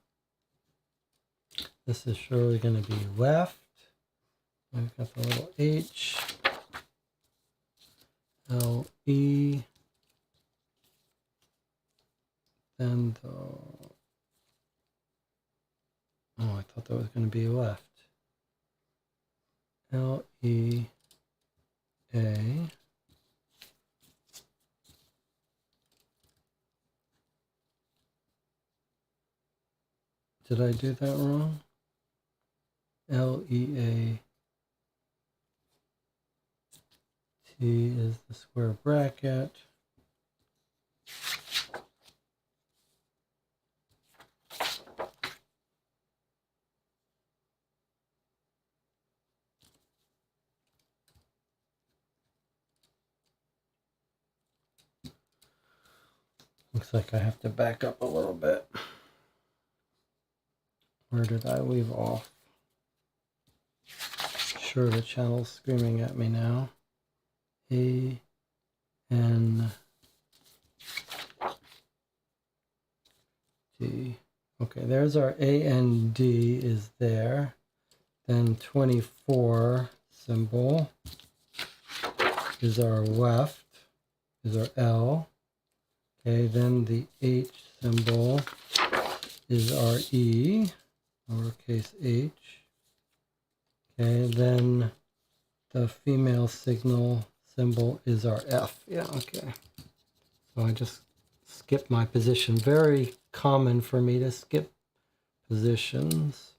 This is surely going to be left. We've got the little H. thought that was going to be left. L-E-A. Did I do that wrong? L-E-A. T is the square bracket. Looks like I have to back up a little bit. Where did I leave off? Sure, the channel's screaming at me now. A N D. Okay, there's our AND is there. Then 24 symbol is our left, is our L. Okay, then the H symbol is our E, lowercase h. Okay, then the female signal symbol is our F. Yeah, okay. So I just skipped my position. Very common for me to skip positions.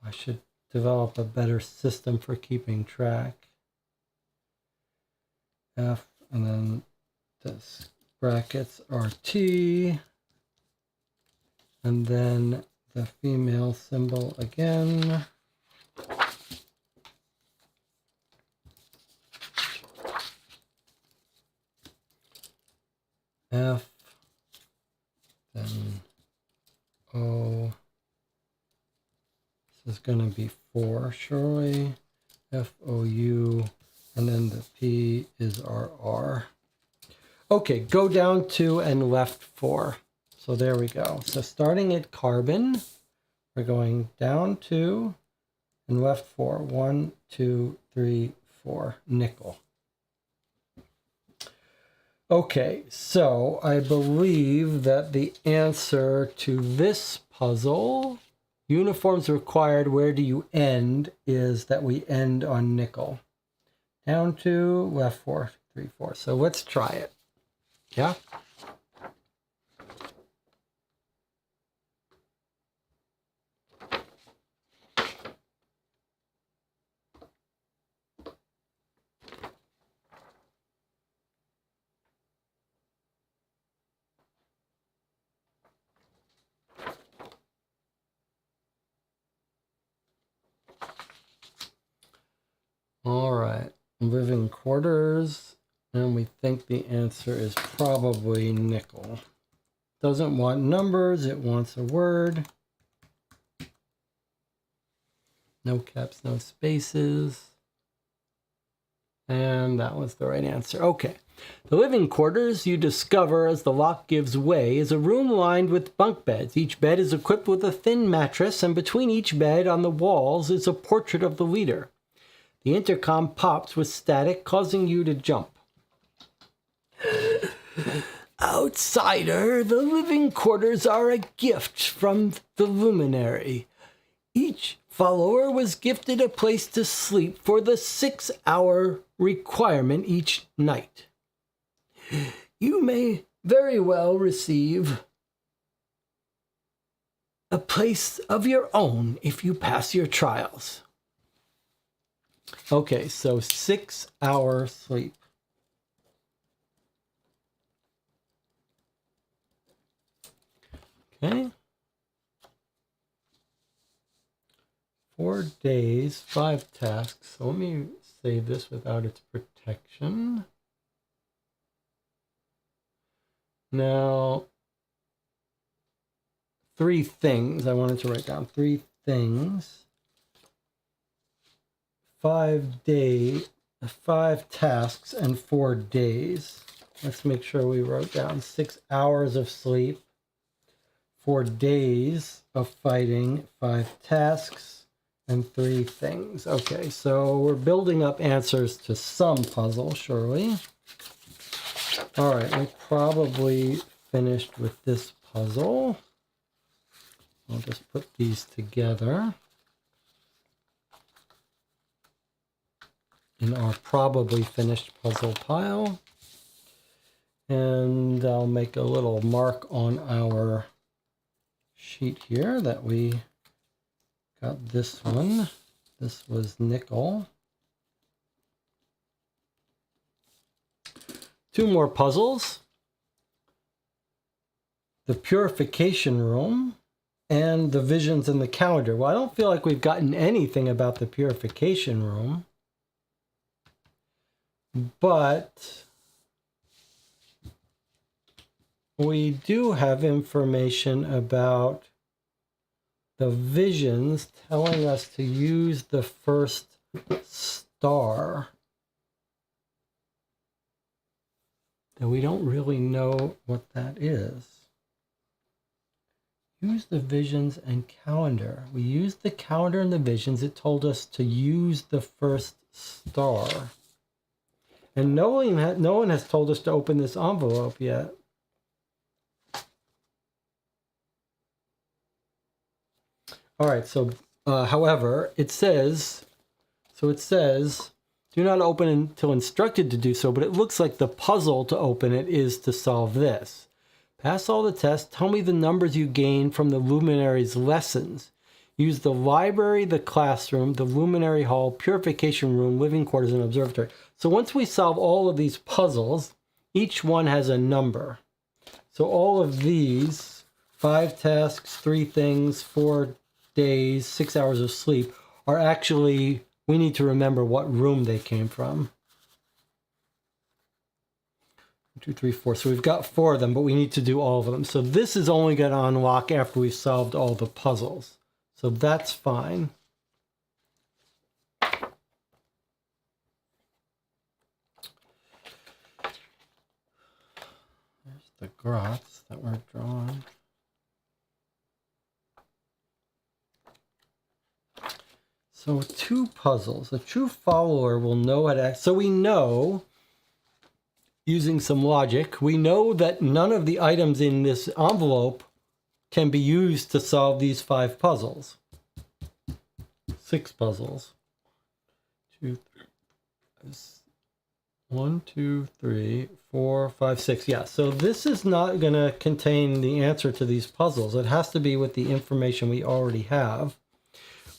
I should develop a better system for keeping track. F, and then this brackets are T, and then the female symbol again. F, then O. This is going to be 4, surely. F-O-U, and then the P is our R. Okay, go down 2 and left 4. So there we go. So starting at carbon, we're going down 2 and left 4. 1, 2, 3, 4. Nickel. Okay, so I believe that the answer to this puzzle, uniforms required, where do you end, is that we end on nickel. Down 2, left 4, 3, 4. So let's try it. Yeah? All right, living quarters, and we think the answer is probably nickel. Doesn't want numbers, it wants a word. No caps, no spaces. And that was the right answer. Okay. The living quarters you discover as the lock gives way is a room lined with bunk beds. Each bed is equipped with a thin mattress, and between each bed on the walls is a portrait of the leader. The intercom pops with static, causing you to jump. Outsider, the living quarters are a gift from the luminary. Each follower was gifted a place to sleep for the 6-hour requirement each night. You may very well receive a place of your own if you pass your trials. Okay, so 6-hour sleep. Okay. 4 days, 5 tasks. So let me save this without its protection. Now, 3 things. I wanted to write down 3 things. 5 tasks and 4 days. Let's make sure we wrote down 6 hours of sleep, 4 days of fighting, 5 tasks, and 3 things. Okay, so we're building up answers to some puzzle, surely. All right, we probably finished with this puzzle. I'll just put these together in our probably finished puzzle pile. And I'll make a little mark on our sheet here that we got this one. This was nickel. 2 more puzzles. The purification room and the visions in the calendar. Well, I don't feel like we've gotten anything about the purification room. But we do have information about the visions telling us to use the first star. That we don't really know what that is. Use the visions and calendar. We used the calendar and the visions. It told us to use the first star. And no one has told us to open this envelope yet. All right, so however, it says, do not open until instructed to do so, but it looks like the puzzle to open it is to solve this. Pass all the tests. Tell me the numbers you gain from the luminary's lessons. Use the library, the classroom, the luminary hall, purification room, living quarters, and observatory. So once we solve all of these puzzles, each one has a number. So all of these, 5 tasks, 3 things, 4 days, 6 hours of sleep, are actually, we need to remember what room they came from. 1, 2, 3, 4. So we've got 4 of them, but we need to do all of them. So this is only going to unlock after we've solved all the puzzles. So that's fine. There's the grots that were drawn. So 2 puzzles. A true follower will know how to act. So we know, using some logic, we know that none of the items in this envelope can be used to solve these 5 puzzles. 6 puzzles. 1, 2, 3, 4, 5, 6. Yeah, so this is not going to contain the answer to these puzzles. It has to be with the information we already have.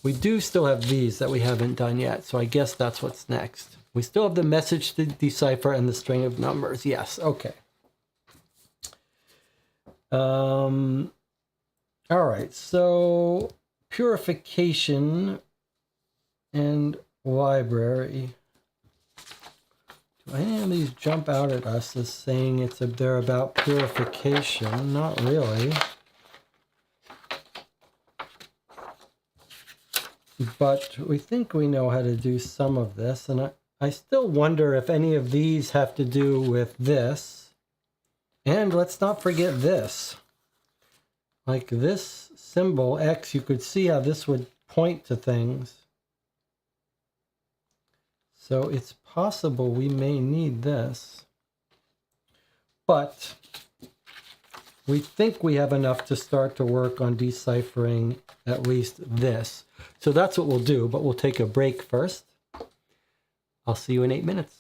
We do still have these that we haven't done yet, so I guess that's what's next. We still have the message to decipher and the string of numbers. Yes, okay. All right, so purification and library. Do any of these jump out at us as saying they're about purification? Not really. But we think we know how to do some of this, and I still wonder if any of these have to do with this. And let's not forget this. Like this symbol, X, you could see how this would point to things. So it's possible we may need this. But we think we have enough to start to work on deciphering at least this. So that's what we'll do, but we'll take a break first. I'll see you in 8 minutes.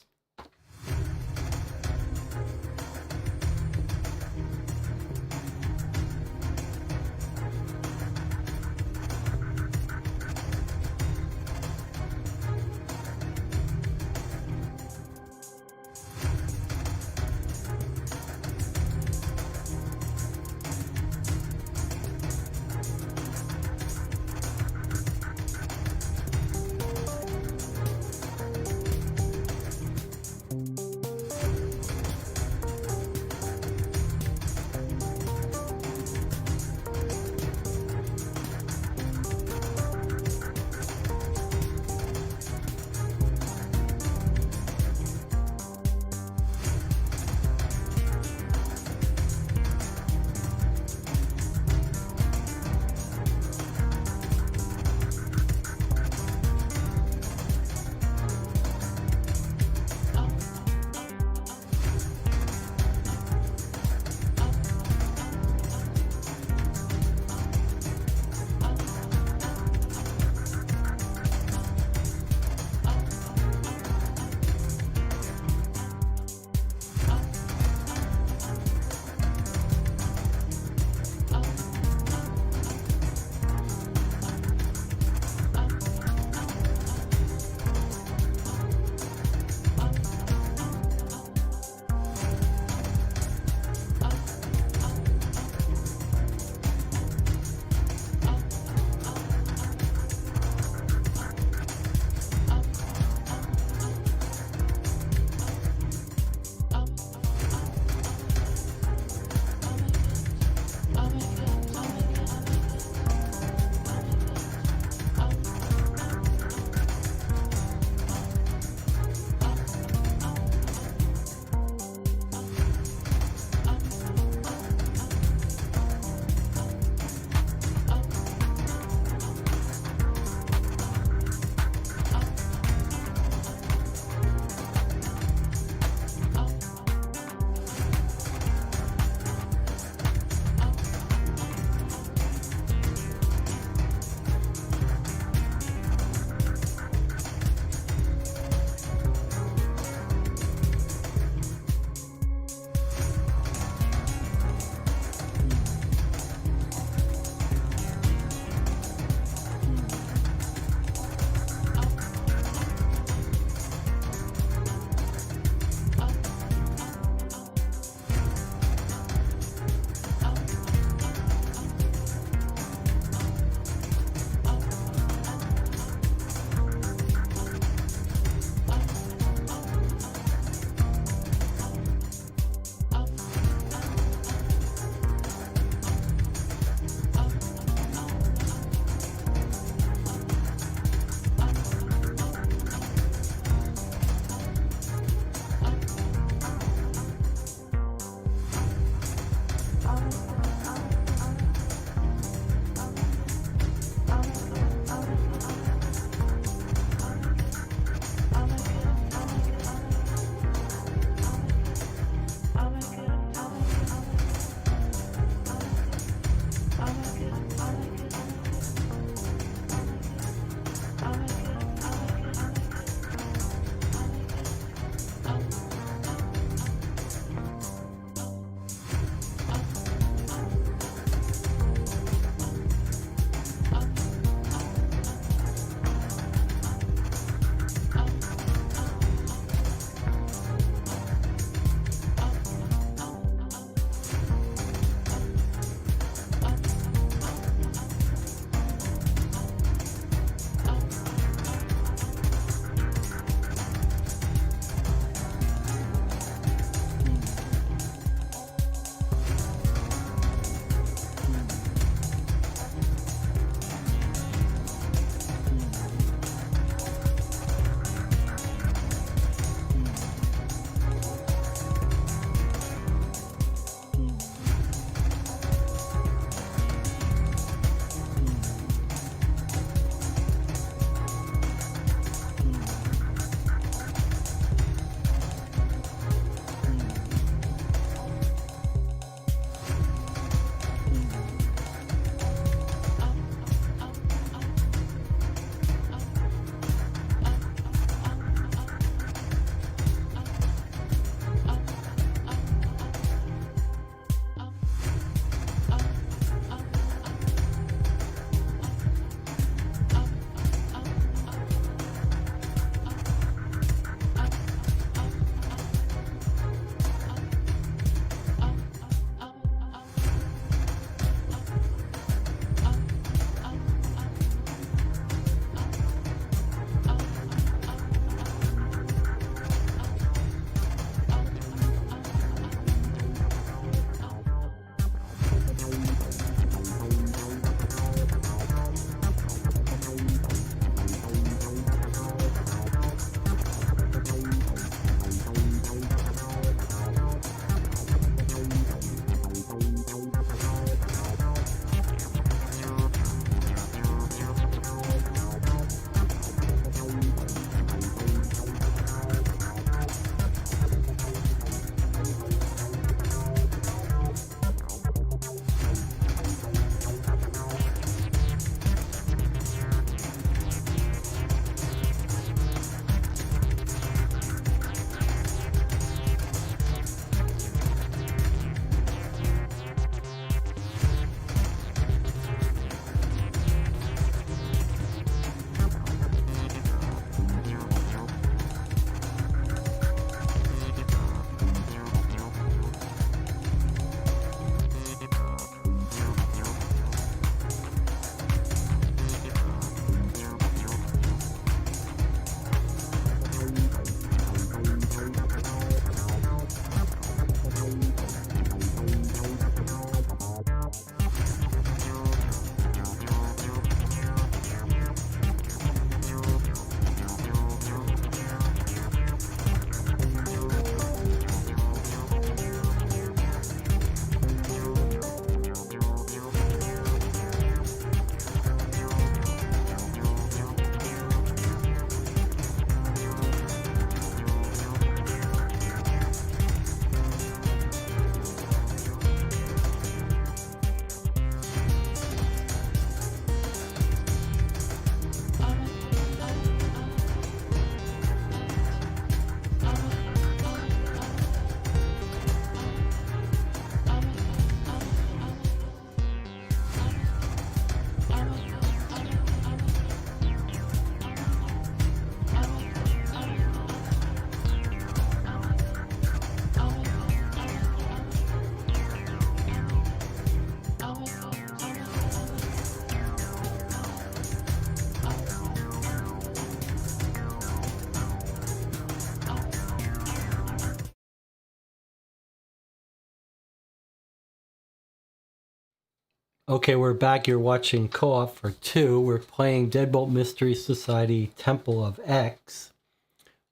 Okay, we're back. You're watching Co-op for 2. We're playing Deadbolt Mystery Society Temple of X.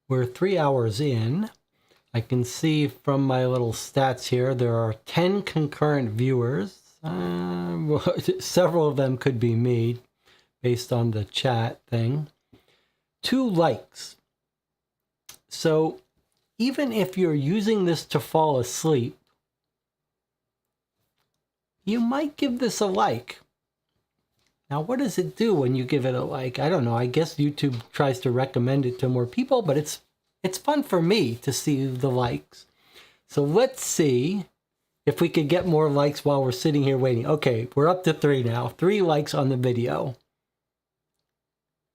We're 3 hours in. I can see from my little stats here there are 10 concurrent viewers. Several of them could be me based on the chat thing. 2 likes. So even if you're using this to fall asleep, you might give this a like. Now, what does it do when you give it a like? I don't know. I guess YouTube tries to recommend it to more people, but it's fun for me to see the likes. So let's see if we could get more likes while we're sitting here waiting. Okay, we're up to 3 now. 3 likes on the video.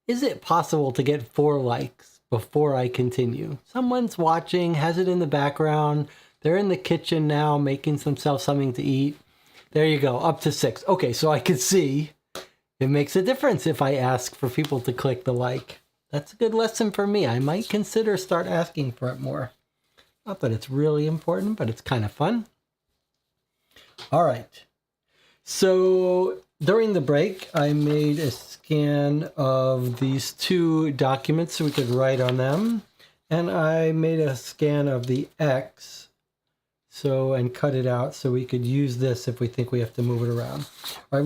Is it possible to get 4 likes before I continue? Someone's watching, has it in the background. They're in the kitchen now making themselves something to eat. There you go, up to 6. Okay, so I can see it makes a difference if I ask for people to click the like. That's a good lesson for me. I might consider start asking for it more. Not that it's really important, but it's kind of fun. All right. So during the break, I made a scan of these 2 documents so we could write on them. And I made a scan of the X and cut it out so we could use this if we think we have to move it around. All right,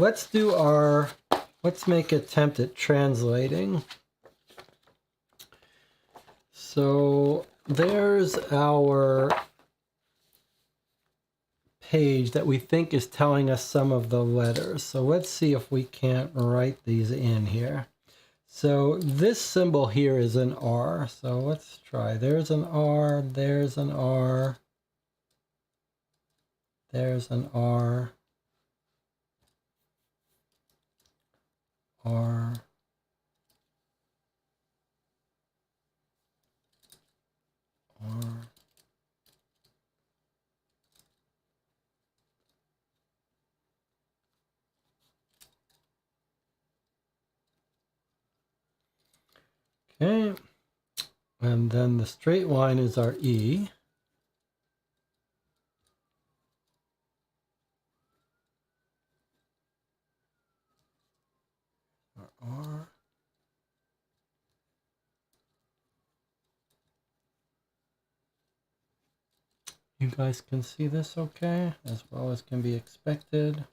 let's make an attempt at translating. So there's our page that we think is telling us some of the letters. So let's see if we can't write these in here. So this symbol here is an R. So let's try. There's an R, there's an R, there's an R, R, R. Okay, and then the straight line is our E. Our R. You guys can see this okay, as well as can be expected.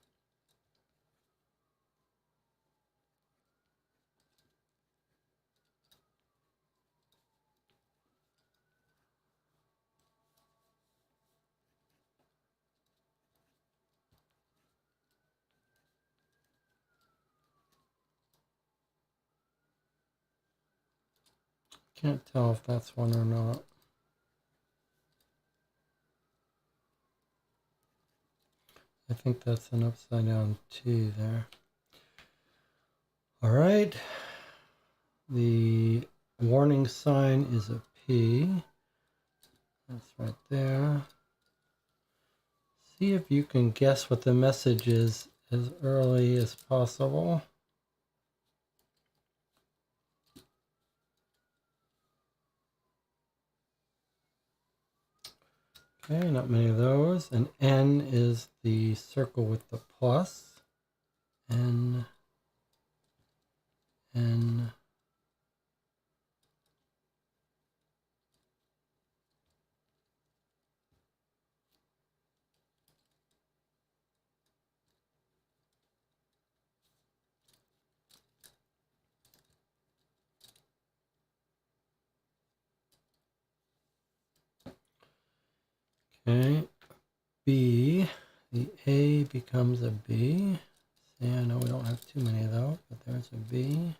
Can't tell if that's one or not. I think that's an upside down T there. All right. The warning sign is a P. That's right there. See if you can guess what the message is as early as possible. Okay, not many of those. And N is the circle with the plus. N, N. Okay, B, the A becomes a B. See, I know we don't have too many of those, but there's a B.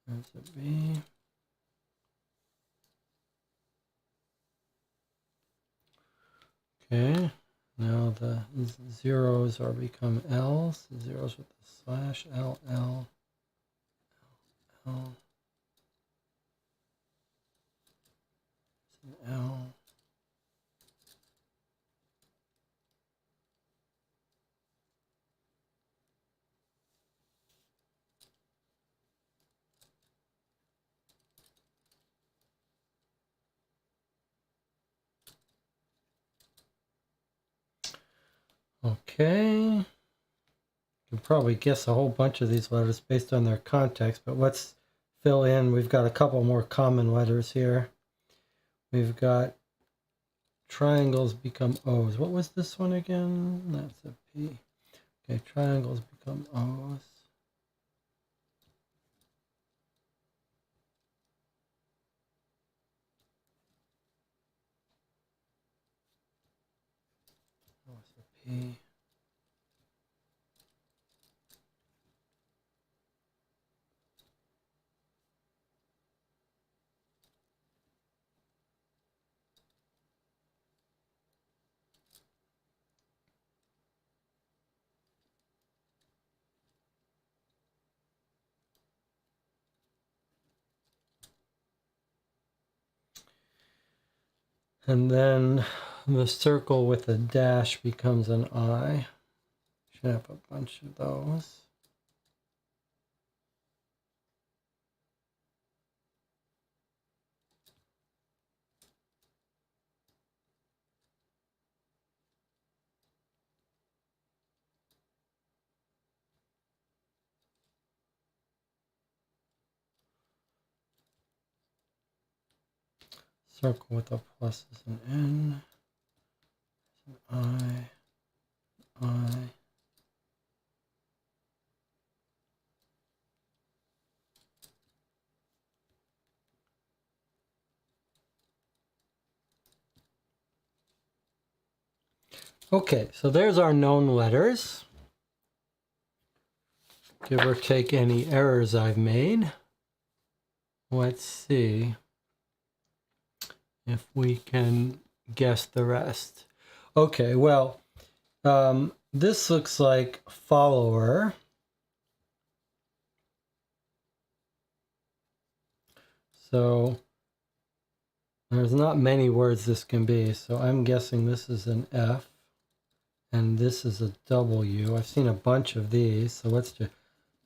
There's a B. Okay, now the zeros are become L's. Zeros with the slash, L, L, L, L. Okay. You can probably guess a whole bunch of these letters based on their context, but let's fill in. We've got a couple more common letters here. We've got triangles become O's. What was this one again? That's a P. Okay, triangles become O's. What's a P? And then the circle with a dash becomes an I. Should have a bunch of those. Circle with a plus is an N. An I. Okay, so there's our known letters. Give or take any errors I've made. Let's see if we can guess the rest. Okay, well, this looks like follower. So there's not many words this can be. So I'm guessing this is an F and this is a W. I've seen a bunch of these. So let's do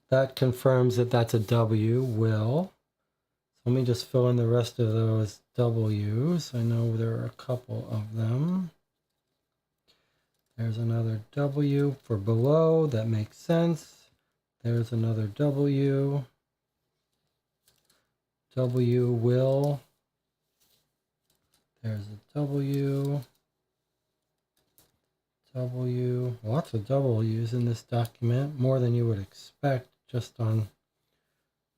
that. Confirms that that's a W. Will. So let me just fill in the rest of those W's. I know there are a couple of them. There's another W for below. That makes sense. There's another W. W will. There's a W. W. Lots of W's in this document. More than you would expect just on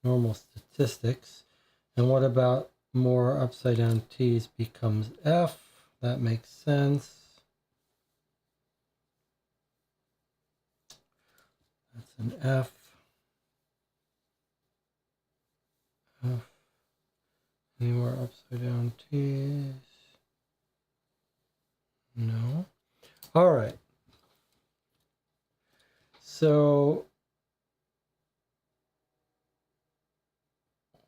normal statistics. And what about more upside down T's becomes F? That makes sense. That's an F. F. Any more upside down T's? No. All right. So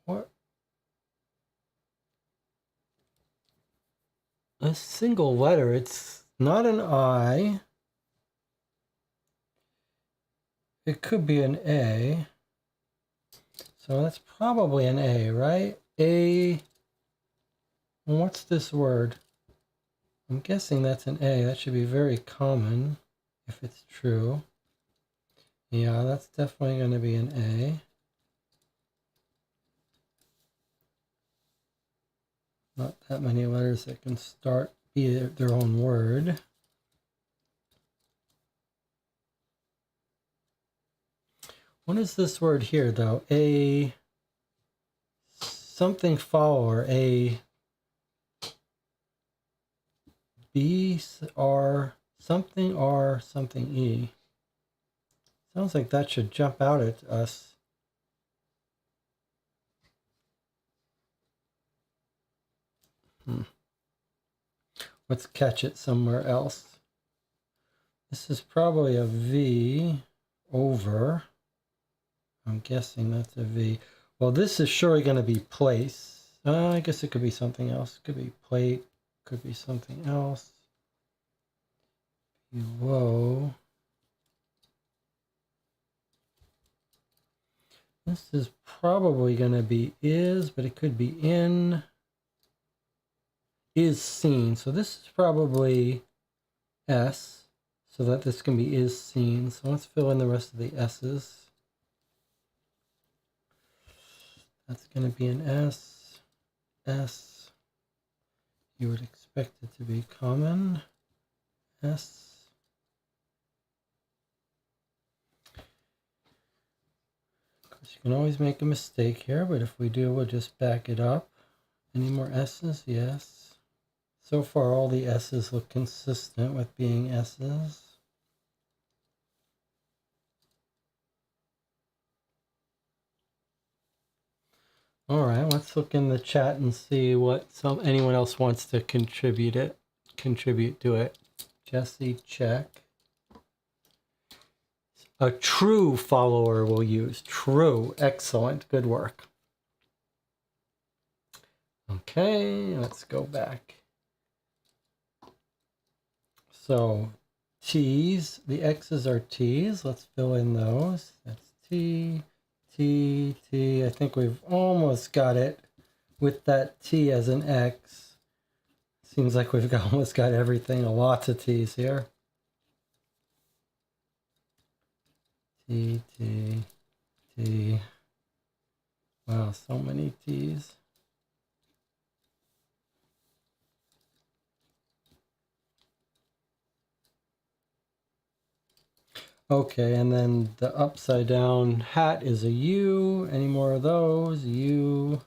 what? A single letter. It's not an I. It could be an A. So that's probably an A, right? A. What's this word? I'm guessing that's an A. That should be very common if it's true. Yeah, that's definitely going to be an A. Not that many letters that can start be their own word. What is this word here, though? A something follower. A B R something E. Sounds like that should jump out at us. Let's catch it somewhere else. This is probably a V over. I'm guessing that's a V. Well, this is surely going to be place. I guess it could be something else. It could be plate. Could be something else. Whoa. This is probably going to be is, but it could be in. Is seen. So this is probably S. so that this can be is seen. So let's fill in the rest of the S's. That's going to be an S, S. You would expect it to be common, S. Of course, you can always make a mistake here, but if we do, we'll just back it up. Any more S's? Yes. So far, all the S's look consistent with being S's. All right, let's look in the chat and see what anyone else wants to contribute to it. Jesse, check. A true follower will use. True. Excellent. Good work. Okay, let's go back. So T's, the X's are T's. Let's fill in those. That's T, T, T. I think we've almost got it with that T as an X. Seems like we've almost got everything. Lots of T's here. T, T, T. Wow, so many T's. Okay, and then the upside down hat is a U. Any more of those? U.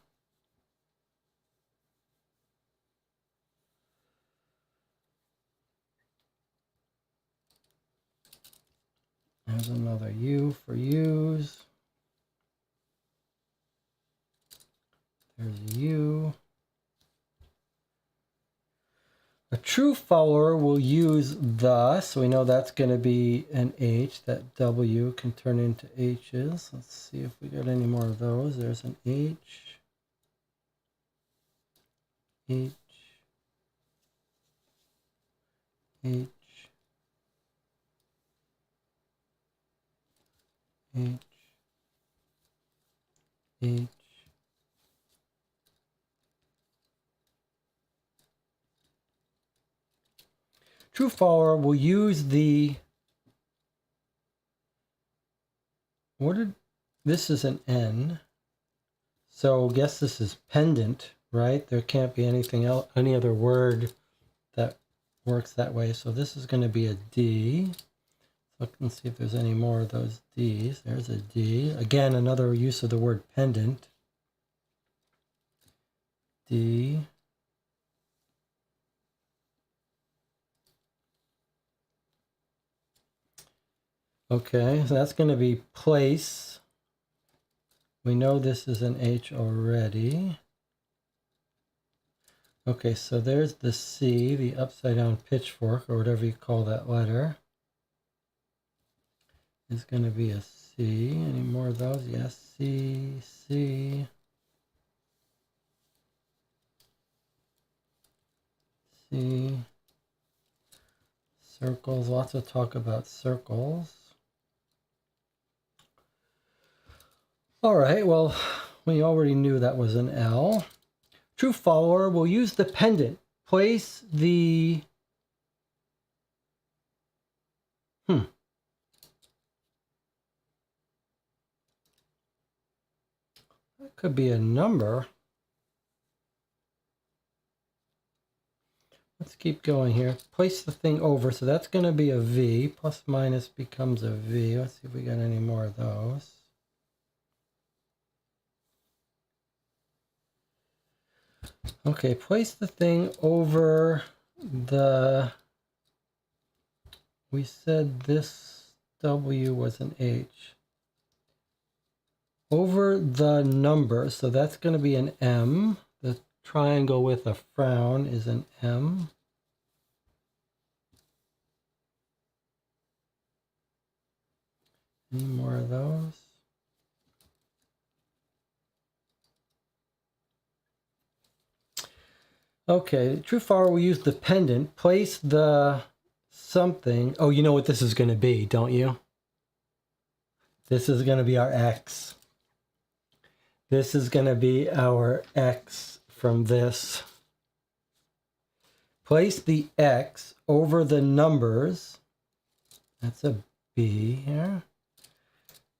There's another U for U's. There's a U. A true follower will use the, so we know that's going to be an H. That W can turn into H's. Let's see if we got any more of those. There's an H. H. H. H. H. True follower will use the, this is an N. So guess this is pendant, right? There can't be anything else, any other word that works that way. So this is going to be a D. Look and see if there's any more of those D's. There's a D. Again, another use of the word pendant. D. Okay, so that's going to be place. We know this is an H already. Okay, so there's the C, the upside down pitchfork, or whatever you call that letter. Is going to be a C. Any more of those? Yes, C, C. C. Circles, lots of talk about circles. All right, well, we already knew that was an L. True follower will use the pendant. Place the... That could be a number. Let's keep going here. Place the thing over, so that's going to be a V. Plus minus becomes a V. Let's see if we got any more of those. Okay, place the thing over the... We said this W was an H. Over the number, so that's going to be an M. The triangle with a frown is an M. Any more of those? Okay, true follower will use the pendant. Place the something. Oh, you know what this is going to be, don't you? This is going to be our X. This is going to be our X from this. Place the X over the numbers. That's a B here.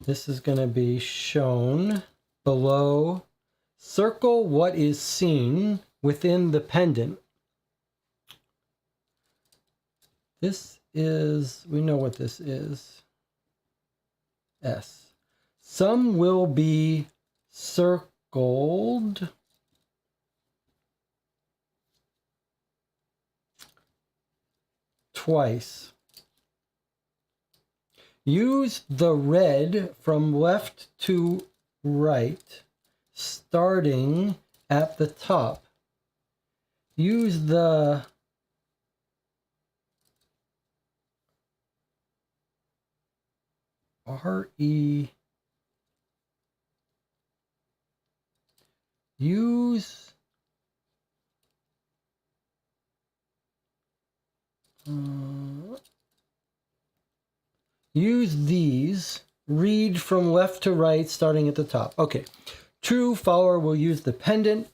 This is going to be shown below. Circle what is seen within the pendant. This is, we know what this is. S. Some will be circled twice. Use the red from left to right, starting at the top. Use the R-E. Use these. Read from left to right, starting at the top. Okay. True follower will use the pendant.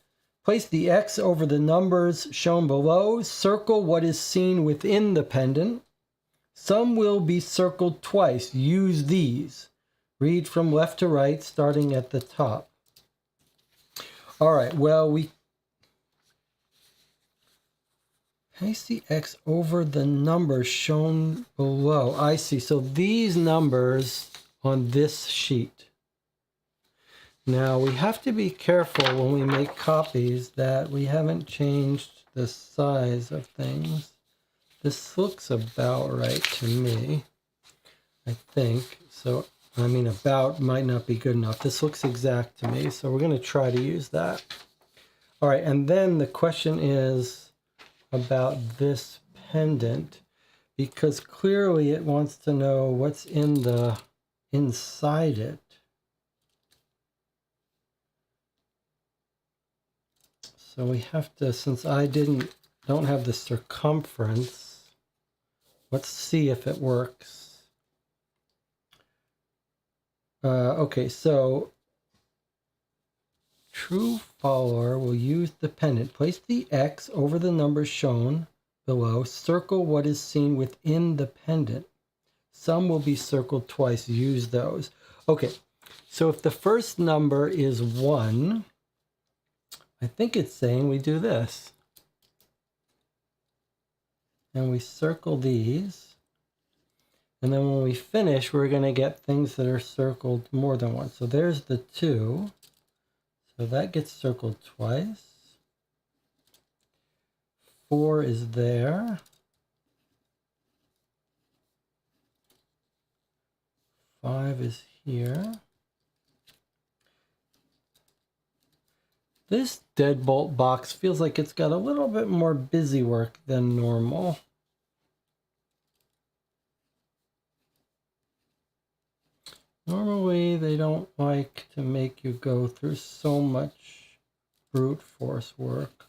Place the X over the numbers shown below. Circle what is seen within the pendant. Some will be circled twice. Use these. Read from left to right, starting at the top. All right, well, we place the X over the numbers shown below. I see. So these numbers on this sheet. Now, we have to be careful when we make copies that we haven't changed the size of things. This looks about right to me, I think. So, I mean, about might not be good enough. This looks exact to me, so we're going to try to use that. All right, and then the question is about this pendant, because clearly it wants to know what's inside it. So we have to, since I don't have the circumference, let's see if it works. Okay, so true follower will use the pendant. Place the X over the numbers shown below. Circle what is seen within the pendant. Some will be circled twice. Use those. Okay, so if the first number is 1, I think it's saying we do this. And we circle these. And then when we finish, we're going to get things that are circled more than once. So there's the 2. So that gets circled twice. 4 is there. 5 is here. This deadbolt box feels like it's got a little bit more busy work than normal. Normally, they don't like to make you go through so much brute force work.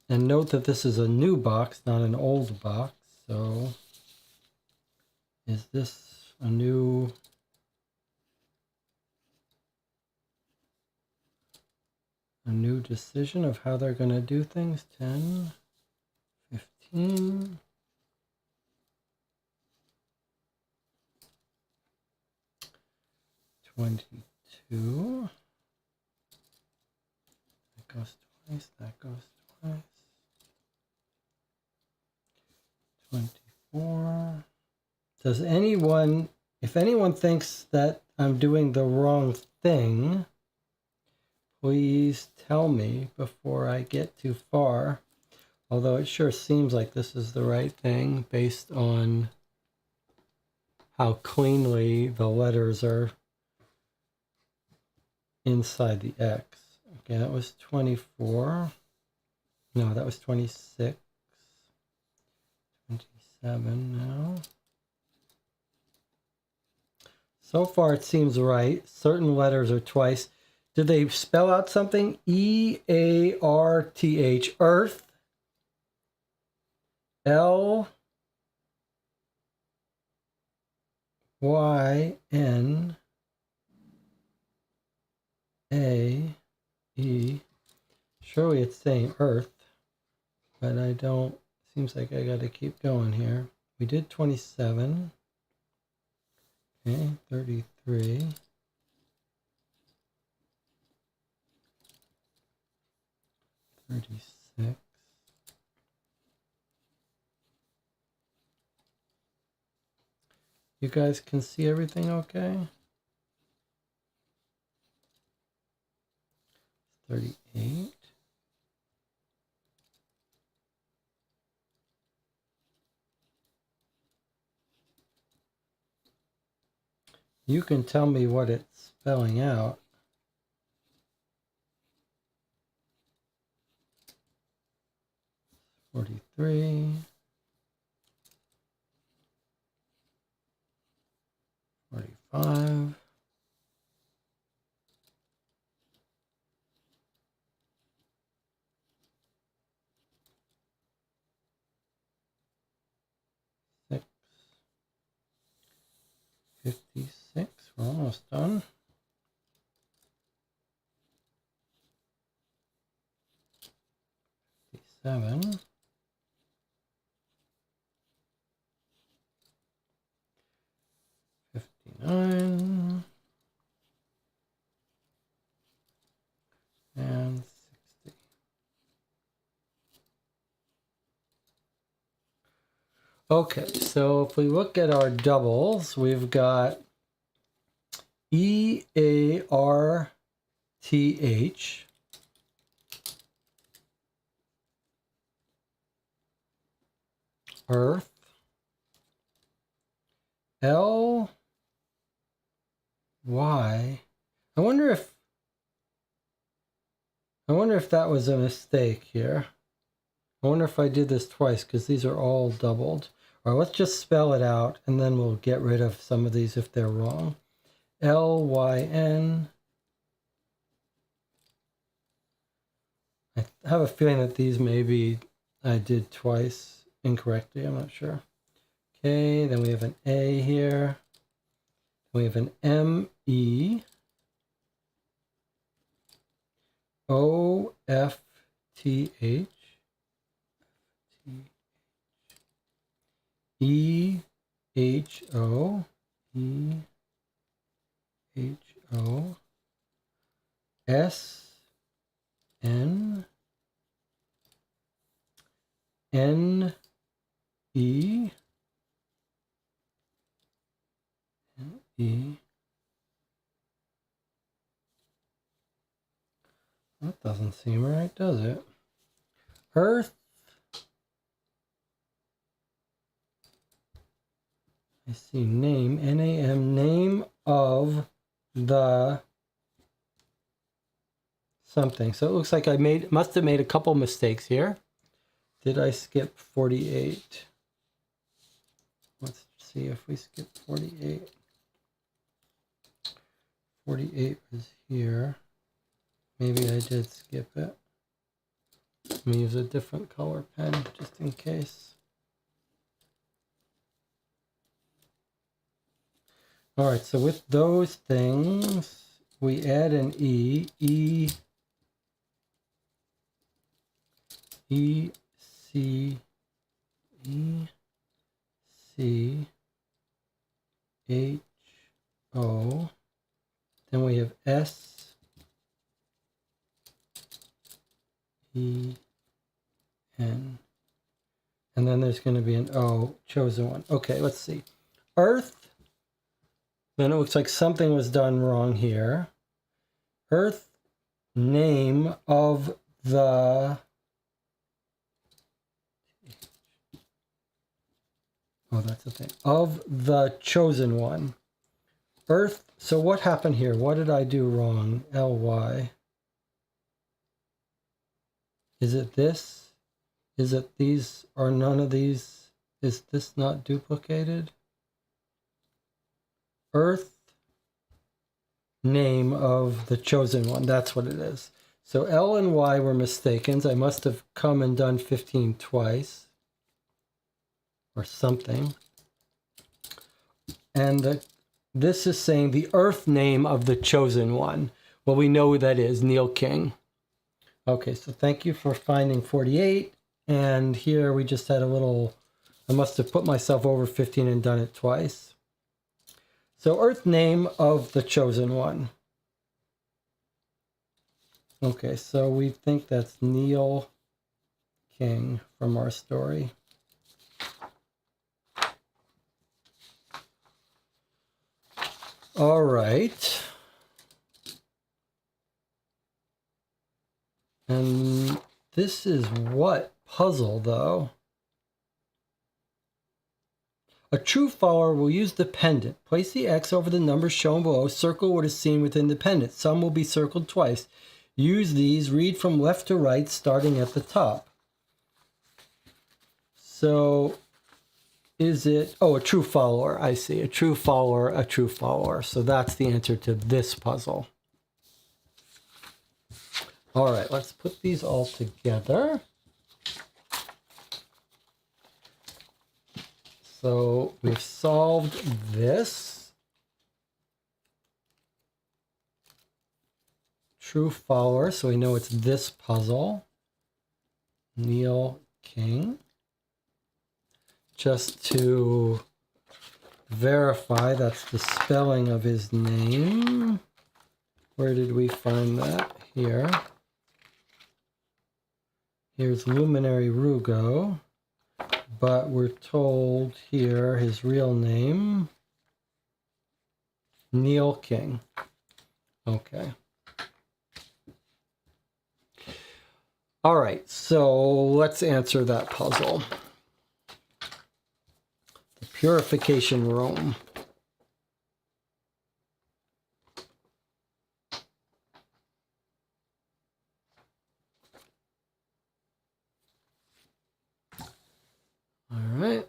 And note that this is a new box, not an old box. So, is this a new decision of how they're going to do things? 10, 15. 22. That goes twice. That goes twice. 24. Does anyone, if anyone thinks that I'm doing the wrong thing, please tell me before I get too far. Although it sure seems like this is the right thing based on how cleanly the letters are inside the X. Okay, that was 24. No, that was 26. 27 now. So far it seems right. Certain letters are twice. Did they spell out something? E-A-R-T-H, Earth. L-Y-N-A-E. Surely it's saying Earth, but I don't seems like I got to keep going here. We did 27. Okay, 33. 36. You guys can see everything okay? 38. You can tell me what it's spelling out. 43. 45. 56. We're almost done. 57. 59. And 60. Okay, so if we look at our doubles, we've got EARTH, Earth, LY. I wonder if that was a mistake here. I wonder if I did this twice because these are all doubled. All right, let's just spell it out and then we'll get rid of some of these if they're wrong. LYN. I have a feeling that these maybe I did twice incorrectly. I'm not sure. Okay, then we have an A here. We have an ME. OFTH. EHO. EHO. SN. NE. NE. That doesn't seem right, does it? Earth. I see name, NAM, name of the something. So it looks like I must have made a couple mistakes here. Did I skip 48? Let's see if we skip 48. 48 was here. Maybe I did skip it. Let me use a different color pen just in case. All right, so with those things, we add an E, C, H, O. Then we have S, E, N. And then there's going to be an O, chosen one. Okay, let's see. Earth. Then it looks like something was done wrong here. Earth, name of the... Oh, that's the thing. Of the chosen one. Earth, so what happened here? What did I do wrong? LY. Is it this? Is it these or none of these? Is this not duplicated? Earth, name of the chosen one. That's what it is. So L and Y were mistaken. I must have come and done 15 twice or something. And this is saying the Earth name of the chosen one. Well, we know who that is, Neil King. Okay, so thank you for finding 48 And here we just had a little, I must have put myself over 15 and done it twice. So Earth name of the chosen one. Okay, so we think that's Neil King from our story. All right. And this is what puzzle, though? A true follower will use the pendant. Place the X over the numbers shown below. Circle what is seen within the pendant. Some will be circled twice. Use these. Read from left to right, starting at the top. So, is it... Oh, a true follower. I see. A true follower, a true follower. So that's the answer to this puzzle. All right, let's put these all together. So we've solved this. True follower, so we know it's this puzzle. Neil King. Just to verify, that's the spelling of his name. Where did we find that? Here. Here's Luminary Rugo. But we're told here his real name, Neil King. Okay. All right, so let's answer that puzzle. The purification room. All right.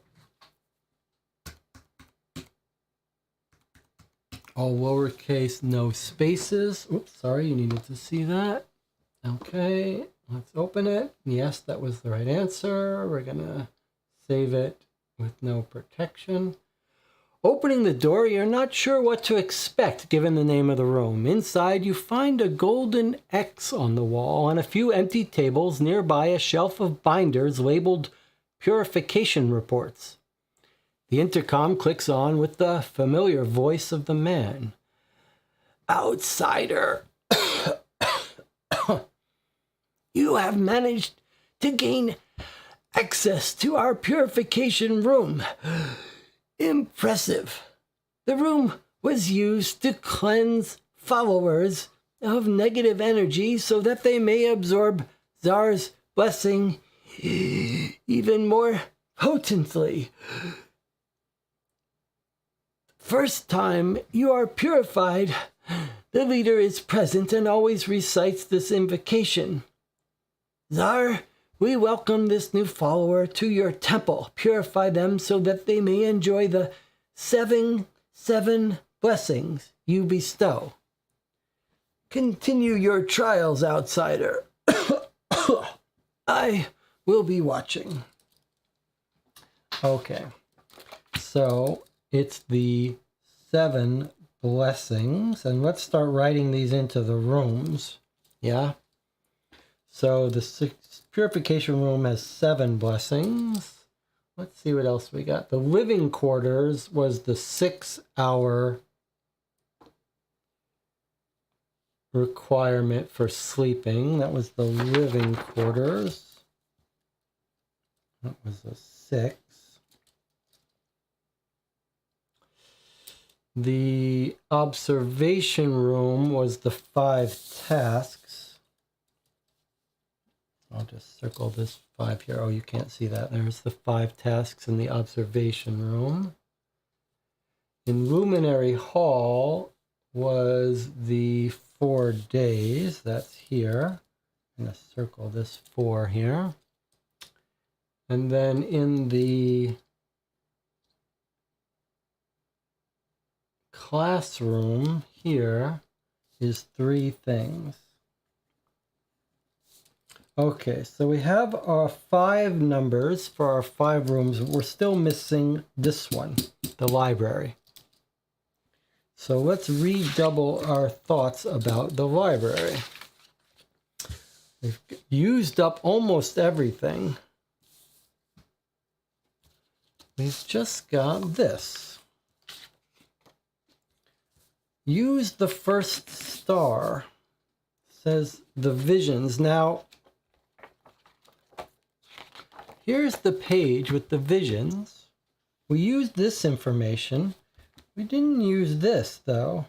All lowercase, no spaces. Oops, sorry, you needed to see that. Okay, let's open it. Yes, that was the right answer. We're gonna save it with no protection. Opening the door, you're not sure what to expect given the name of the room. Inside, you find a golden X on the wall and a few empty tables, nearby a shelf of binders labeled Purification Reports. The intercom clicks on with the familiar voice of the man. Outsider, you have managed to gain access to our purification room. Impressive. The room was used to cleanse followers of negative energy so that they may absorb Tsar's blessing even more potently. First time you are purified, the leader is present and always recites this invocation. Tsar, we welcome this new follower to your temple. Purify them so that they may enjoy the seven blessings you bestow. Continue your trials, outsider. I will be watching. Okay, so it's the 7 blessings, and let's start writing these into the rooms. Yeah. So the purification room has 7 blessings. Let's see what else we got. The living quarters was the 6-hour requirement for sleeping. That was the living quarters. That was a 6. The observation room was the 5 tasks. I'll just circle this 5 here. Oh, you can't see that. There's the 5 tasks in the observation room. In Luminary Hall was the 4 days. That's here. I'm going to circle this 4 here. And then in the classroom here is 3 things. Okay, so we have our 5 numbers for our 5 rooms. We're still missing this one, the library. So let's redouble our thoughts about the library. We've used up almost everything. we've just got this. Use the first star, says the visions. Now, here's the page with the visions. We used this information. We didn't use this, though.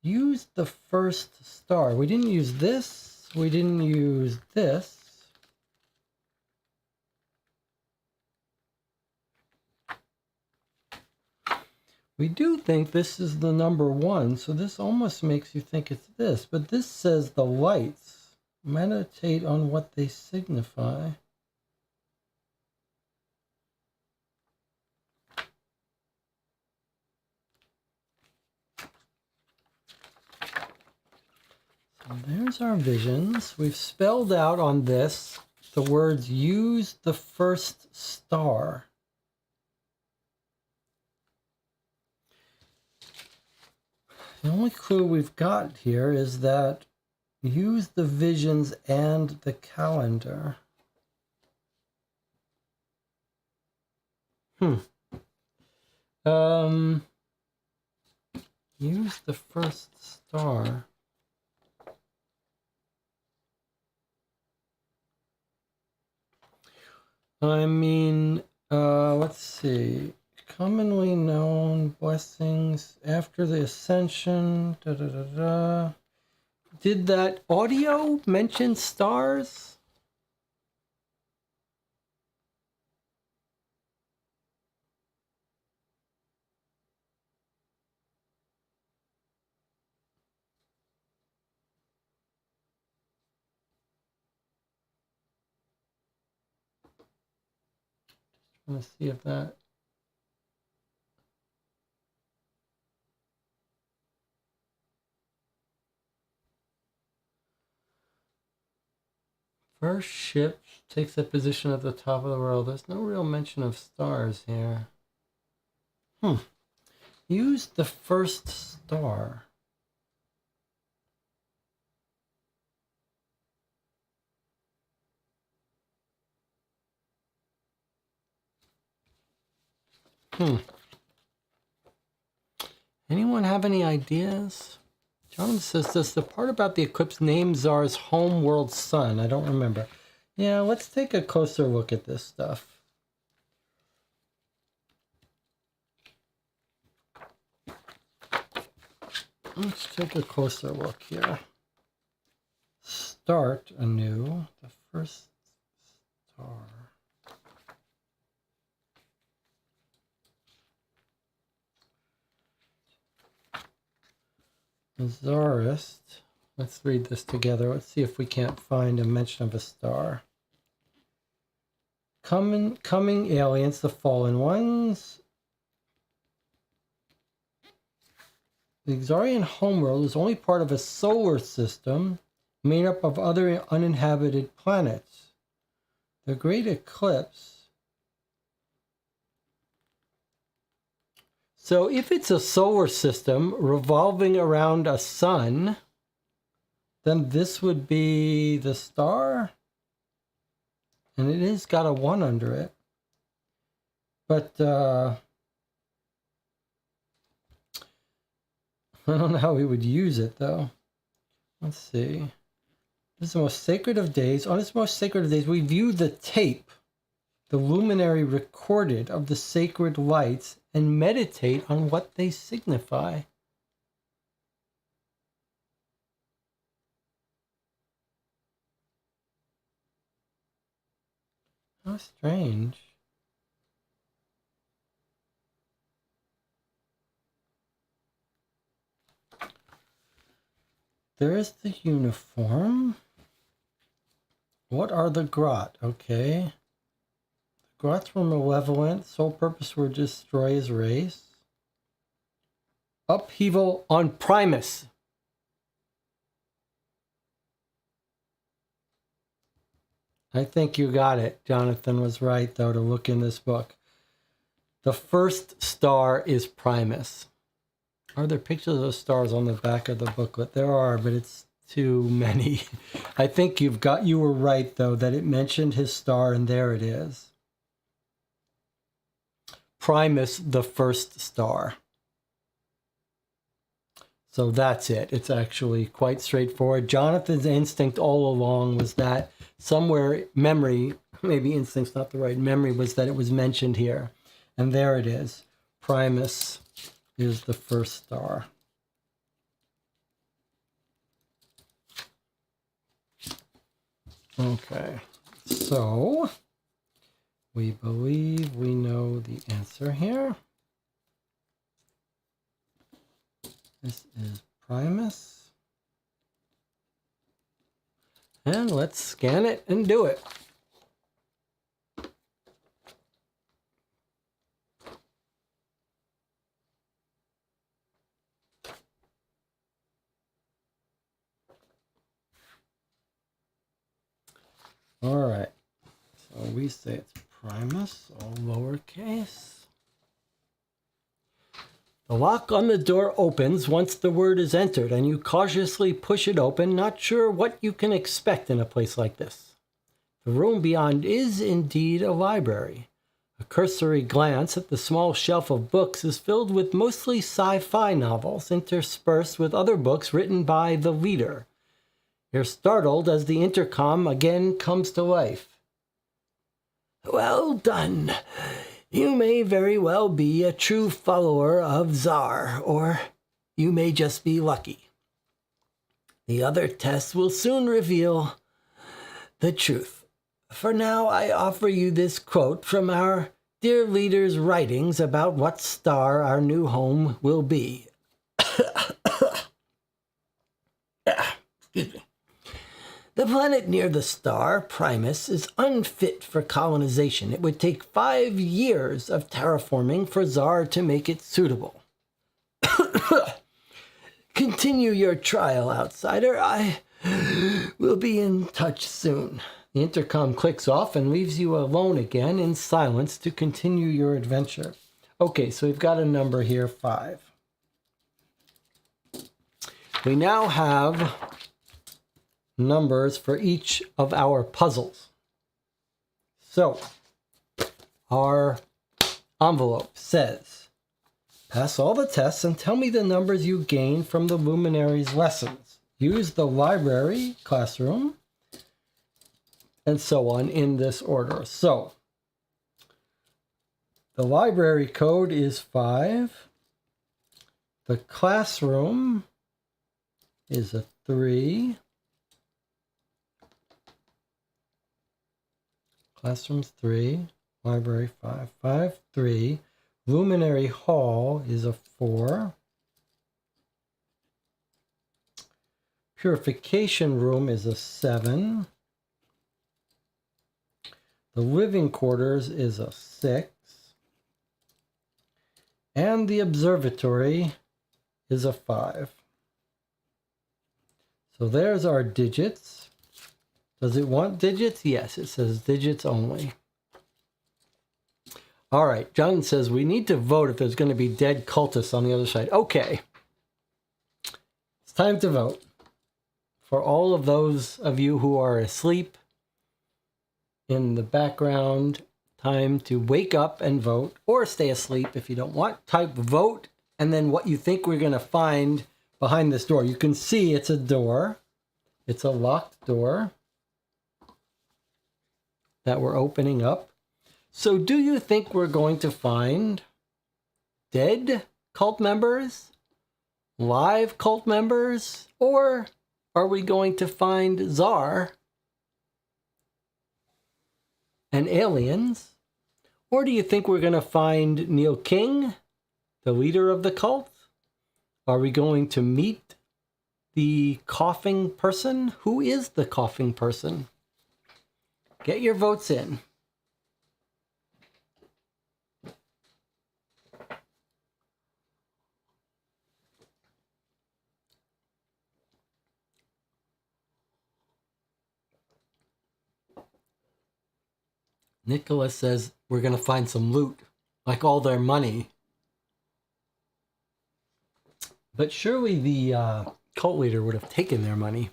Use the first star. We didn't use this. We didn't use this. We do think this is the number 1, so this almost makes you think it's this. But this says the lights. Meditate on what they signify. So there's our visions. We've spelled out on this the words, use the first star. The only clue we've got here is that use the visions and the calendar. Use the first star. I mean, let's see. Commonly known blessings after the ascension. Da, da, da, da. Did that audio mention stars? Let's see if that. First ship takes a position at the top of the world. There's no real mention of stars here. Use the first star. Anyone have any ideas? John says, does the part about the eclipse name Czar's home world sun? I don't remember. Yeah, let's take a closer look at this stuff. Let's take a closer look here. Start anew. The first star. Czarist. Let's read this together. Let's see if we can't find a mention of a star. Coming aliens, the fallen ones. The Xarian homeworld is only part of a solar system made up of other uninhabited planets. The great eclipse. So if it's a solar system revolving around a sun, then this would be the star. And it has got a 1 under it. But I don't know how we would use it, though. Let's see. This is the most sacred of days. On this most sacred of days, we view the tape, the luminary recorded of the sacred lights, and meditate on what they signify. How strange. There is the uniform. What are the grot? Okay. The grots were malevolent. Sole purpose were to destroy his race. Upheaval on Primus. I think you got it. Jonathan was right, though, to look in this book. The first star is Primus. Are there pictures of stars on the back of the booklet? There are, but it's too many. I think you were right, though, that it mentioned his star, and there it is. Primus the first star. So that's it. It's actually quite straightforward. Jonathan's instinct all along was that somewhere memory, maybe instinct's not the right memory, was that it was mentioned here. And there it is. Primus is the first star. Okay, so we believe we know the answer here. This is Primus. And let's scan it and do it. All right, so we say it's Primus, all lowercase. The lock on the door opens once the word is entered, and you cautiously push it open, not sure what you can expect in a place like this. The room beyond is indeed a library. A cursory glance at the small shelf of books is filled with mostly sci-fi novels, interspersed with other books written by the leader. You're startled as the intercom again comes to life. Well done. You may very well be a true follower of Tsar, or you may just be lucky. The other tests will soon reveal the truth. For now, I offer you this quote from our dear leader's writings about what star our new home will be. Excuse me. The planet near the star, Primus, is unfit for colonization. It would take 5 years of terraforming for Tsar to make it suitable. Continue your trial, outsider. I will be in touch soon. The intercom clicks off and leaves you alone again in silence to continue your adventure. Okay, so we've got a number here, 5. We now have numbers for each of our puzzles. So, our envelope says, pass all the tests and tell me the numbers you gain from the luminaries' lessons. Use the library, classroom, and so on in this order. So, the library code is 5. The classroom is a 3. Classroom's 3. Library 5. 5, 3. Luminary hall is a 4. Purification room is a 7. The living quarters is a 6. And the observatory is a 5. So there's our digits. Does it want digits? Yes, it says digits only. All right, John says we need to vote if there's going to be dead cultists on the other side. Okay. It's time to vote. For all of those of you who are asleep in the background, time to wake up and vote, or stay asleep if you don't want. Type vote and then what you think we're going to find behind this door. You can see it's a door. It's a locked door that we're opening up. So do you think we're going to find dead cult members, live cult members, or are we going to find Tsar and aliens? Or do you think we're going to find Neil King, the leader of the cult? Are we going to meet the coughing person? Who is the coughing person? Get your votes in. Nicholas says we're going to find some loot, like all their money. But surely the cult leader would have taken their money.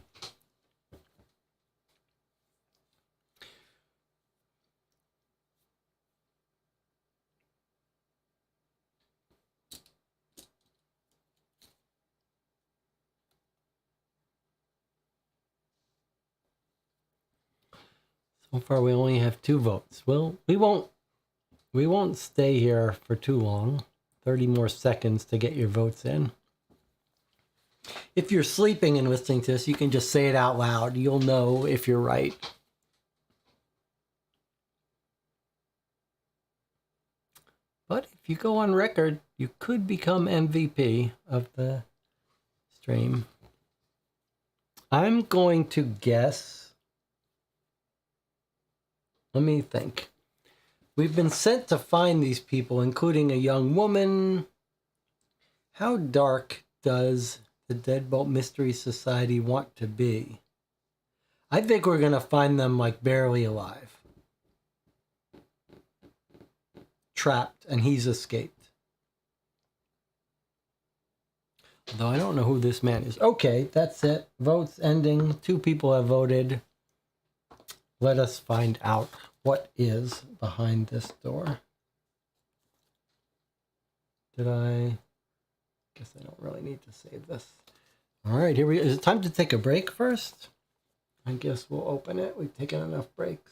So far, we only have 2 votes. Well, we won't stay here for too long. 30 more seconds to get your votes in. If you're sleeping and listening to this, you can just say it out loud. You'll know if you're right. But if you go on record, you could become MVP of the stream. I'm going to guess. Let me think. We've been sent to find these people, including a young woman. How dark does the Deadbolt Mystery Society want to be? I think we're going to find them like barely alive. Trapped, and he's escaped. Though I don't know who this man is. Okay, that's it. Votes ending. 2 people have voted. Let us find out what is behind this door. Guess I don't really need to save this. All right, here we go. Is it time to take a break first? I guess we'll open it. We've taken enough breaks.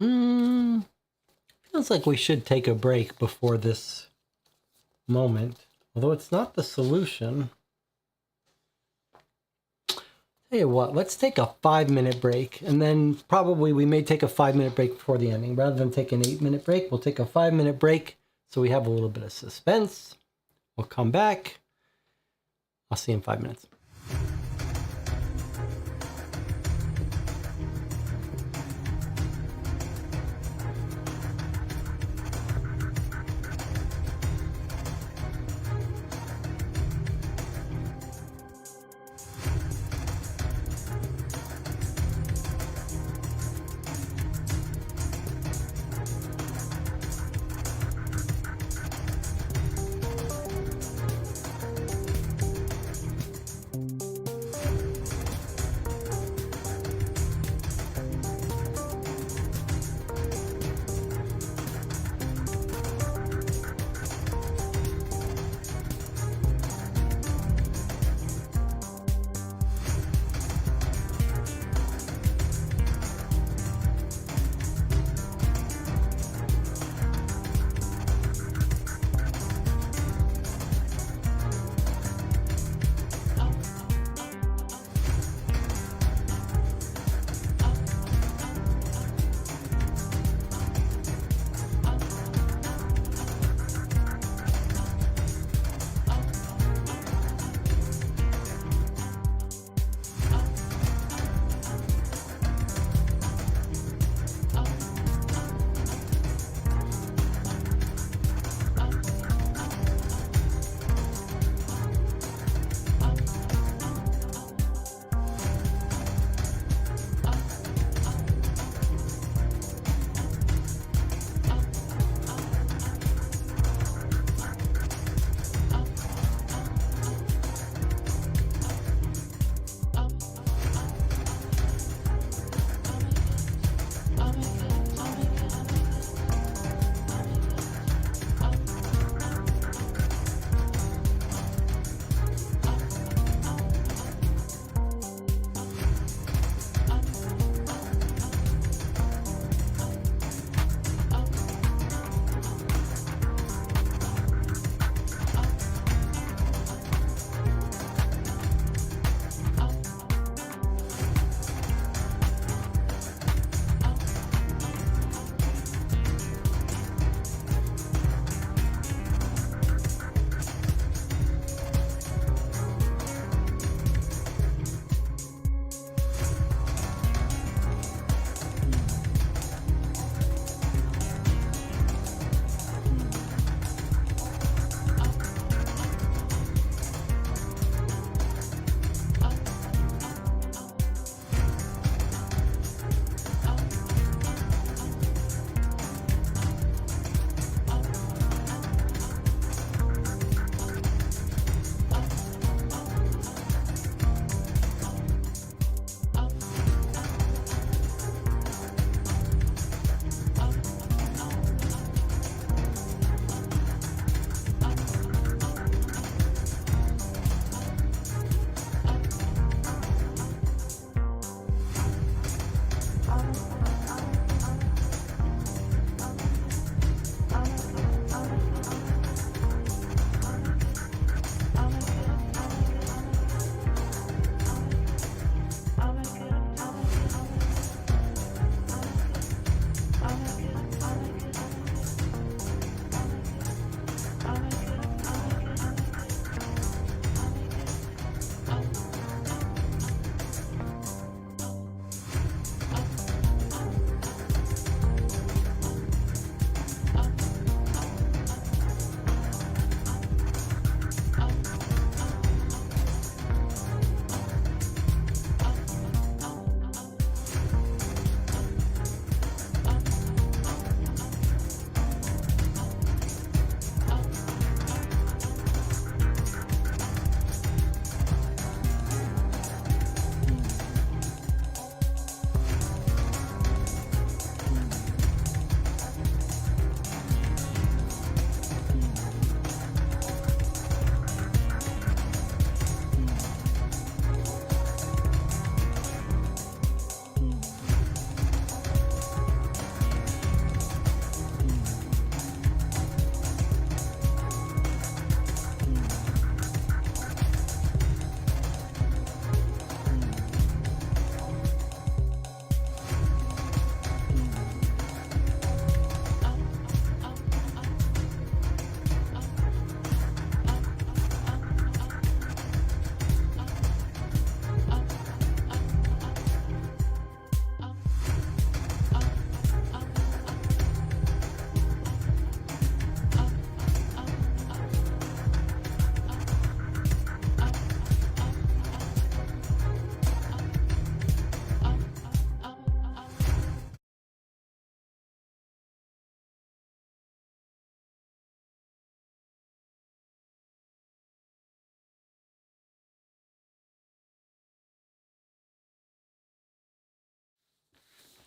Feels like we should take a break before this moment. Although it's not the solution. Tell you what, let's take a 5-minute break. And then probably we may take a 5-minute break before the ending. Rather than take an 8-minute break, we'll take a 5-minute break so we have a little bit of suspense. We'll come back. I'll see you in 5 minutes.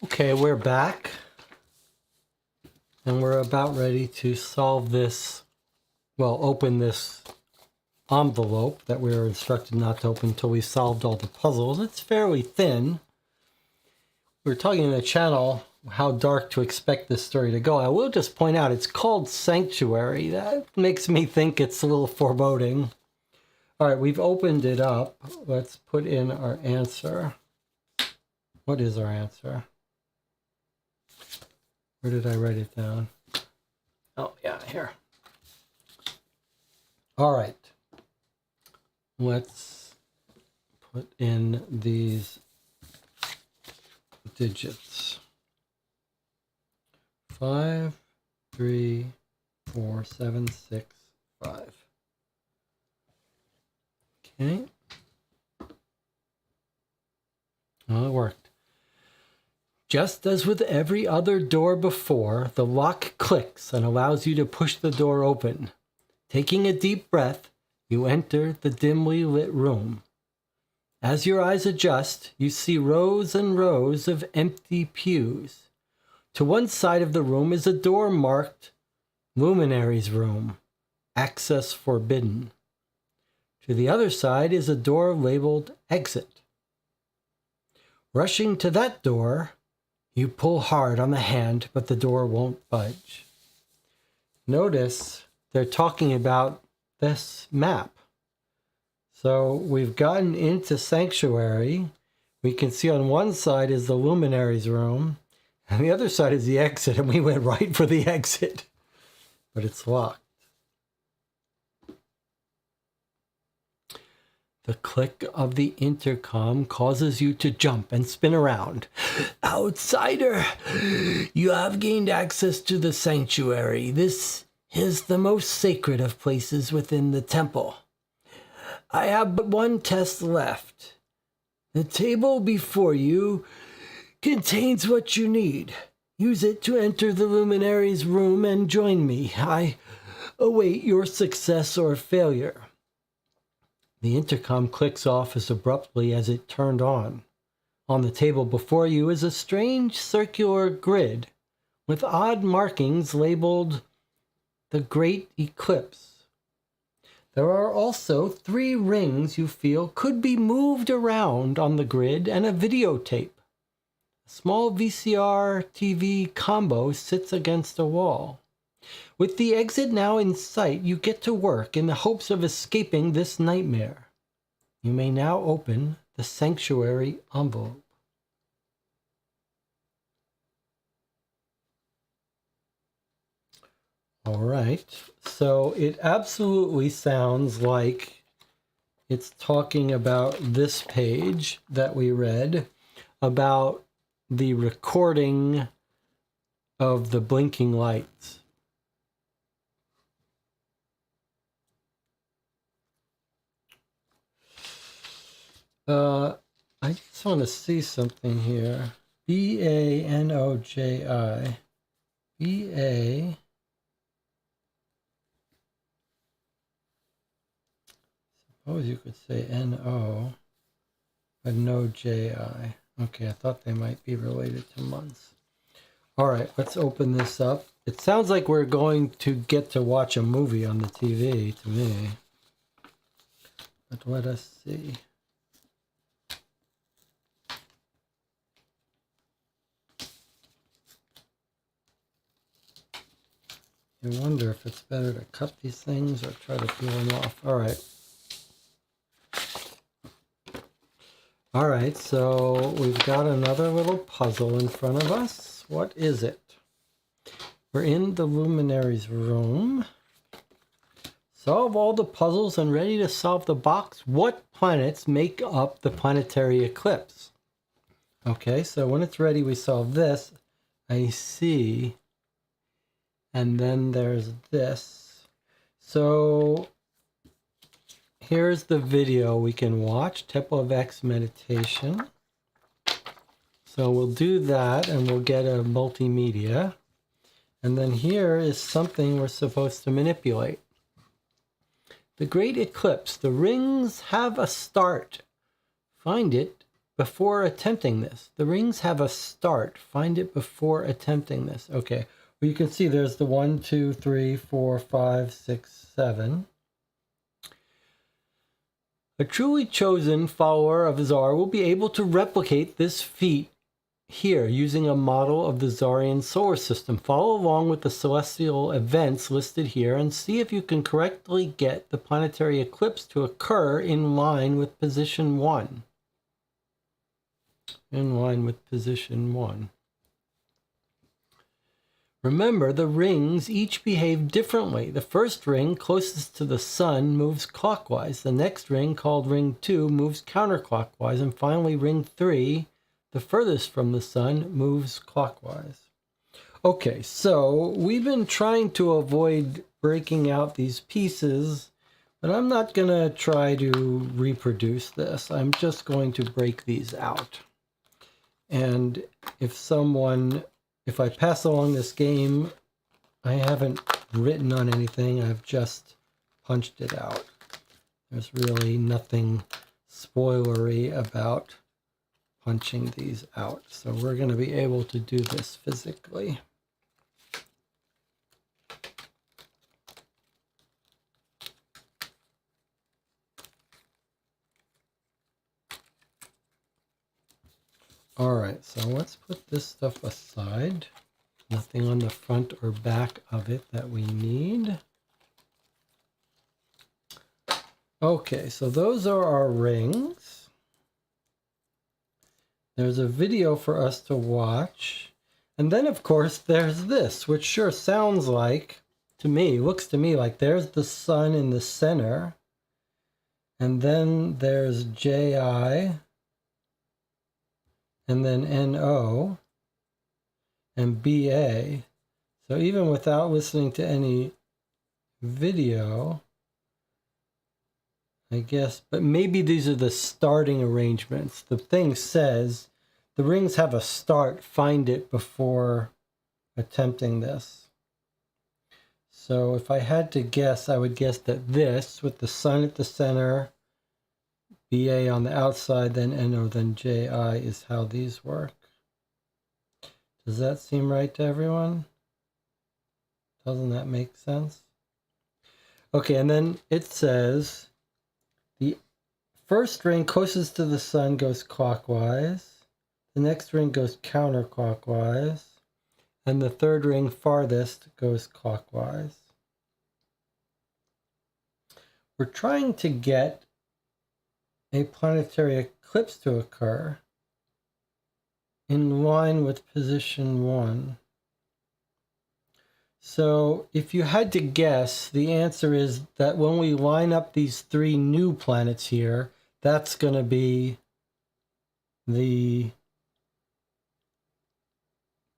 Okay, we're back. And we're about ready to solve this, well, open this envelope that we were instructed not to open until we solved all the puzzles. It's fairly thin. We were talking in the channel how dark to expect this story to go. I will just point out it's called Sanctuary. That makes me think it's a little foreboding. All right, we've opened it up. Let's put in our answer. What is our answer? Where did I write it down? Oh, yeah, here. All right. Let's put in these digits. 5, 3, 4, 7, 6, 5. Okay. Well, it worked. Just as with every other door before, the lock clicks and allows you to push the door open. Taking a deep breath, you enter the dimly lit room. As your eyes adjust, you see rows and rows of empty pews. To one side of the room is a door marked Luminary's Room, Access Forbidden. To the other side is a door labeled Exit. Rushing to that door, you pull hard on the hand, but the door won't budge. Notice they're talking about this map. So we've gotten into Sanctuary. We can see on one side is the Luminary's Room, and the other side is the exit, and we went right for the exit. But it's locked. The click of the intercom causes you to jump and spin around. Outsider, you have gained access to the sanctuary. This is the most sacred of places within the temple. I have but one test left. The table before you contains what you need. Use it to enter the Luminary's room and join me. I await your success or failure. The intercom clicks off as abruptly as it turned on. On the table before you is a strange circular grid with odd markings labeled the Great Eclipse. There are also 3 rings you feel could be moved around on the grid and a videotape. A small VCR TV combo sits against a wall. With the exit now in sight, you get to work in the hopes of escaping this nightmare. You may now open the sanctuary envelope. All right, so it absolutely sounds like it's talking about this page that we read about the recording of the blinking lights. I just want to see something here. Banoji. B-A... Suppose you could say N-O, but no J-I. Okay, I thought they might be related to months. All right, let's open this up. It sounds like we're going to get to watch a movie on the TV to me. But let us see. I wonder if it's better to cut these things or try to peel them off. All right. All right, so we've got another little puzzle in front of us. What is it? We're in the Luminary's room. Solve all the puzzles and ready to solve the box. What planets make up the planetary eclipse? Okay, so when it's ready, we solve this. I see. And then there's this. So here's the video we can watch, Temple of X meditation. So we'll do that and we'll get a multimedia. And then here is something we're supposed to manipulate. The Great Eclipse. The rings have a start. Find it before attempting this. The rings have a start. Find it before attempting this. Okay. Well, you can see there's the 1, 2, 3, 4, 5, 6, 7. A truly chosen follower of Zar will be able to replicate this feat here using a model of the Zarian solar system. Follow along with the celestial events listed here and see if you can correctly get the planetary eclipse to occur in line with position 1. In line with position 1. Remember, the rings each behave differently. The first ring closest to the sun moves clockwise. The next ring, called ring 2, moves counterclockwise. And finally, ring 3, the furthest from the sun, moves clockwise. Okay, so we've been trying to avoid breaking out these pieces, but I'm not going to try to reproduce this. I'm just going to break these out. And if I pass along this game, I haven't written on anything. I've just punched it out. There's really nothing spoilery about punching these out. So we're going to be able to do this physically. All right, so let's put this stuff aside. Nothing on the front or back of it that we need. Okay, so those are our rings. There's a video for us to watch. And then, of course, there's this, which sure sounds like, to me, looks to me like there's the sun in the center. And then there's JI. And then NO. And BA. So even without listening to any video, I guess, but maybe these are the starting arrangements. The thing says the rings have a start, find it before attempting this. So if I had to guess, I would guess that this, with the sun at the center, BA on the outside, then NO, then JI, is how these work. Does that seem right to everyone? Doesn't that make sense? Okay, and then it says the first ring closest to the sun goes clockwise. The next ring goes counterclockwise. And the third ring farthest goes clockwise. We're trying to get a planetary eclipse to occur in line with position 1. So if you had to guess, the answer is that when we line up these 3 new planets here, that's going to be the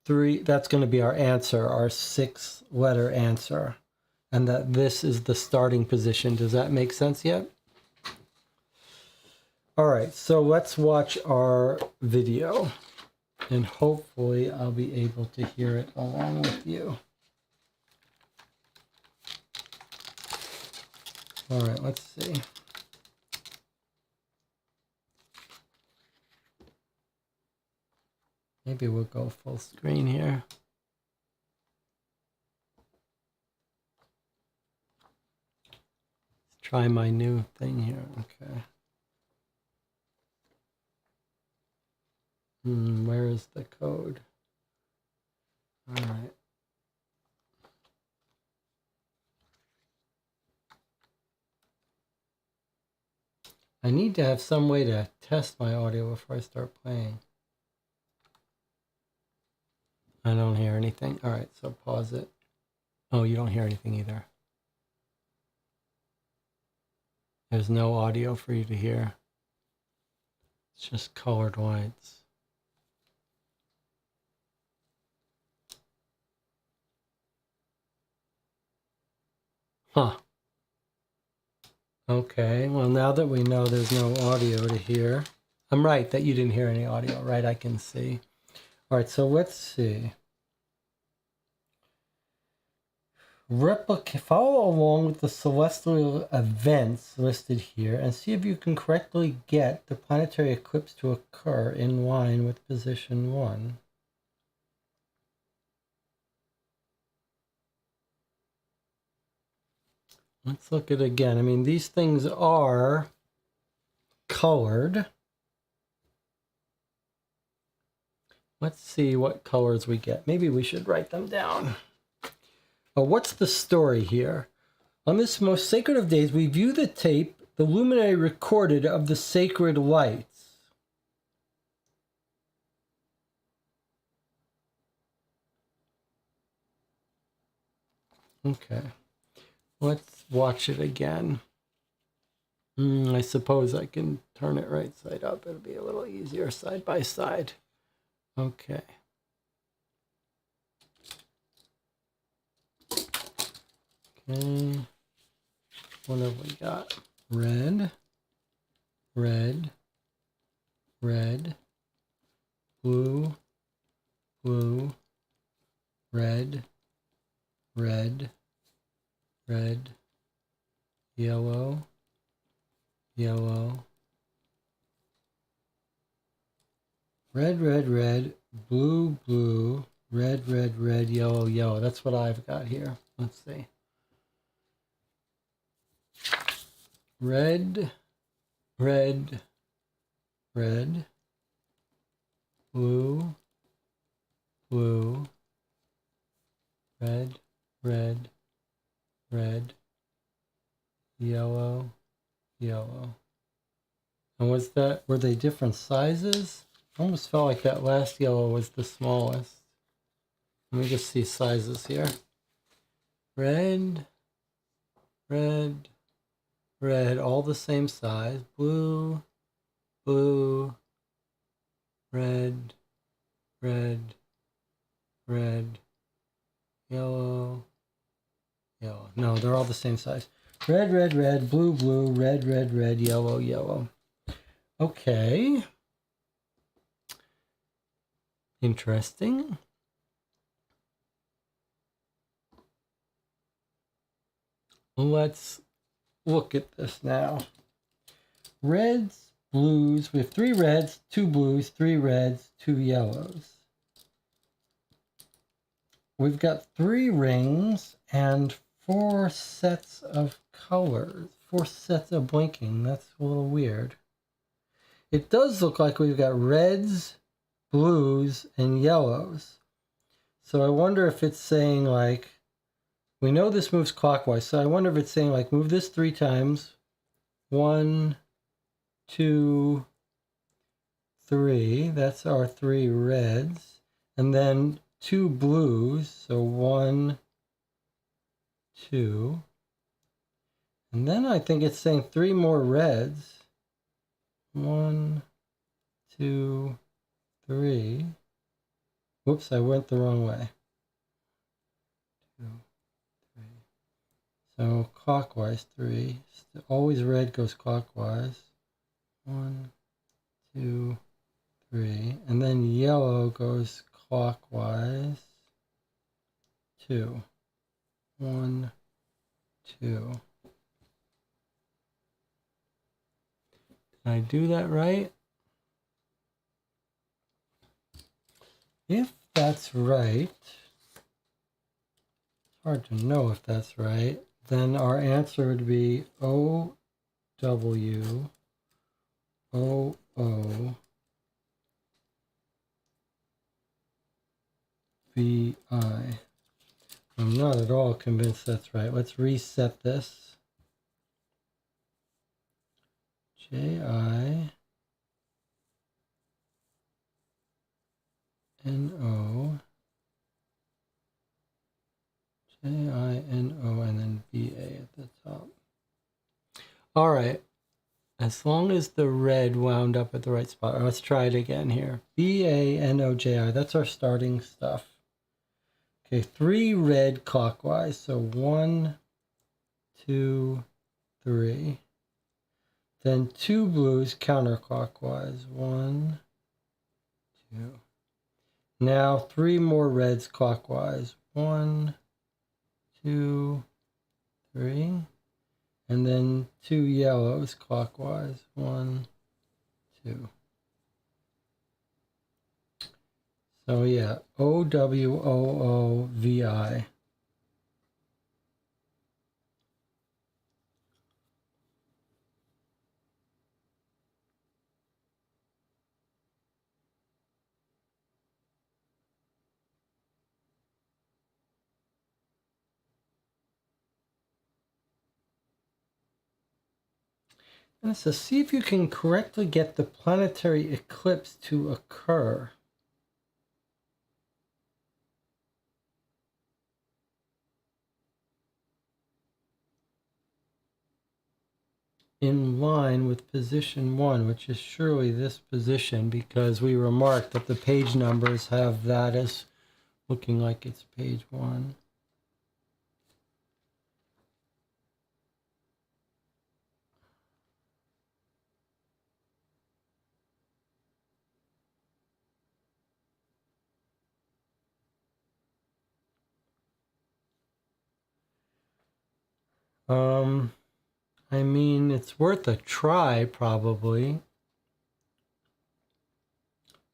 that's going to be our answer, our 6-letter answer, and that this is the starting position. Does that make sense yet? All right, so let's watch our video, and hopefully I'll be able to hear it along with you. All right, let's see. Maybe we'll go full screen here. Let's try my new thing here. Okay. Where is the code? All right. I need to have some way to test my audio before I start playing. I don't hear anything. All right, so pause it. Oh, you don't hear anything either. There's no audio for you to hear. It's just colored lights. Huh. Okay, well, now that we know there's no audio to hear, I'm right that you didn't hear any audio, right? I can see. All right, so let's see. Follow along with the celestial events listed here and see if you can correctly get the planetary eclipse to occur in line with position 1. Let's look at it again. I mean, these things are colored. Let's see what colors we get. Maybe we should write them down. Oh, what's the story here? On this most sacred of days, we view the tape the luminary recorded of the sacred lights. Okay, let's watch it again. I suppose I can turn it right side up. It'll be a little easier side by side. Okay. Okay. What have we got? Red, red, red, blue, blue, red, red, red, yellow, yellow, red, red, red, blue, blue, red, red, red, yellow, yellow. That's what I've got here. Let's see. Red, red, red, blue, blue, red, red, red, yellow, yellow. And was that, were they different sizes? I almost felt like that last yellow was the smallest. Let me just see sizes here. Red, red, red, all the same size. Blue, blue, red, red, red, yellow, yellow. No, they're all the same size. Red, red, red, blue, blue, red, red, red, yellow, yellow. Okay. Interesting. Let's look at this now. Reds, blues. We have 3 reds, 2 blues, 3 reds, 2 yellows. We've got 3 rings and 4 sets of colors. 4 sets of blinking. That's a little weird. It does look like we've got reds, blues, and yellows. So I wonder if it's saying like, we know this moves clockwise, so I wonder if it's saying like move this 3 times. 1, 2, 3. That's our 3 reds. And then 2 blues. So 1, 2. And then I think it's saying 3 more reds. 1, 2, 3. Whoops, I went the wrong way. 2, 3. So clockwise 3. Always red goes clockwise. 1, 2, 3. And then yellow goes clockwise. 2. 1, 2. Did I do that right? If that's right, it's hard to know if that's right, then our answer would be OW, OO, VI. I'm not at all convinced that's right. Let's reset this. JINO, JINO, and then BA at the top. All right. As long as the red wound up at the right spot. Let's try it again here. BANOJI. That's our starting stuff. Okay, 3 red clockwise. So 1, 2, 3. Then 2 blues counterclockwise. 1, 2. Now 3 more reds clockwise. 1, 2, 3. And then 2 yellows clockwise. 1, 2. So yeah, OWOOVI. And it says, see if you can correctly get the planetary eclipse to occur. In line with position 1, which is surely this position, because we remarked that the page numbers have that as looking like it's page 1. I mean, it's worth a try, probably.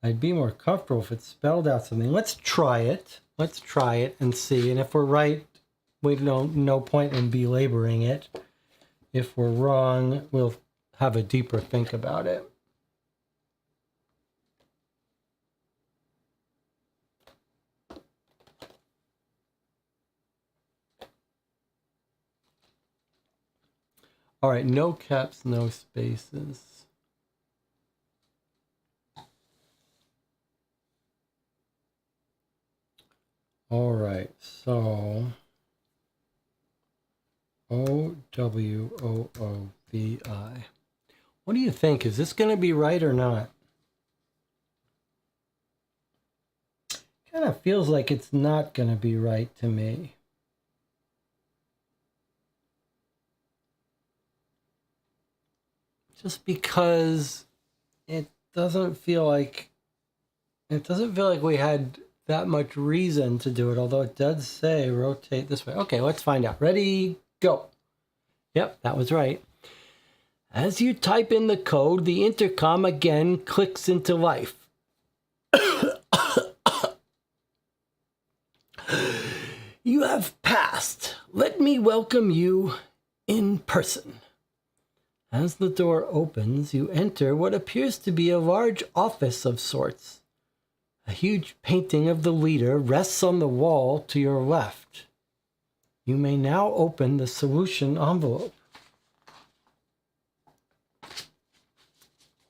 I'd be more comfortable if it spelled out something. Let's try it. Let's try it and see. And if we're right, we don't, no point in belaboring it. If we're wrong, we'll have a deeper think about it. All right, no caps, no spaces. All right, so OWOOVI. What do you think? Is this going to be right or not? Kind of feels like it's not going to be right to me. Just because it doesn't feel like we had that much reason to do it, although it does say rotate this way. Okay, let's find out. Ready, go. Yep, that was right. As you type in the code, the intercom again clicks into life. You have passed. Let me welcome you in person. As the door opens, you enter what appears to be a large office of sorts. A huge painting of the leader rests on the wall to your left. You may now open the solution envelope.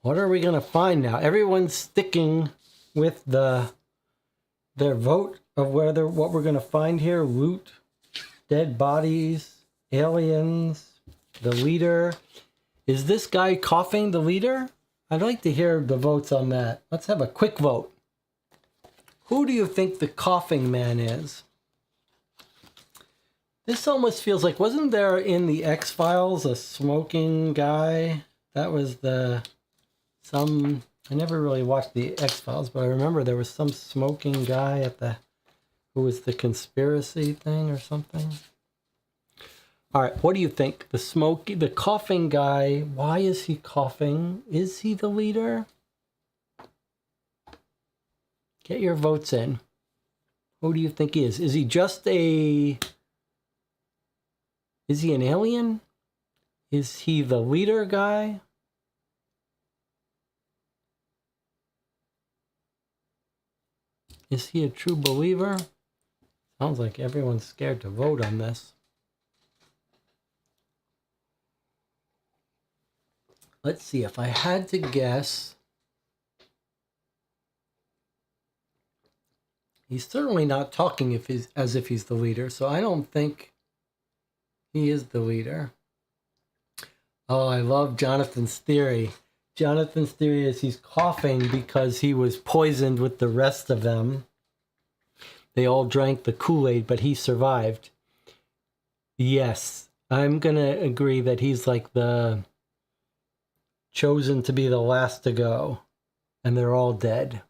What are we going to find now? Everyone's sticking with their vote of what we're going to find here. Loot, dead bodies, aliens, the leader. Is this guy coughing the leader? I'd like to hear the votes on that. Let's have a quick vote. Who do you think the coughing man is? This almost feels like, wasn't there in the X-Files a smoking guy? That was I never really watched the X-Files, but I remember there was some smoking guy who was the conspiracy thing or something. All right, what do you think? The coughing guy, why is he coughing? Is he the leader? Get your votes in. Who do you think he is? Is he an alien? Is he the leader guy? Is he a true believer? Sounds like everyone's scared to vote on this. Let's see, if I had to guess, he's certainly not talking as if he's the leader, so I don't think he is the leader. Oh, I love Jonathan's theory. Jonathan's theory is he's coughing because he was poisoned with the rest of them. They all drank the Kool-Aid, but he survived. Yes, I'm going to agree that he's like the chosen to be the last to go, and they're all dead.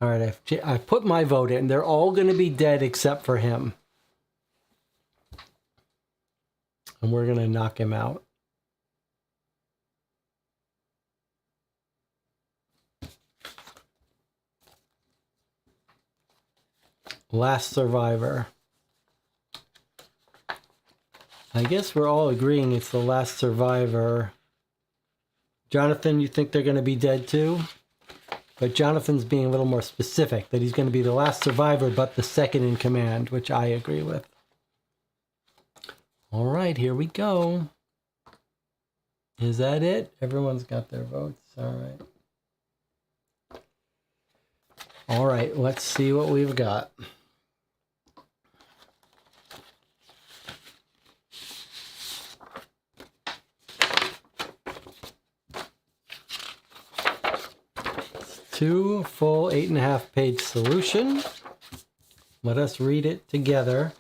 All right, I put my vote in. They're all going to be dead except for him. and we're going to knock him out. Last survivor. I guess we're all agreeing it's the last survivor. Jonathan, you think they're going to be dead too? But Jonathan's being a little more specific, that he's going to be the last survivor, but the second in command, which I agree with. All right, here we go. Is that it? Everyone's got their votes. All right. All right, let's see what we've got. Two full 8.5-page solution. Let us read it together.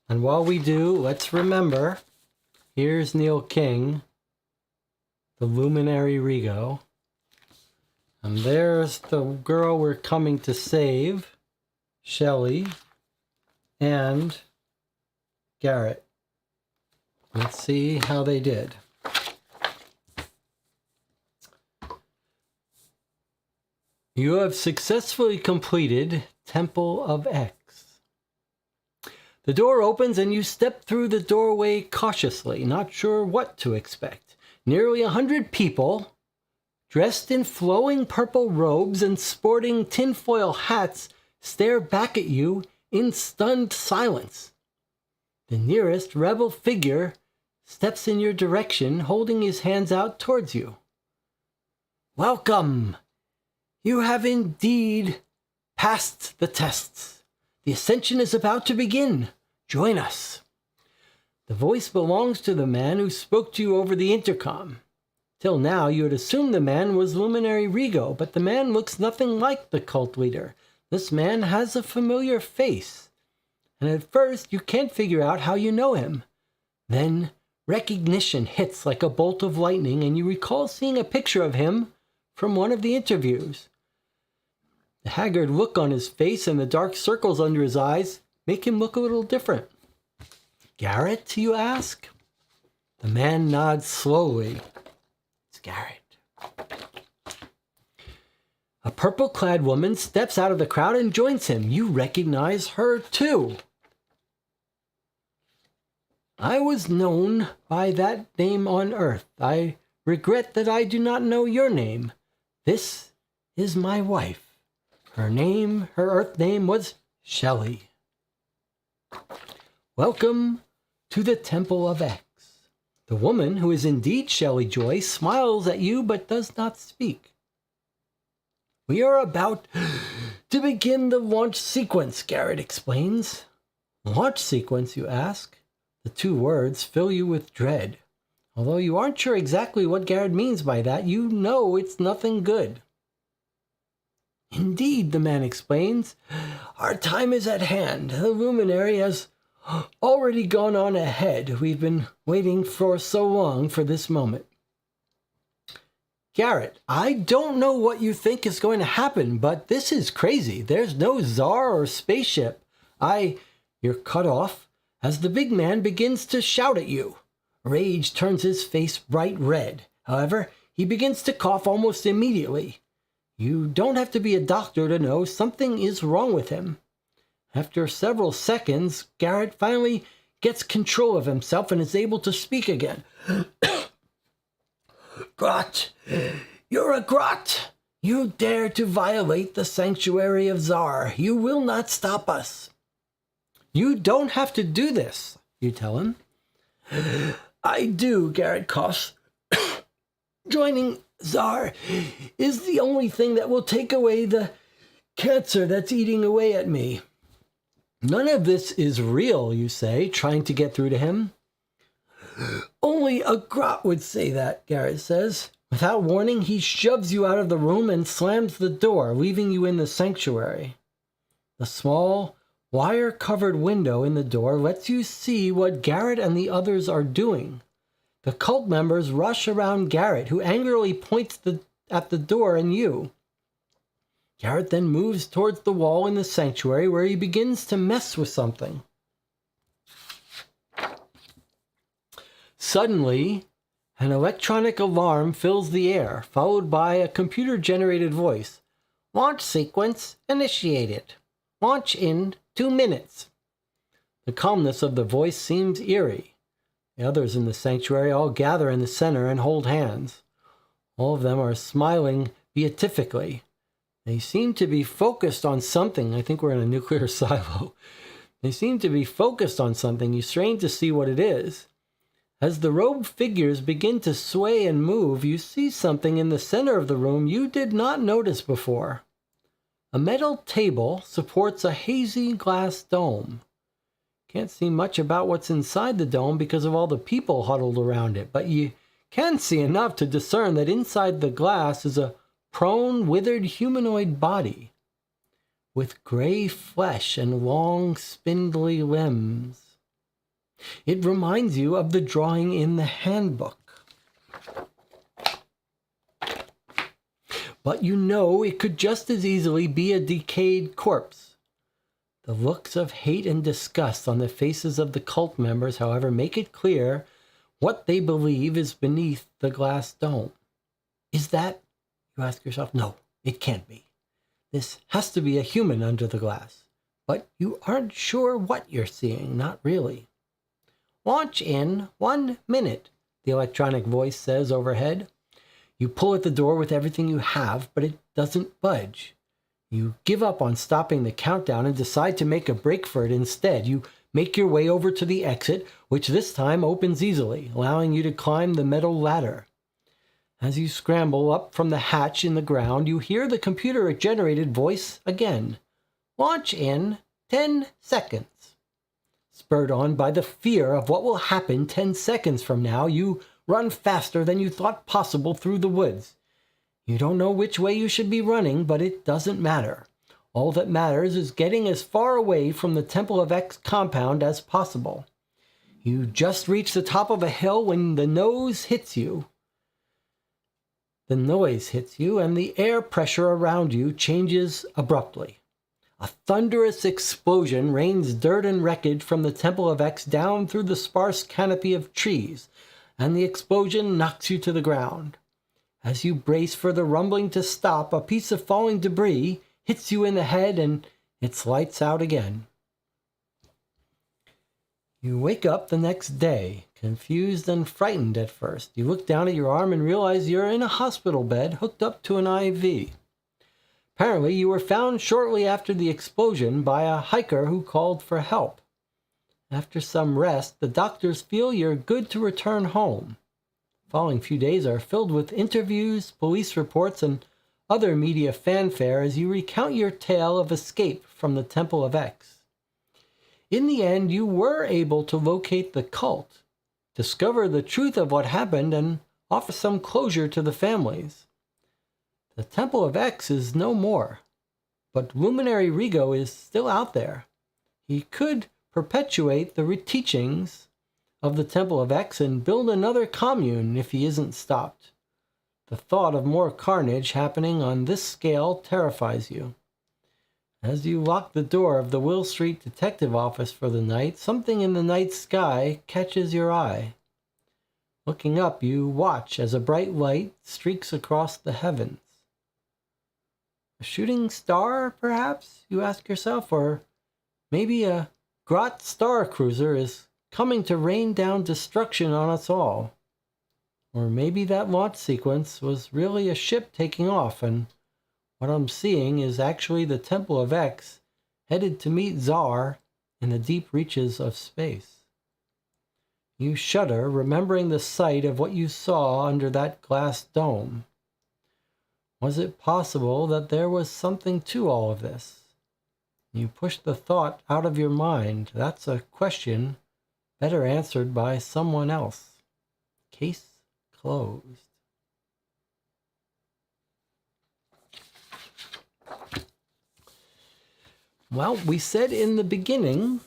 And while we do, let's remember, here's Neil King, the luminary Rigo. And there's the girl we're coming to save, Shelley, and Garrett. Let's see how they did. You have successfully completed Temple of X. The door opens and you step through the doorway cautiously, not sure what to expect. Nearly 100 people, dressed in flowing purple robes and sporting tinfoil hats, stare back at you in stunned silence. The nearest rebel figure steps in your direction, holding his hands out towards you. Welcome! You have indeed passed the tests. The ascension is about to begin. Join us. The voice belongs to the man who spoke to you over the intercom. Till now, you had assumed the man was Luminary Rigo, but the man looks nothing like the cult leader. This man has a familiar face. And at first, you can't figure out how you know him. Then, recognition hits like a bolt of lightning, and you recall seeing a picture of him from one of the interviews. The haggard look on his face and the dark circles under his eyes make him look a little different. Garrett, you ask? The man nods slowly. It's Garrett. A purple-clad woman steps out of the crowd and joins him. You recognize her too. I was known by that name on Earth. I regret that I do not know your name. This is my wife. Her Earth name was Shelley. Welcome to the Temple of X. The woman, who is indeed Shelley Joy, smiles at you but does not speak. We are about to begin the launch sequence, Garrett explains. Launch sequence, you ask? The two words fill you with dread. Although you aren't sure exactly what Garrett means by that, you know it's nothing good. Indeed, the man explains, our time is at hand. The luminary has already gone on ahead. We've been waiting for so long for this moment. Garrett, I don't know what you think is going to happen, but this is crazy. There's no Tsar or spaceship. You're cut off as the big man begins to shout at you. Rage turns his face bright red. However, he begins to cough almost immediately. You don't have to be a doctor to know something is wrong with him. After several seconds, Garrett finally gets control of himself and is able to speak again. Grot, you're a grot. You dare to violate the sanctuary of Tsar. You will not stop us. You don't have to do this, you tell him. I do, Garrett coughs. Joining Tsar is the only thing that will take away the cancer that's eating away at me. None of this is real, you say, trying to get through to him. Only a grot would say that, Garrett says. Without warning, he shoves you out of the room and slams the door, leaving you in the sanctuary. The small, wire-covered window in the door lets you see what Garrett and the others are doing. The cult members rush around Garrett, who angrily points at the door and you. Garrett then moves towards the wall in the sanctuary where he begins to mess with something. Suddenly, an electronic alarm fills the air, followed by a computer-generated voice. Launch sequence initiated. Launch in 2 minutes. The calmness of the voice seems eerie. The others in the sanctuary all gather in the center and hold hands. All of them are smiling beatifically. They seem to be focused on something. I think we're in a nuclear silo. They seem to be focused on something. You strain to see what it is. As the robed figures begin to sway and move, you see something in the center of the room you did not notice before. A metal table supports a hazy glass dome. Can't see much about what's inside the dome because of all the people huddled around it, but you can see enough to discern that inside the glass is a prone, withered humanoid body with gray flesh and long, spindly limbs. It reminds you of the drawing in the handbook. But you know it could just as easily be a decayed corpse. The looks of hate and disgust on the faces of the cult members, however, make it clear what they believe is beneath the glass dome. Is that, you ask yourself, no, it can't be. This has to be a human under the glass. But you aren't sure what you're seeing, not really. Launch in 1 minute, the electronic voice says overhead. You pull at the door with everything you have, but it doesn't budge. You give up on stopping the countdown and decide to make a break for it instead. You make your way over to the exit, which this time opens easily, allowing you to climb the metal ladder. As you scramble up from the hatch in the ground, you hear the computer-generated voice again. Launch in 10 seconds. Spurred on by the fear of what will happen 10 seconds from now, you run faster than you thought possible through the woods. You don't know which way you should be running, but it doesn't matter. All that matters is getting as far away from the Temple of X compound as possible. You just reach the top of a hill when the noise hits you, and the air pressure around you changes abruptly. A thunderous explosion rains dirt and wreckage from the Temple of X down through the sparse canopy of trees, and the explosion knocks you to the ground. As you brace for the rumbling to stop, a piece of falling debris hits you in the head and it's lights out again. You wake up the next day, confused and frightened at first. You look down at your arm and realize you're in a hospital bed hooked up to an IV. Apparently, you were found shortly after the explosion by a hiker who called for help. After some rest, the doctors feel you're good to return home. The following few days are filled with interviews, police reports, and other media fanfare as you recount your tale of escape from the Temple of X. In the end, you were able to locate the cult, discover the truth of what happened, and offer some closure to the families. The Temple of X is no more, but Luminary Rigo is still out there. He could perpetuate the teachings of the Temple of X and build another commune if he isn't stopped. The thought of more carnage happening on this scale terrifies you. As you lock the door of the Will Street Detective Office for the night, something in the night sky catches your eye. Looking up, you watch as a bright light streaks across the heavens. A shooting star, perhaps, you ask yourself, or maybe a Grot star cruiser is coming to rain down destruction on us all. Or maybe that launch sequence was really a ship taking off, and what I'm seeing is actually the Temple of X headed to meet Tsar in the deep reaches of space. You shudder, remembering the sight of what you saw under that glass dome. Was it possible that there was something to all of this? You push the thought out of your mind. That's a question better answered by someone else. Case closed. Well, we said in the beginning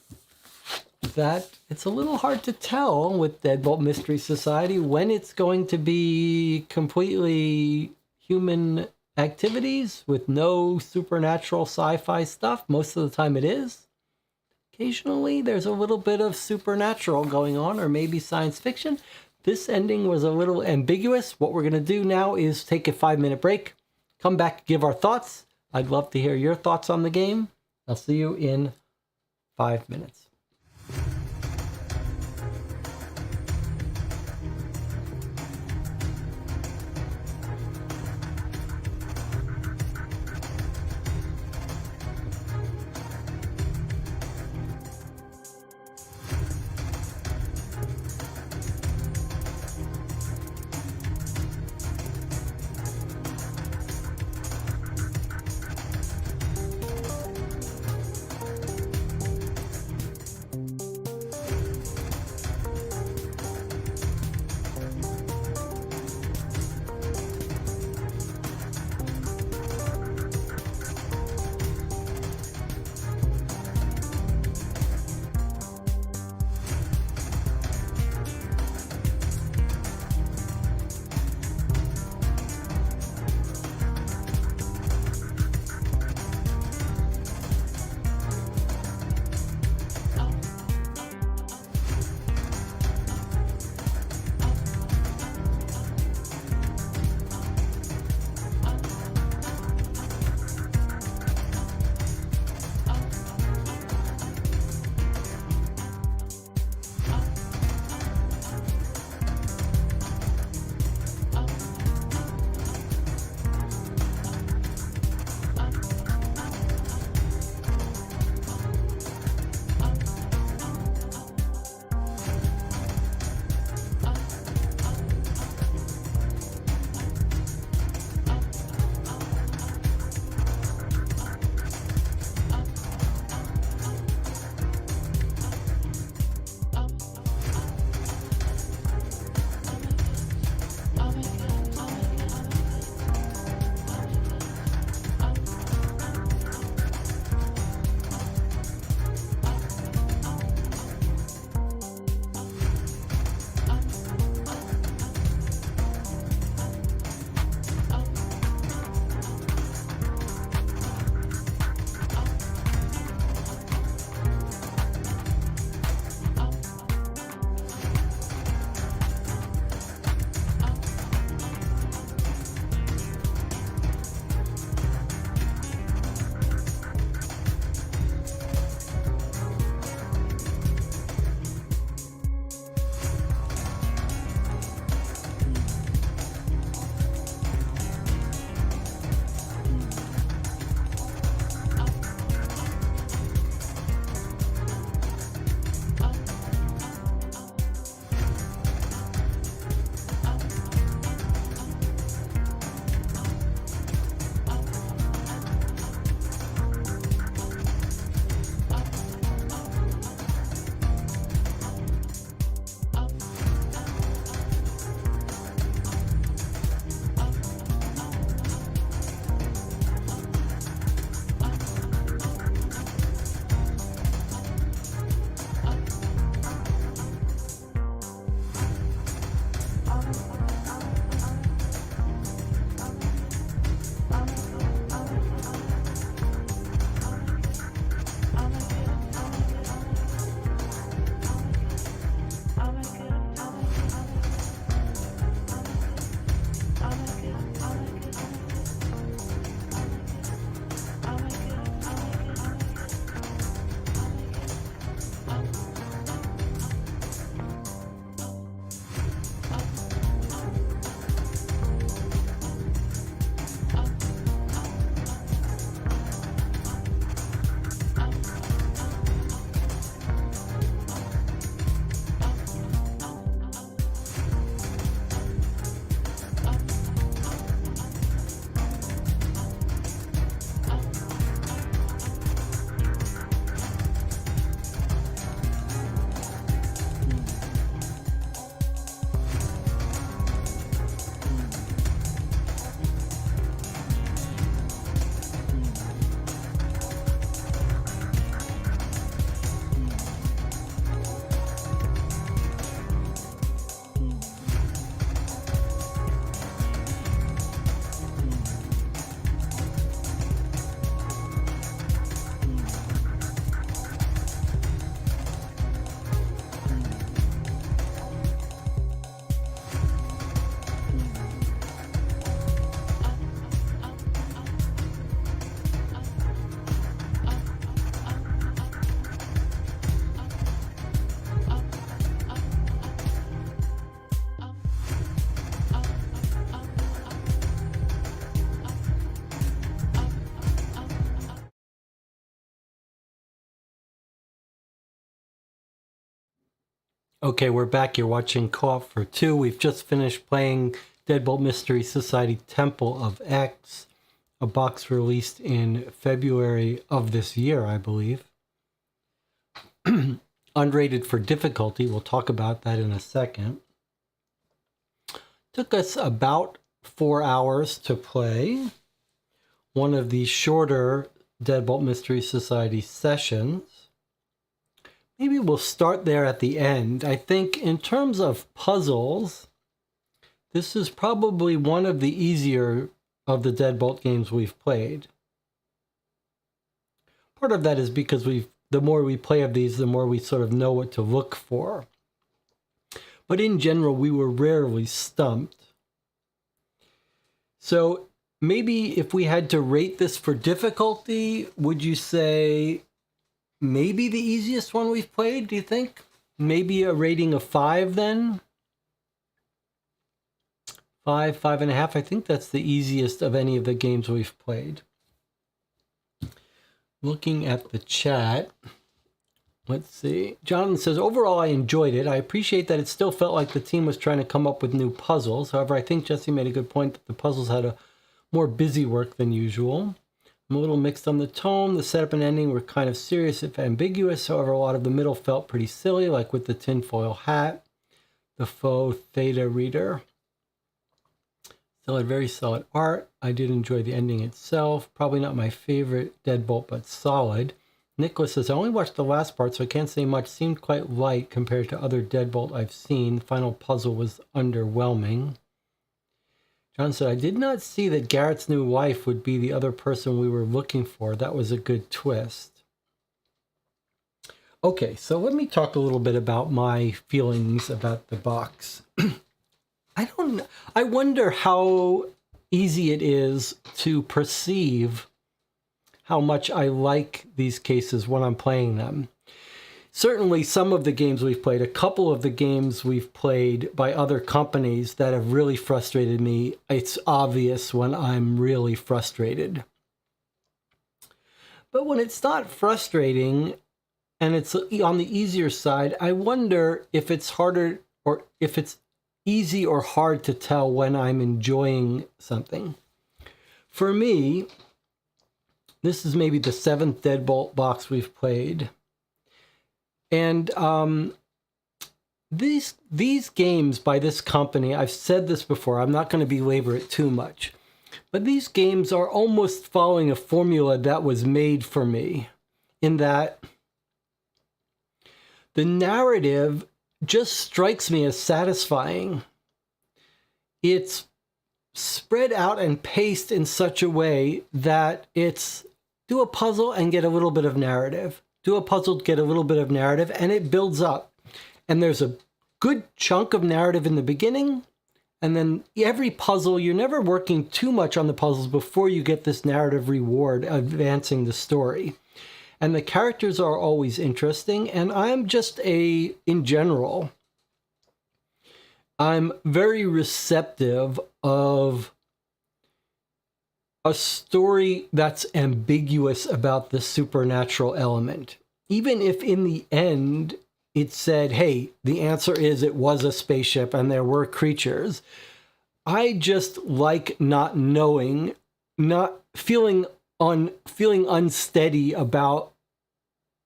that it's a little hard to tell with Deadbolt Mystery Society when it's going to be completely human activities with no supernatural sci-fi stuff. Most of the time it is. Occasionally there's a little bit of supernatural going on, or maybe science fiction. this ending was a little ambiguous. What we're going to do now is take a 5-minute break, come back, give our thoughts. I'd love to hear your thoughts on the game. I'll see you in 5 minutes. Okay, we're back. You're watching Co-op for Two. We've just finished playing Deadbolt Mystery Society Temple of X, a box released in February of this year, I believe. Unrated for difficulty. We'll talk about that in a second. Took us about 4 hours to play. One of the shorter Deadbolt Mystery Society sessions. Maybe we'll start there at the end. I think in terms of puzzles, this is probably one of the easier of the Deadbolt games we've played. Part of that is because the more we play of these, the more we sort of know what to look for. But in general, we were rarely stumped. So maybe if we had to rate this for difficulty, would you say maybe the easiest one we've played, do you think? Maybe a rating of 5 then? 5, 5.5. I think that's the easiest of any of the games we've played. Looking at the chat, let's see. Jonathan says, overall, I enjoyed it. I appreciate that it still felt like the team was trying to come up with new puzzles. However, I think Jesse made a good point that the puzzles had a more busy work than usual. I'm a little mixed on the tone. The setup and ending were kind of serious if ambiguous. However, a lot of the middle felt pretty silly, like with the tinfoil hat, the faux theta reader. Still had very solid art. I did enjoy the ending itself. Probably not my favorite Deadbolt, but solid. Nicholas says, I only watched the last part, so I can't say much. Seemed quite light compared to other Deadbolt I've seen. The final puzzle was underwhelming. John said, I did not see that Garrett's new wife would be the other person we were looking for. That was a good twist. Okay, so let me talk a little bit about my feelings about the box. I wonder how easy it is to perceive how much I like these cases when I'm playing them. Certainly some of the games we've played, a couple of the games we've played by other companies that have really frustrated me, it's obvious when I'm really frustrated. But when it's not frustrating and it's on the easier side, I wonder if it's harder or if it's easy or hard to tell when I'm enjoying something. For me, this is maybe the 7th Deadbolt box we've played. And these games by this company, I've said this before, I'm not going to belabor it too much, but these games are almost following a formula that was made for me, in that the narrative just strikes me as satisfying. It's spread out and paced in such a way that it's do a puzzle and get a little bit of narrative. Do a puzzle, get a little bit of narrative, and it builds up. And there's a good chunk of narrative in the beginning, and then every puzzle, you're never working too much on the puzzles before you get this narrative reward advancing the story. And the characters are always interesting, and I'm just in general, I'm very receptive of a story that's ambiguous about the supernatural element. Even if in the end it said, hey, the answer is it was a spaceship and there were creatures, I just like not knowing, not feeling unsteady about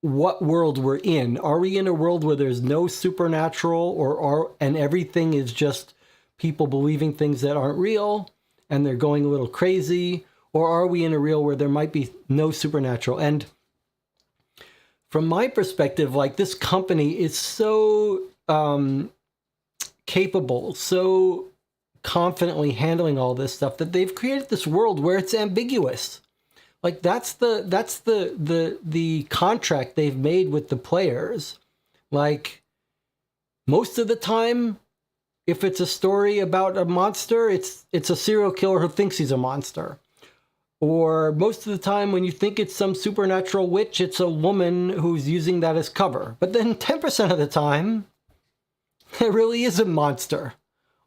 what world we're in. Are we in a world where there's no supernatural and everything is just people believing things that aren't real and they're going a little crazy? Or are we in a real where there might be no supernatural? And from my perspective, like, this company is so capable, so confidently handling all this stuff that they've created this world where it's ambiguous. Like, that's the contract they've made with the players. Like, most of the time, if it's a story about a monster, it's a serial killer who thinks he's a monster. Or most of the time when you think it's some supernatural witch, it's a woman who's using that as cover. But then 10% of the time, it really is a monster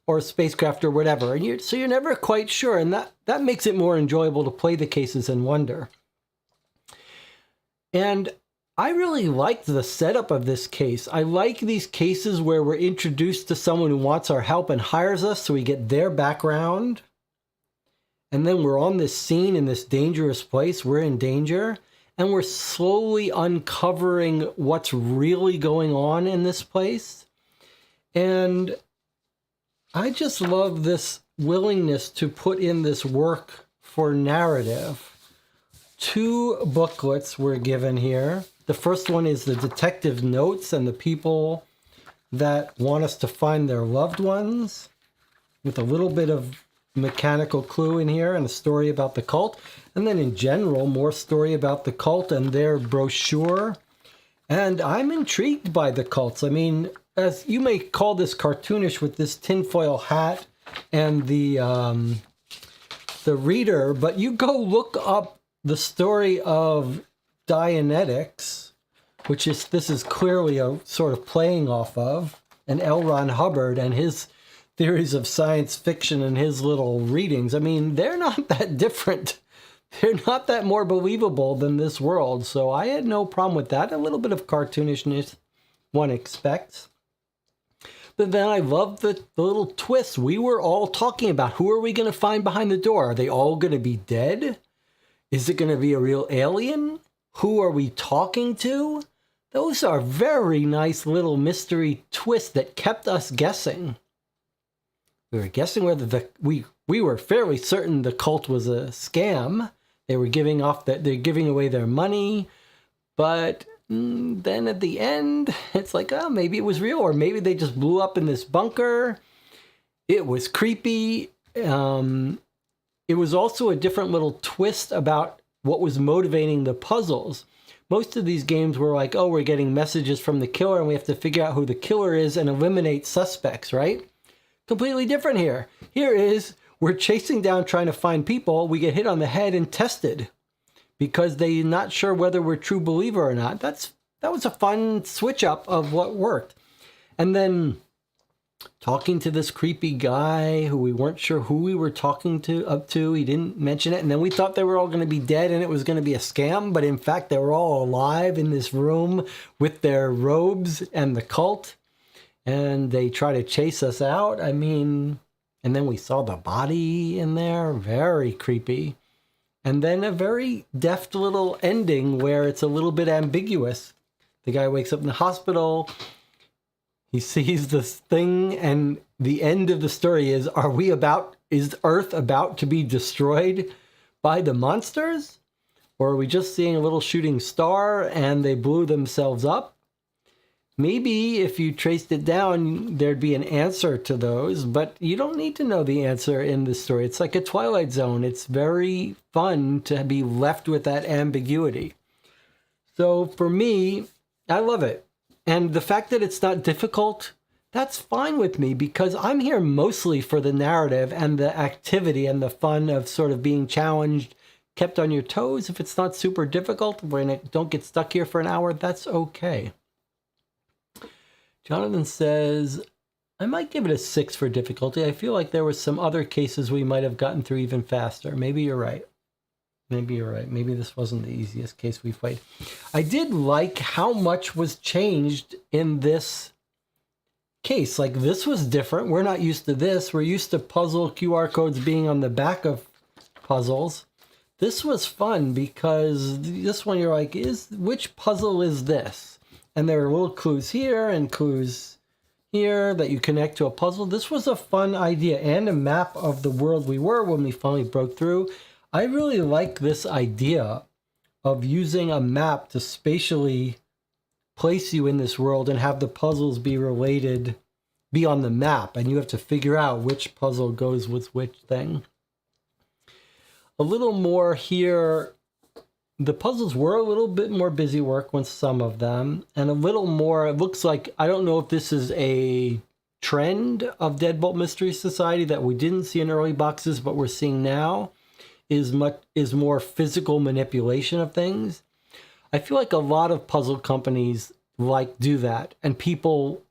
or a spacecraft or whatever. And so you're never quite sure. And that makes it more enjoyable to play the cases and wonder. And I really liked the setup of this case. I like these cases where we're introduced to someone who wants our help and hires us, so we get their background. And then we're on this scene in this dangerous place. We're in danger. And we're slowly uncovering what's really going on in this place. And I just love this willingness to put in this work for narrative. 2 booklets were given here. The first one is the detective notes and the people that want us to find their loved ones, with a little bit of mechanical clue in here and a story about the cult. And then in general, more story about the cult and their brochure. And I'm intrigued by the cults. I mean, as you may call this cartoonish with this tinfoil hat and the reader, but you go look up the story of Dianetics, which is, this is clearly a sort of playing off of, and L. Ron Hubbard and his theories of science fiction and his little readings. I mean, they're not that different. They're not that more believable than this world. So I had no problem with that. A little bit of cartoonishness one expects. But then I love the little twist. We were all talking about, who are we going to find behind the door? Are they all going to be dead? Is it going to be a real alien? Who are we talking to? Those are very nice little mystery twists that kept us guessing. We were guessing whether we were fairly certain the cult was a scam. They were giving away their money, but then at the end, it's like, oh, maybe it was real, or maybe they just blew up in this bunker. It was creepy. It was also a different little twist about what was motivating the puzzles. Most of these games were like, oh, we're getting messages from the killer and we have to figure out who the killer is and eliminate suspects, right? Completely different here. Here is, we're chasing down trying to find people. We get hit on the head and tested because they're not sure whether we're true believer or not. That was a fun switch up of what worked. And then talking to this creepy guy who we weren't sure who we were talking to. He didn't mention it. And then we thought they were all going to be dead and it was going to be a scam. But in fact, they were all alive in this room with their robes and the cult. And they try to chase us out. I mean, and then we saw the body in there. Very creepy. And then a very deft little ending where it's a little bit ambiguous. The guy wakes up in the hospital. He sees this thing, and the end of the story is, is Earth about to be destroyed by the monsters? Or are we just seeing a little shooting star and they blew themselves up? Maybe if you traced it down, there'd be an answer to those, but you don't need to know the answer in this story. It's like a Twilight Zone. It's very fun to be left with that ambiguity. So for me, I love it. And the fact that it's not difficult, that's fine with me because I'm here mostly for the narrative and the activity and the fun of sort of being challenged, kept on your toes. If it's not super difficult, when it don't get stuck here for an hour, that's okay. Jonathan says, I might give it a 6 for difficulty. I feel like there was some other cases we might have gotten through even faster. Maybe you're right. Maybe you're right. Maybe this wasn't the easiest case we played. I did like how much was changed in this case. Like, this was different. We're not used to this. We're used to puzzle QR codes being on the back of puzzles. This was fun because this one you're like, which puzzle is this? And there are little clues here and clues here that you connect to a puzzle. This was a fun idea and a map of the world we were when we finally broke through. I really like this idea of using a map to spatially place you in this world and have the puzzles be related, be on the map, and you have to figure out which puzzle goes with which thing. A little more here. The puzzles were a little bit more busy work with some of them, and a little more, it looks like, I don't know if this is a trend of Deadbolt Mystery Society that we didn't see in early boxes, but we're seeing now, is more physical manipulation of things. I feel like a lot of puzzle companies do that, and people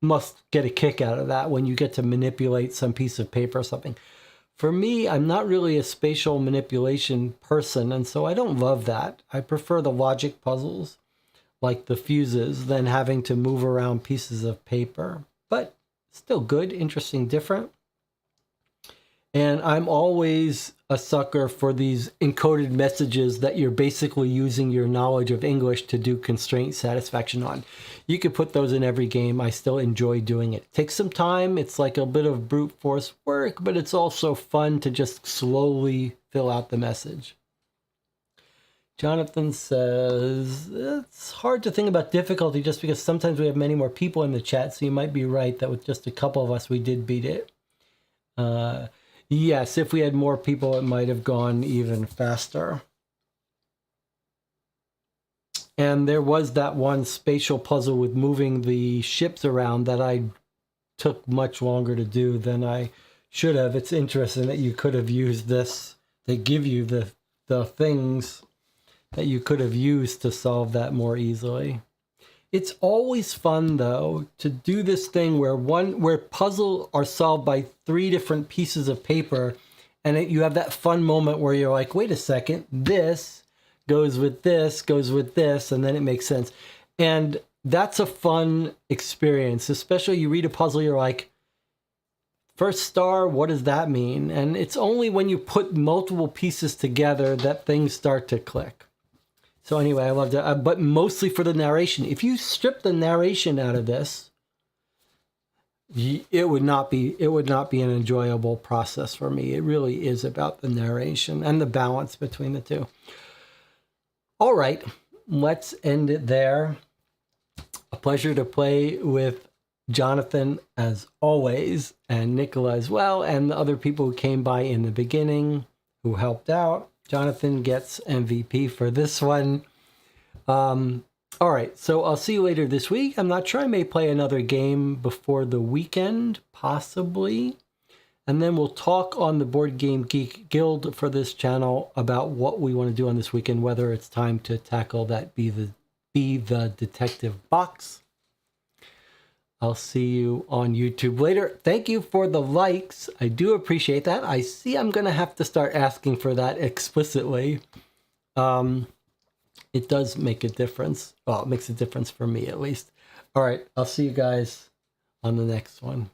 must get a kick out of that when you get to manipulate some piece of paper or something. For me, I'm not really a spatial manipulation person, and so I don't love that. I prefer the logic puzzles. like the fuses than having to move around pieces of paper. But still good, interesting, different. And I'm always a sucker for these encoded messages that you're basically using your knowledge of English to do constraint satisfaction on. You could put those in every game. I still enjoy doing it. It takes some time. It's like a bit of brute force work, but it's also fun to just slowly fill out the message. Jonathan says, it's hard to think about difficulty just because sometimes we have many more people in the chat, so you might be right that with just a couple of us, we did beat it. Yes, if we had more people, it might have gone even faster. And there was that one spatial puzzle with moving the ships around that I took much longer to do than I should have. It's interesting that you could have used this to give you the things that you could have used to solve that more easily. It's always fun, though, to do this thing where puzzles are solved by 3 different pieces of paper, and you have that fun moment where you're like, wait a second, this goes with this, and then it makes sense. And that's a fun experience, especially you read a puzzle, you're like, first star, what does that mean? And it's only when you put multiple pieces together that things start to click. So anyway, I loved it, but mostly for the narration. If you strip the narration out of this, it would not be an enjoyable process for me. It really is about the narration and the balance between the two. All right, let's end it there. A pleasure to play with Jonathan as always, and Nicola as well, and the other people who came by in the beginning who helped out. Jonathan gets MVP for this one. All right, so I'll see you later this week. I'm not sure. I may play another game before the weekend, possibly. And then we'll talk on the Board Game Geek Guild for this channel about what we want to do on this weekend, whether it's time to tackle that Be the Detective box. I'll see you on YouTube later. Thank you for the likes. I do appreciate that. I see I'm going to have to start asking for that explicitly. It does make a difference. Well, it makes a difference for me at least. All right, I'll see you guys on the next one.